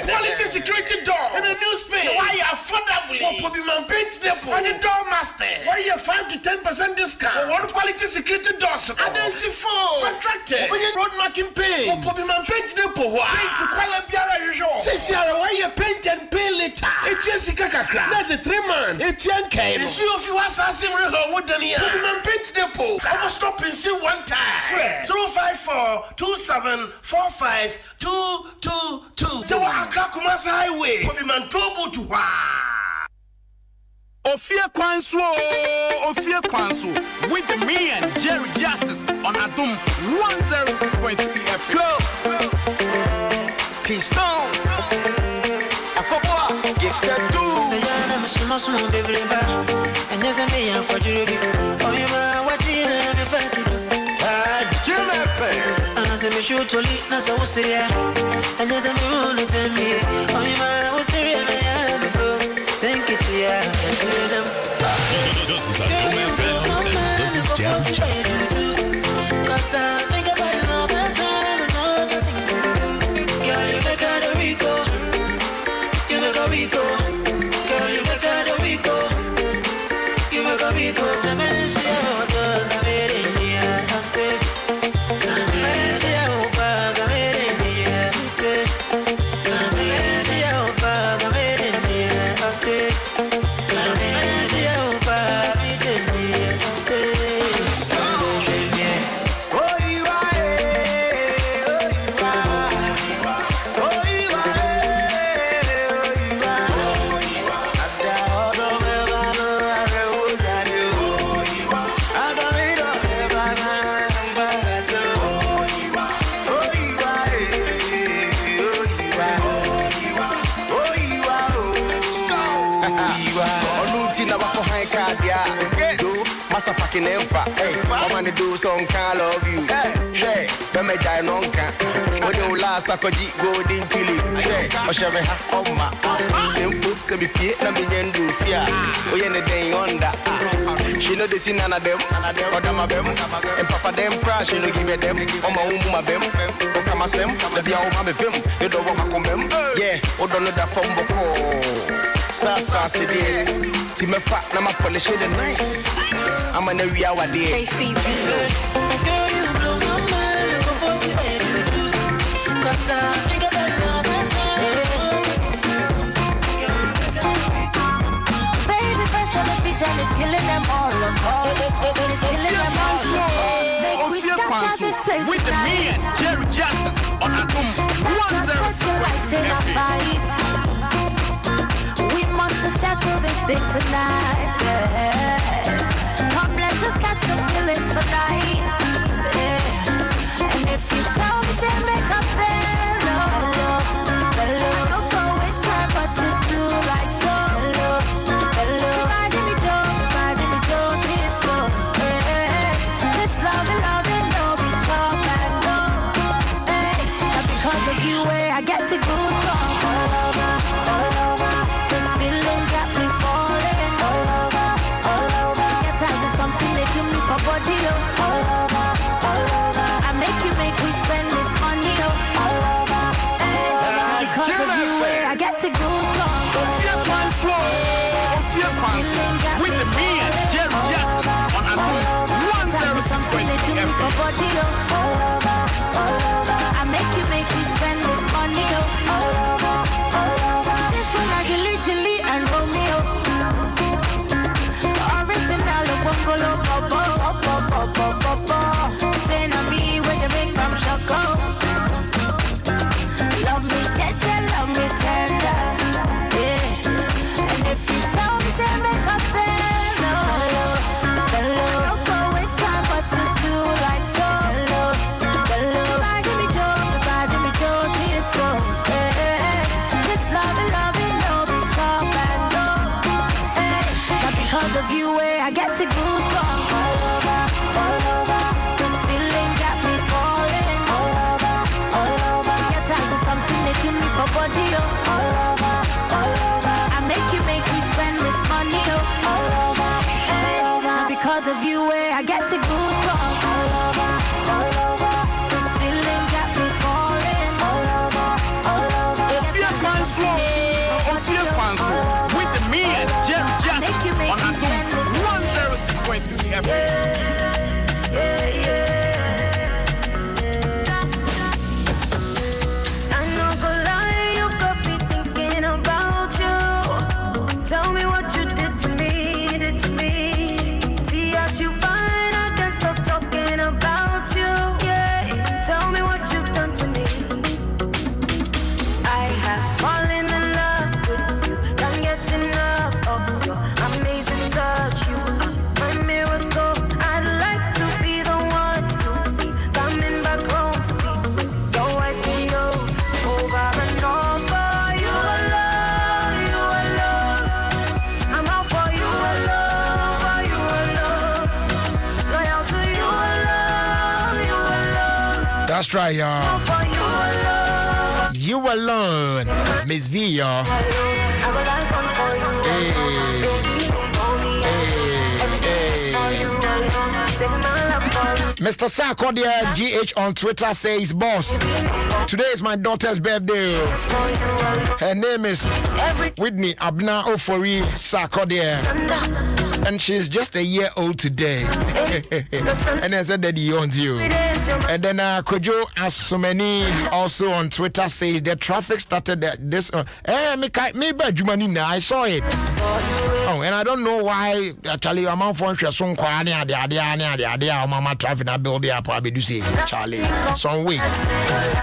Quality security door and a new space. Why affordably? What man paint depot and the door master. Why you 5 to 10% discount? What quality security doors? And then see for contracted. When you road marking pay. What man paint depot? Why? Paint to quality usual. CCR why you paint and pay later? It's Jessica Kakra. That's a 3 months. It's Yankee. You see if you are assassin real wooden here. What man paint depot? I must stop and see one time. 054 2745 222. Kumasi Highway. Ofie Kwanso with me and Jerry Justice on Adom 106.3 Flow. Keystone. Akoboa. Gifted too. Say I'm small baby ba. And yes I may have quite you. Oh you ma watching me fat. And as I me shoot to lead, as I was here, and as I me want to tell me, oh, you man, I was here and I am before. Sink it here, This is Adom FM, and this is Jerry Justice. Cause I think about you all the time and all the things you do. Girl, you make out a Rico. You make a Rico. Girl, you make out a Rico. You make a Rico. Say, man, she out there, come here in here, I'm big. Masa packing them fat, hey, I'm gonna do some kind of you. Hey, when me die nonka, when you last I could golden kill it. Hey, I shall be on my simple, semi pit, na me nyendu fear. We ain't a day on that. She know they see none of them, or them, and papa them crash, you know, give it them. On my own, my bem, or come as them, let's see how I'm a film. You don't want to come, yeah, or don't know that phone boko. Sasa City, Team Fat, Nama polish it nice. I'm an area what day. Girl, you blow my mind. I go for see what you do. 'Cause I think about love and baby, fresh on the beat and it's killing them all of us. It's killing them all of us. Make we start this place with the man, Jerry Justice on Adom 106.3. We must settle this thing tonight. Yeah. Come, let us catch the feelings for night. Yeah. And if you tell me, say make up hello, don't go waste time, but to do like so. Hello, riding the joke, this go. Yeah. This love, no be chop and go. Hey, and because of you, I get to go strong all over. This feeling got me falling all over. Get tired of something they do me for body, all over. I make we spend this money, all over. Hey, because of you, I get to go strong. Ofie Kwanso, with the man, Jerry Justice on Adom 106.3 for body, all over. I make we spend this money, all over. This one I Gilly and Romeo. Original Bongolo Popo. Say na me when you make from Choco. Love me gentle, love me tender. Yeah. And if you tell me, say make up hello. Don't go waste time, but to do like so. Hello. Riding me joke, this go. This love, no be chop and go. Hey, but because of you, I get to go strong all over. This feeling got me falling all over. Get tired of something they do me for body, all over. I make we spend this money, all over. Hey, because of you, I get to go strong all over. This feeling got me falling all over. Ofie Kwanso, with the man, Jerry Justice on Adom 106.3 FM. That's right, y'all. You alone, Miss V, y'all. Mr. Sarkodia GH on Twitter says, boss, today is my daughter's birthday. Her name is Whitney Abna Ofori Sarkodia. And she's just a year old today. And I said that he owns you. And then Kojo Asumeni also on Twitter says the traffic started this. I saw it. Oh, and I don't know why Charlie I'm on phone some mama traffic na build up I do say Charlie some week.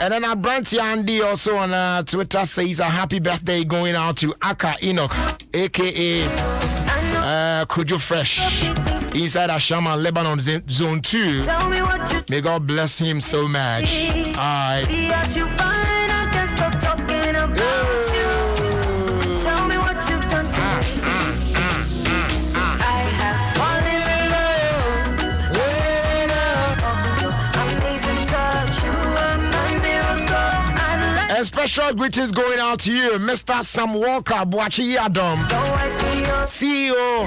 And then Brandt Andy also on Twitter says a happy birthday going out to Aka Enoch, aka Kojo Fresh, inside Ashama, Lebanon Zone 2. May God bless him so much. Alright. A special greetings going out to you, Mr. Sam Walker Boachi Adom, CEO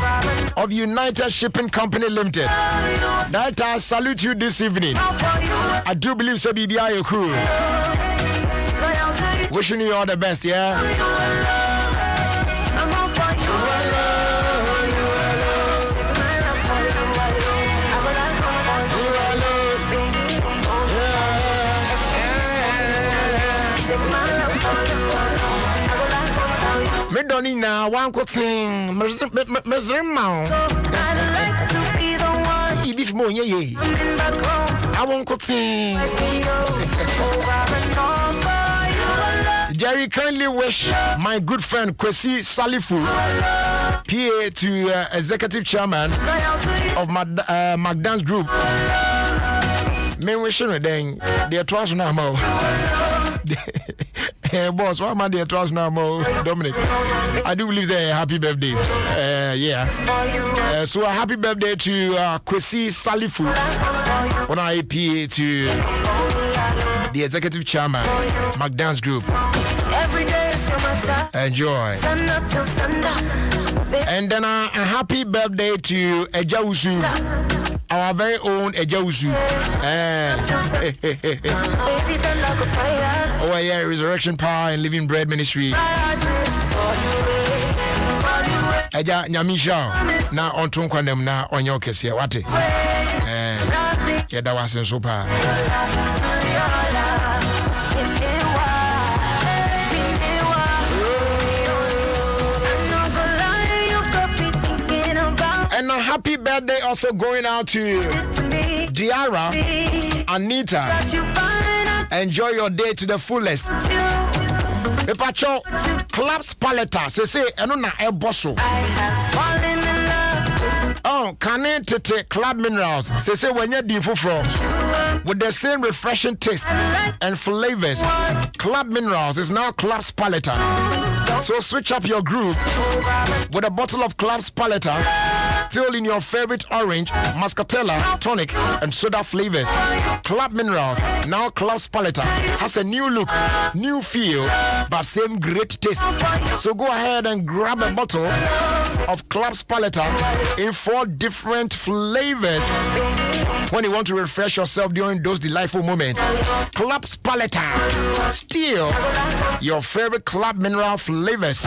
of United Shipping Company Limited. That I salute you this evening. I do believe so BBI crew. Wishing you all the best, yeah. doni na one cutting. Mesrimao. If more ye. I won't cutting. Jerry, kindly wish my good friend Kwesi Salifu, PA to Executive Chairman of McDonald's Group. Me wishing you then they trust now more. Boss, why am I there trust now more? Dominic, I do believe it's a happy birthday. So a happy birthday to Kwesi Salifu, on our PA to the Executive Chairman, McDonald's Group. Enjoy. And then a happy birthday to Ejausu, our very own Ejausu. Oh yeah, Resurrection Power and Living Bread Ministry. Eja Nyamisha na ontun kwandem na onyo kese wate. Yeda wasen super. And a happy birthday also going out to Diara, Anita. Enjoy your day to the fullest. Epacho, Clubs Paleta, say, Enona Ebosso. Oh, Kane Tete Club Minerals, say, when you're different from with the same refreshing taste and flavors. Club Minerals is now Clubs Paleta. So switch up your groove with a bottle of Clubs Paleta, still in your favorite orange, muscatella, tonic, and soda flavors. Club Minerals, now Clubs Paleta, has a new look, new feel, but same great taste. So go ahead and grab a bottle of Clubs Paleta in 4 different flavors when you want to refresh yourself during those delightful moments. Clubs Paleta, still your favorite Club Mineral flavors.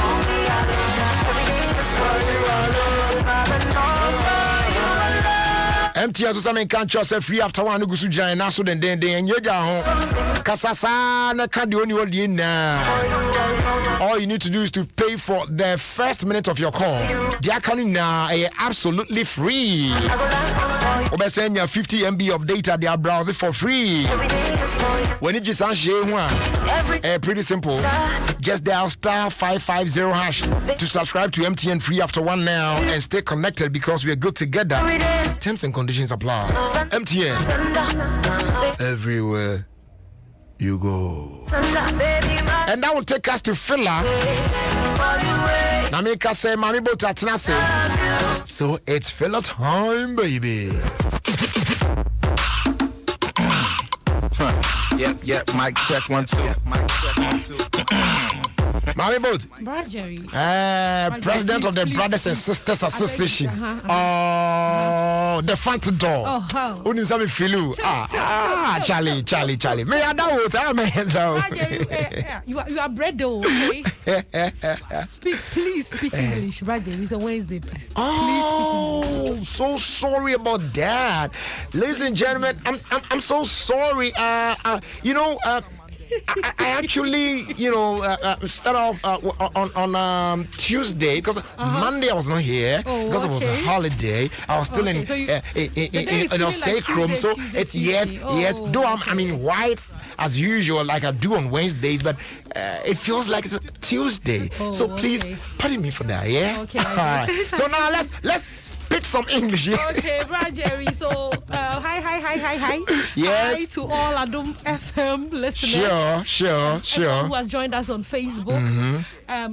MTN so some can't yourself free after one gusu jan na so den and yoga ho kasasa na ka de oni wodi na. All you need to do is to pay for the first minute of your call. They are coming now absolutely free. Obe send you 50 MB of data, they are browsing for free. When it just pretty simple. Just dial *550# to subscribe to MTN free after one now and stay connected because we are good together. Terms and conditions apply. MTN. Everywhere you go. And that will take us to Fila. Namika say, Mami Botatnase. So it's Fila time, baby. Yep, mic check 1 2. Mami Boat. President of the Brothers and Sisters Association. The front door. Unisami Filu. Charlie. Me you are bread though, okay? Please speak English. Roger, it's a Wednesday, please. Oh, so sorry about that. Ladies and gentlemen, I'm so sorry. I actually, start off on Tuesday because Monday I was not here because it was a holiday. I was still in Sacrum, so it's yes. Though I'm white as usual, like I do on Wednesdays, but it feels like it's a Tuesday. So please pardon me for that, yeah. Okay. All right. So now let's speak some English. Yeah? Okay, Jerry. So hi. Yes. Hi to all Adom FM listeners. Sure. Who has joined us on Facebook.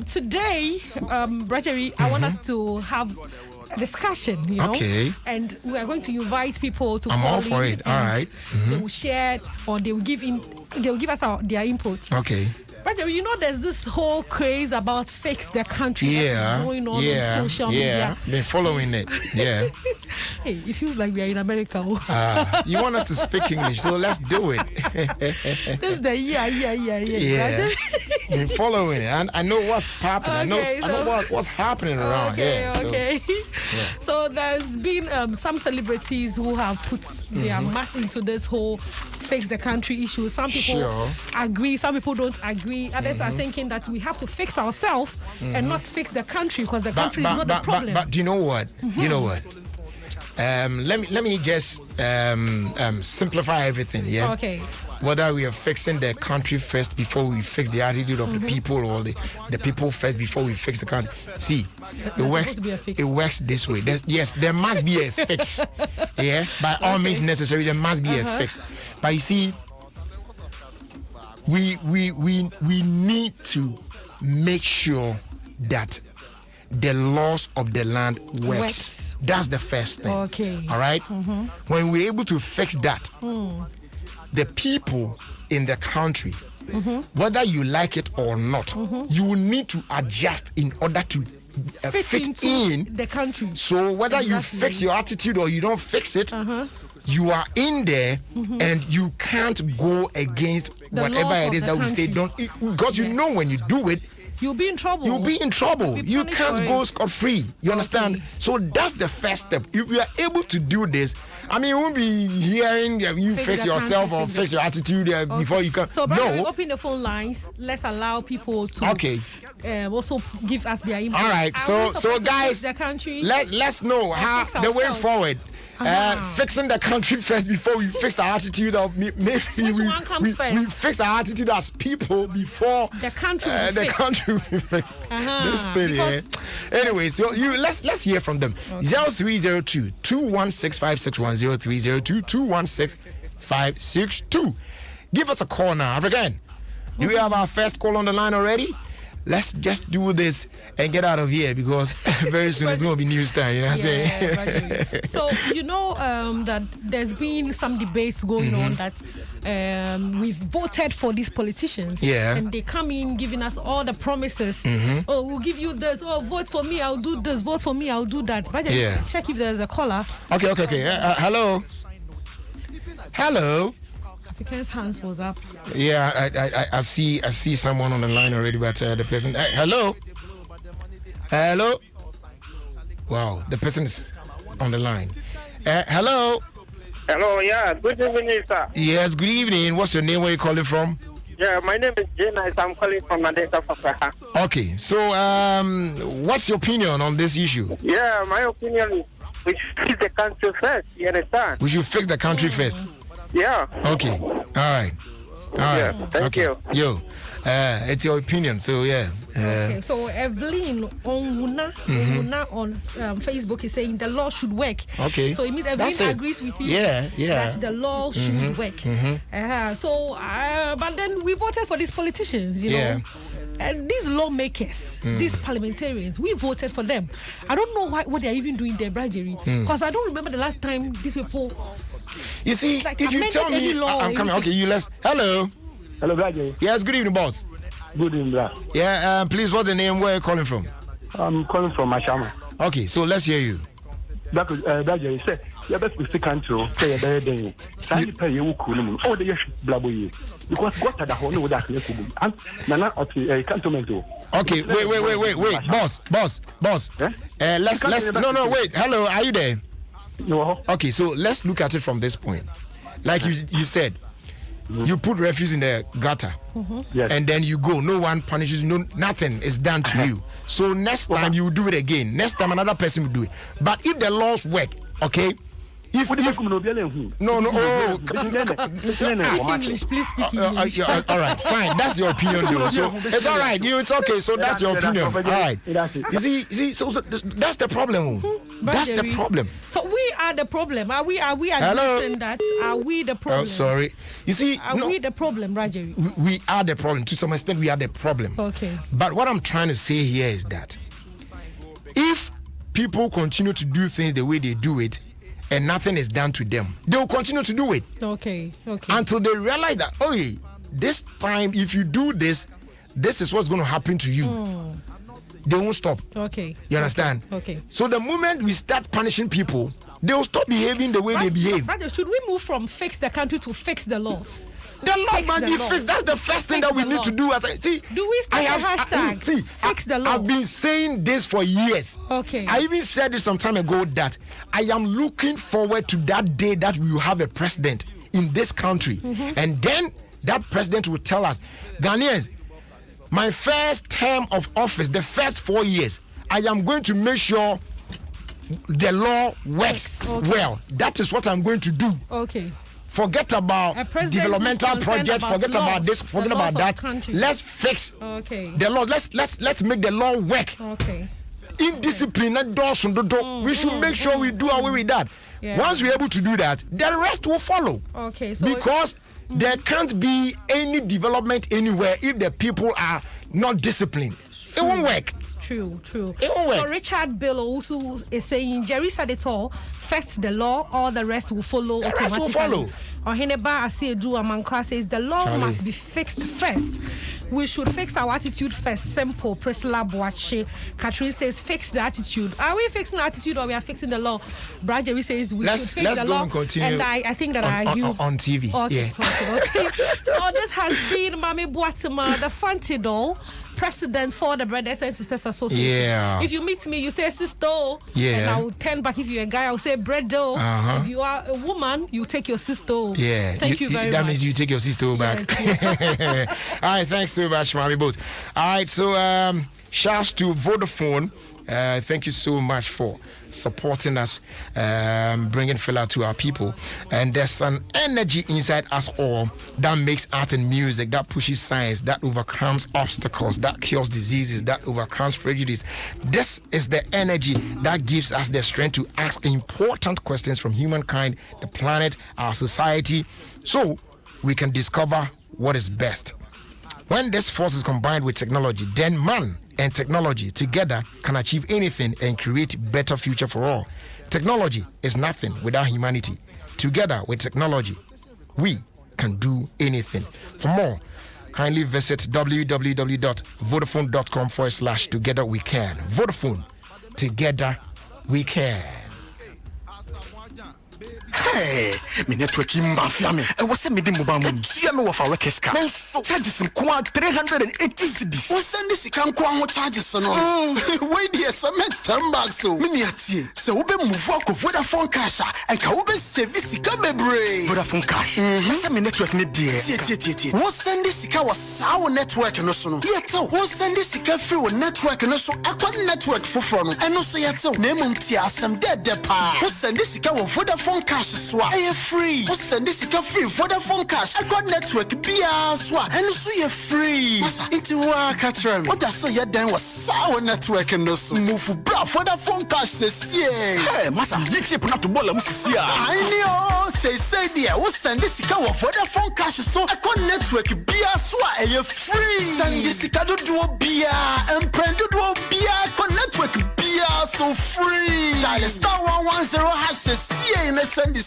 Today, Jerry, I want us to have a discussion, Okay. And we are going to invite people to I'm call all for in it. All right. They will share or they will give us their inputs. Okay. But there's this whole craze about fix the country that's going on social media. Been following it. Yeah. Hey, it feels like we are in America. You want us to speak English, so let's do it. This is the yeah. been following it, and I know what's happening. Okay, I know what's happening around here. Okay. Yeah. So there's been some celebrities who have put their mark into this whole fix the country issue. Some people agree, some people don't agree. Others are thinking that we have to fix ourselves and not fix the country because the country is not the problem. But do you know what? You know what? Let me just simplify everything. Yeah. Okay. Whether we are fixing the country first before we fix the attitude of the people, or the people first before we fix the country. See, it works this way. There must be a fix. Yeah, by all means necessary, there must be a fix. But you see, we need to make sure that the laws of the land works. That's the first thing. Okay. All right. When we're able to fix that, the people in the country, whether you like it or not, you need to adjust in order to fit in the country. So whether you fix your attitude or you don't fix it, you are in there and you can't go against whatever it is that we say. Don't, because you know when you do it, you'll be in trouble. You can't go scot-free. You understand? So that's the first step. If you are able to do this, I mean, you won't be hearing you fix yourself or fix your attitude before you can. So, brother, we open the phone lines. Let's allow people to also give us their input. All right. So guys, let's know how the way forward. Fixing the country first before we fix our attitude of maybe we fix our attitude as people before the country will be fixed. This thing here. Anyways, so let's hear from them. 0302 216 561 0302 216 562. Give us a call now. Again, do we have our first call on the line already? Let's just do this and get out of here because very soon it's going to be news time. You know what I'm saying? So, you know that there's been some debates going on that we've voted for these politicians. Yeah. And they come in giving us all the promises. Oh, we'll give you this. Oh, vote for me, I'll do this. Vote for me, I'll do that. But check if there's a caller. Okay. Hello. African's hands was up. Yeah, I see someone on the line already, but the person. Hello. Wow, the person is on the line. Hello. Yeah. Good evening, sir. Yes, good evening. What's your name? Where are you calling from? Yeah, my name is Jane. I'm calling from Mandela Fafaha. Okay, so what's your opinion on this issue? Yeah, my opinion is we should fix the country first. You understand? We should fix the country first. Yeah. Okay. All right. Thank you. Yo, it's your opinion. So yeah. Okay. So Evelyn Onwuna on Facebook is saying the law should work. Okay. So it means Evelyn agrees with you. Yeah. That the law should work. But then we voted for these politicians. You know. And these lawmakers, these parliamentarians, we voted for them. I don't know what they are even doing there, Bradbury, because I don't remember the last time these people. You see, if you tell me, I'm coming. Okay, Hello. Hello, Bradbury. Yes, good evening, boss. Good evening, Brad. Yeah, please, what's the name? Where are you calling from? I'm calling from Mashama. Okay, so let's hear you. Bradbury, say, you're best with the country, say a better day. Sandy pay you cool, oh, the blabby. Because what are the whole know that you could. Nana, cantonment. Okay, wait, boss. Let's no, wait. Hello, are you there? No. Okay, so let's look at it from this point. Like you said, you put refuse in the gutter, and then you go. No one punishes. Nothing is done to you. So next time you do it again. Next time another person will do it. But if the laws work, okay. English, please speak English. All right, fine. That's your opinion, though. So it's all right. It's okay. So that's your opinion. All right. You see. So that's the problem. That's the problem. So we are the problem. Are we admitting that? Are we the problem? Oh, sorry. You see, are we the problem, Rajari? We are the problem. To some extent, we are the problem. Okay. But what I'm trying to say here is that if people continue to do things the way they do it, and nothing is done to them, they will continue to do it. Okay. Until they realize that, this time, if you do this, this is what's going to happen to you. They won't stop. Okay. You understand? Okay. So the moment we start punishing people, they will stop behaving the way they behave. Brother, should we move from fix the country to fix the laws? The laws must be fixed. That's the first thing that we need to do. As I see, do we start a hashtag? Fix the laws. I've been saying this for years. Okay. I even said it some time ago that I am looking forward to that day that we will have a president in this country, and then that president will tell us, Ghanaians, my first term of office, the first 4 years, I am going to make sure the law works well. That is what I'm going to do. Okay. Forget about developmental projects. Forget about this. Forget about that. Let's fix the law. Let's make the law work. Okay. Indiscipline, we should make sure we do away with that. Yeah. Once we're able to do that, the rest will follow. Okay. So because there can't be any development anywhere if the people are not disciplined. It won't work. True. It won't work. So Richard Bill also is saying, Jerry said it all. First the law, all the rest will follow automatically. The rest will follow. Oheneba Asiedu Amankwa says the law must be fixed first. We should fix our attitude first. Simple. Priscilla Boache. Catherine says fix the attitude. Are we fixing the attitude or we are fixing the law? Brad Jerry says we should fix the law. And continue. And I think that I argue on TV. Okay, yeah. Okay. So this has been Mami Boatima, the Fantido, president for the Brothers and Sisters Association. Yeah. If you meet me, you say sister. Yeah. And I will turn back. If you're a guy, I will say breado. If you are a woman, you take your sister. Yeah. Thank you very much. That means you take your sister back. Yes. All right. Thanks so much, Mami Boat. All right. So, shouts to Vodafone. Thank you so much for supporting us, bringing filler to our people. And there's an energy inside us all that makes art and music, that pushes science, that overcomes obstacles, that cures diseases, that overcomes prejudice. This is the energy that gives us the strength to ask important questions from humankind, the planet, our society, so we can discover what is best. When this force is combined with technology, then man and technology together can achieve anything and create better future for all. Technology is nothing without humanity. Together with technology, we can do anything. For more, kindly visit www.vodafone.com/together we can. Vodafone, together we can. Hey, me network imba me. I was send me the mobile money. See me with our keska. So charges some 380 cedis. We send this can kwa charges no. Wait there cement 10 bucks so. Me ati. So we be move work of Vodafone cash and ka we be service ka bebre. Vodafone cash. Say me network ne there. Tie. We send this ka was our network no so no. Yet we send this ka free with network no so. Akwa network for no. And no so yet na mum tie asem de pa. We send this ka with Vodafone cash swap. Are free? What's send this free Vodafone cash? I got network BR swap and so you free. Masa into work at them. What I saw you then was sour network and no so move for bra Vodafone cash says hey masa you chip not to ball musia. I know say dear what's send this Vodafone cash so I got network BR swap and you free. Send this do BR and prend do BR con network BR so free. Dial *110# says in the send this.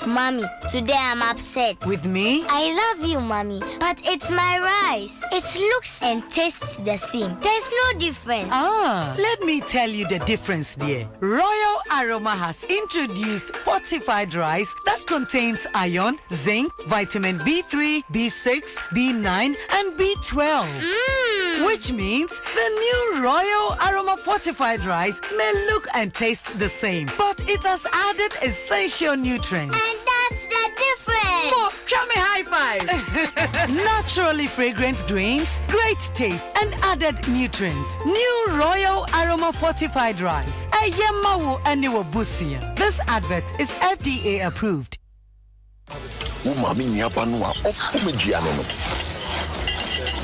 Mommy, today I'm upset. With me? I love you, Mommy, but it's my rice. It looks and tastes the same. There's no difference. Let me tell you the difference, dear. Royal Aroma has introduced fortified rice that contains iron, zinc, vitamin B3, B6, B9, and B12. Which means the new Royal Aroma fortified rice may look and taste the same, but it has added essential nutrients. And that's the difference. More, show me high five. Naturally fragrant grains, great taste, and added nutrients. New Royal Aroma fortified rice. This advert is FDA approved.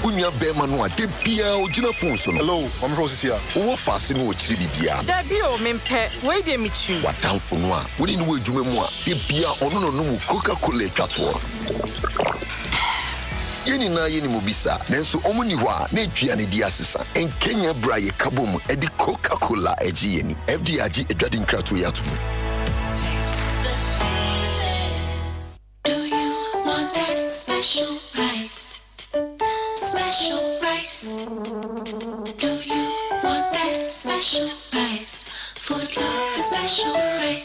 Unya bema no ade bia ogina phone so no. Hello, I'm Rosisia. Wo fase no ochiri bibia. Da bi o mempe, we de mi chi. Watamfo no a, wo ni no adwuma mu a, de bia ono no mu Coca-Cola twato. Yeni na yeni mobisa, nenso omuni ho a na etwia ne di asesa. En Kenya bra ye kabom e di Coca-Cola eji yeni. FDAG edwade nkrato yato. Do you want that special rice? Special rice. Do you want that special rice? Food love is special rice.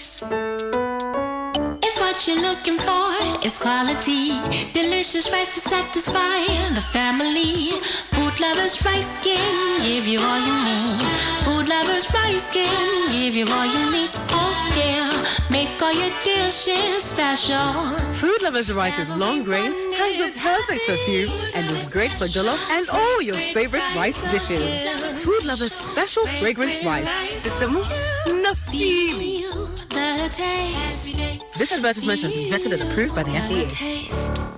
what you're looking for is quality. Delicious rice to satisfy the family. Food Lovers Rice can give you all you need. Food Lovers Rice can give you all you need. Oh yeah, make all your dishes special. Food Lovers Rice is long grain, has the perfect perfume, and is great for jollof and all your favorite rice dishes. Food Lovers Special Fragrant Rice. Sisemu Nafili. This advertisement has been vetted and approved by the FDA.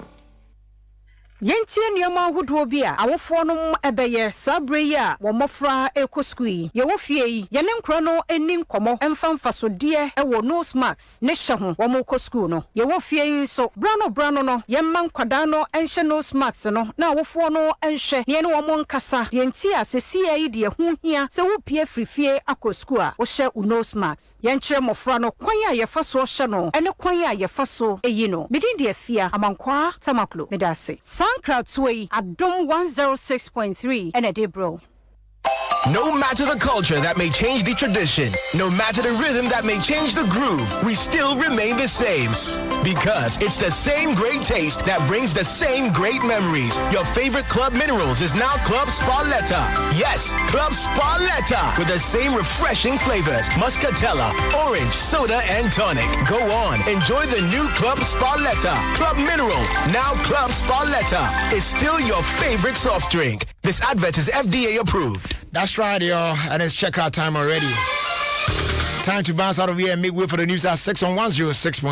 Yentie nneɛma ahodoɔ bi a awofoɔ no ɛbɛyɛ sabre yi a wɔmmɔfra ɛkɔ skul yi yɛwɔ fie yi yɛne nkora no ani nkɔmmɔ ɛmfa mfasodeɛ ɛwɔ nose mask ne hyɛ ho wɔn kɔ skul no yɛwɔ fie yi nso brano no yɛmma nkwadaa no ɛnhyɛ nose mask no na awofoɔ no ɛnhyɛ ne ɛne wɔn nkasa yɛnti a sɛsia yi deɛ ho hia sɛ wopie firi fie akɔ skul a wohyɛ wo nose mask yɛnkyerɛ mmɔfra no kwan a yɛfa so hyɛ no ɛne kwan a yɛfa so ɛyi no medin deɛ fia amankwa tamaklo ne dase Crowd sway Adom 106.3 and a day bro. No matter the culture that may change the tradition, no matter the rhythm that may change the groove, we still remain the same. Because it's the same great taste that brings the same great memories. Your favorite Club Minerals is now Club Sparletta. Yes, Club Sparletta with the same refreshing flavors. Muscatella, orange, soda, and tonic. Go on, enjoy the new Club Sparletta. Club Mineral, now Club Sparletta, is still your favorite soft drink. This advert is FDA approved. That's right, y'all. And it's checkout time already. Time to bounce out of here and make way for the news at 6 on 106.3.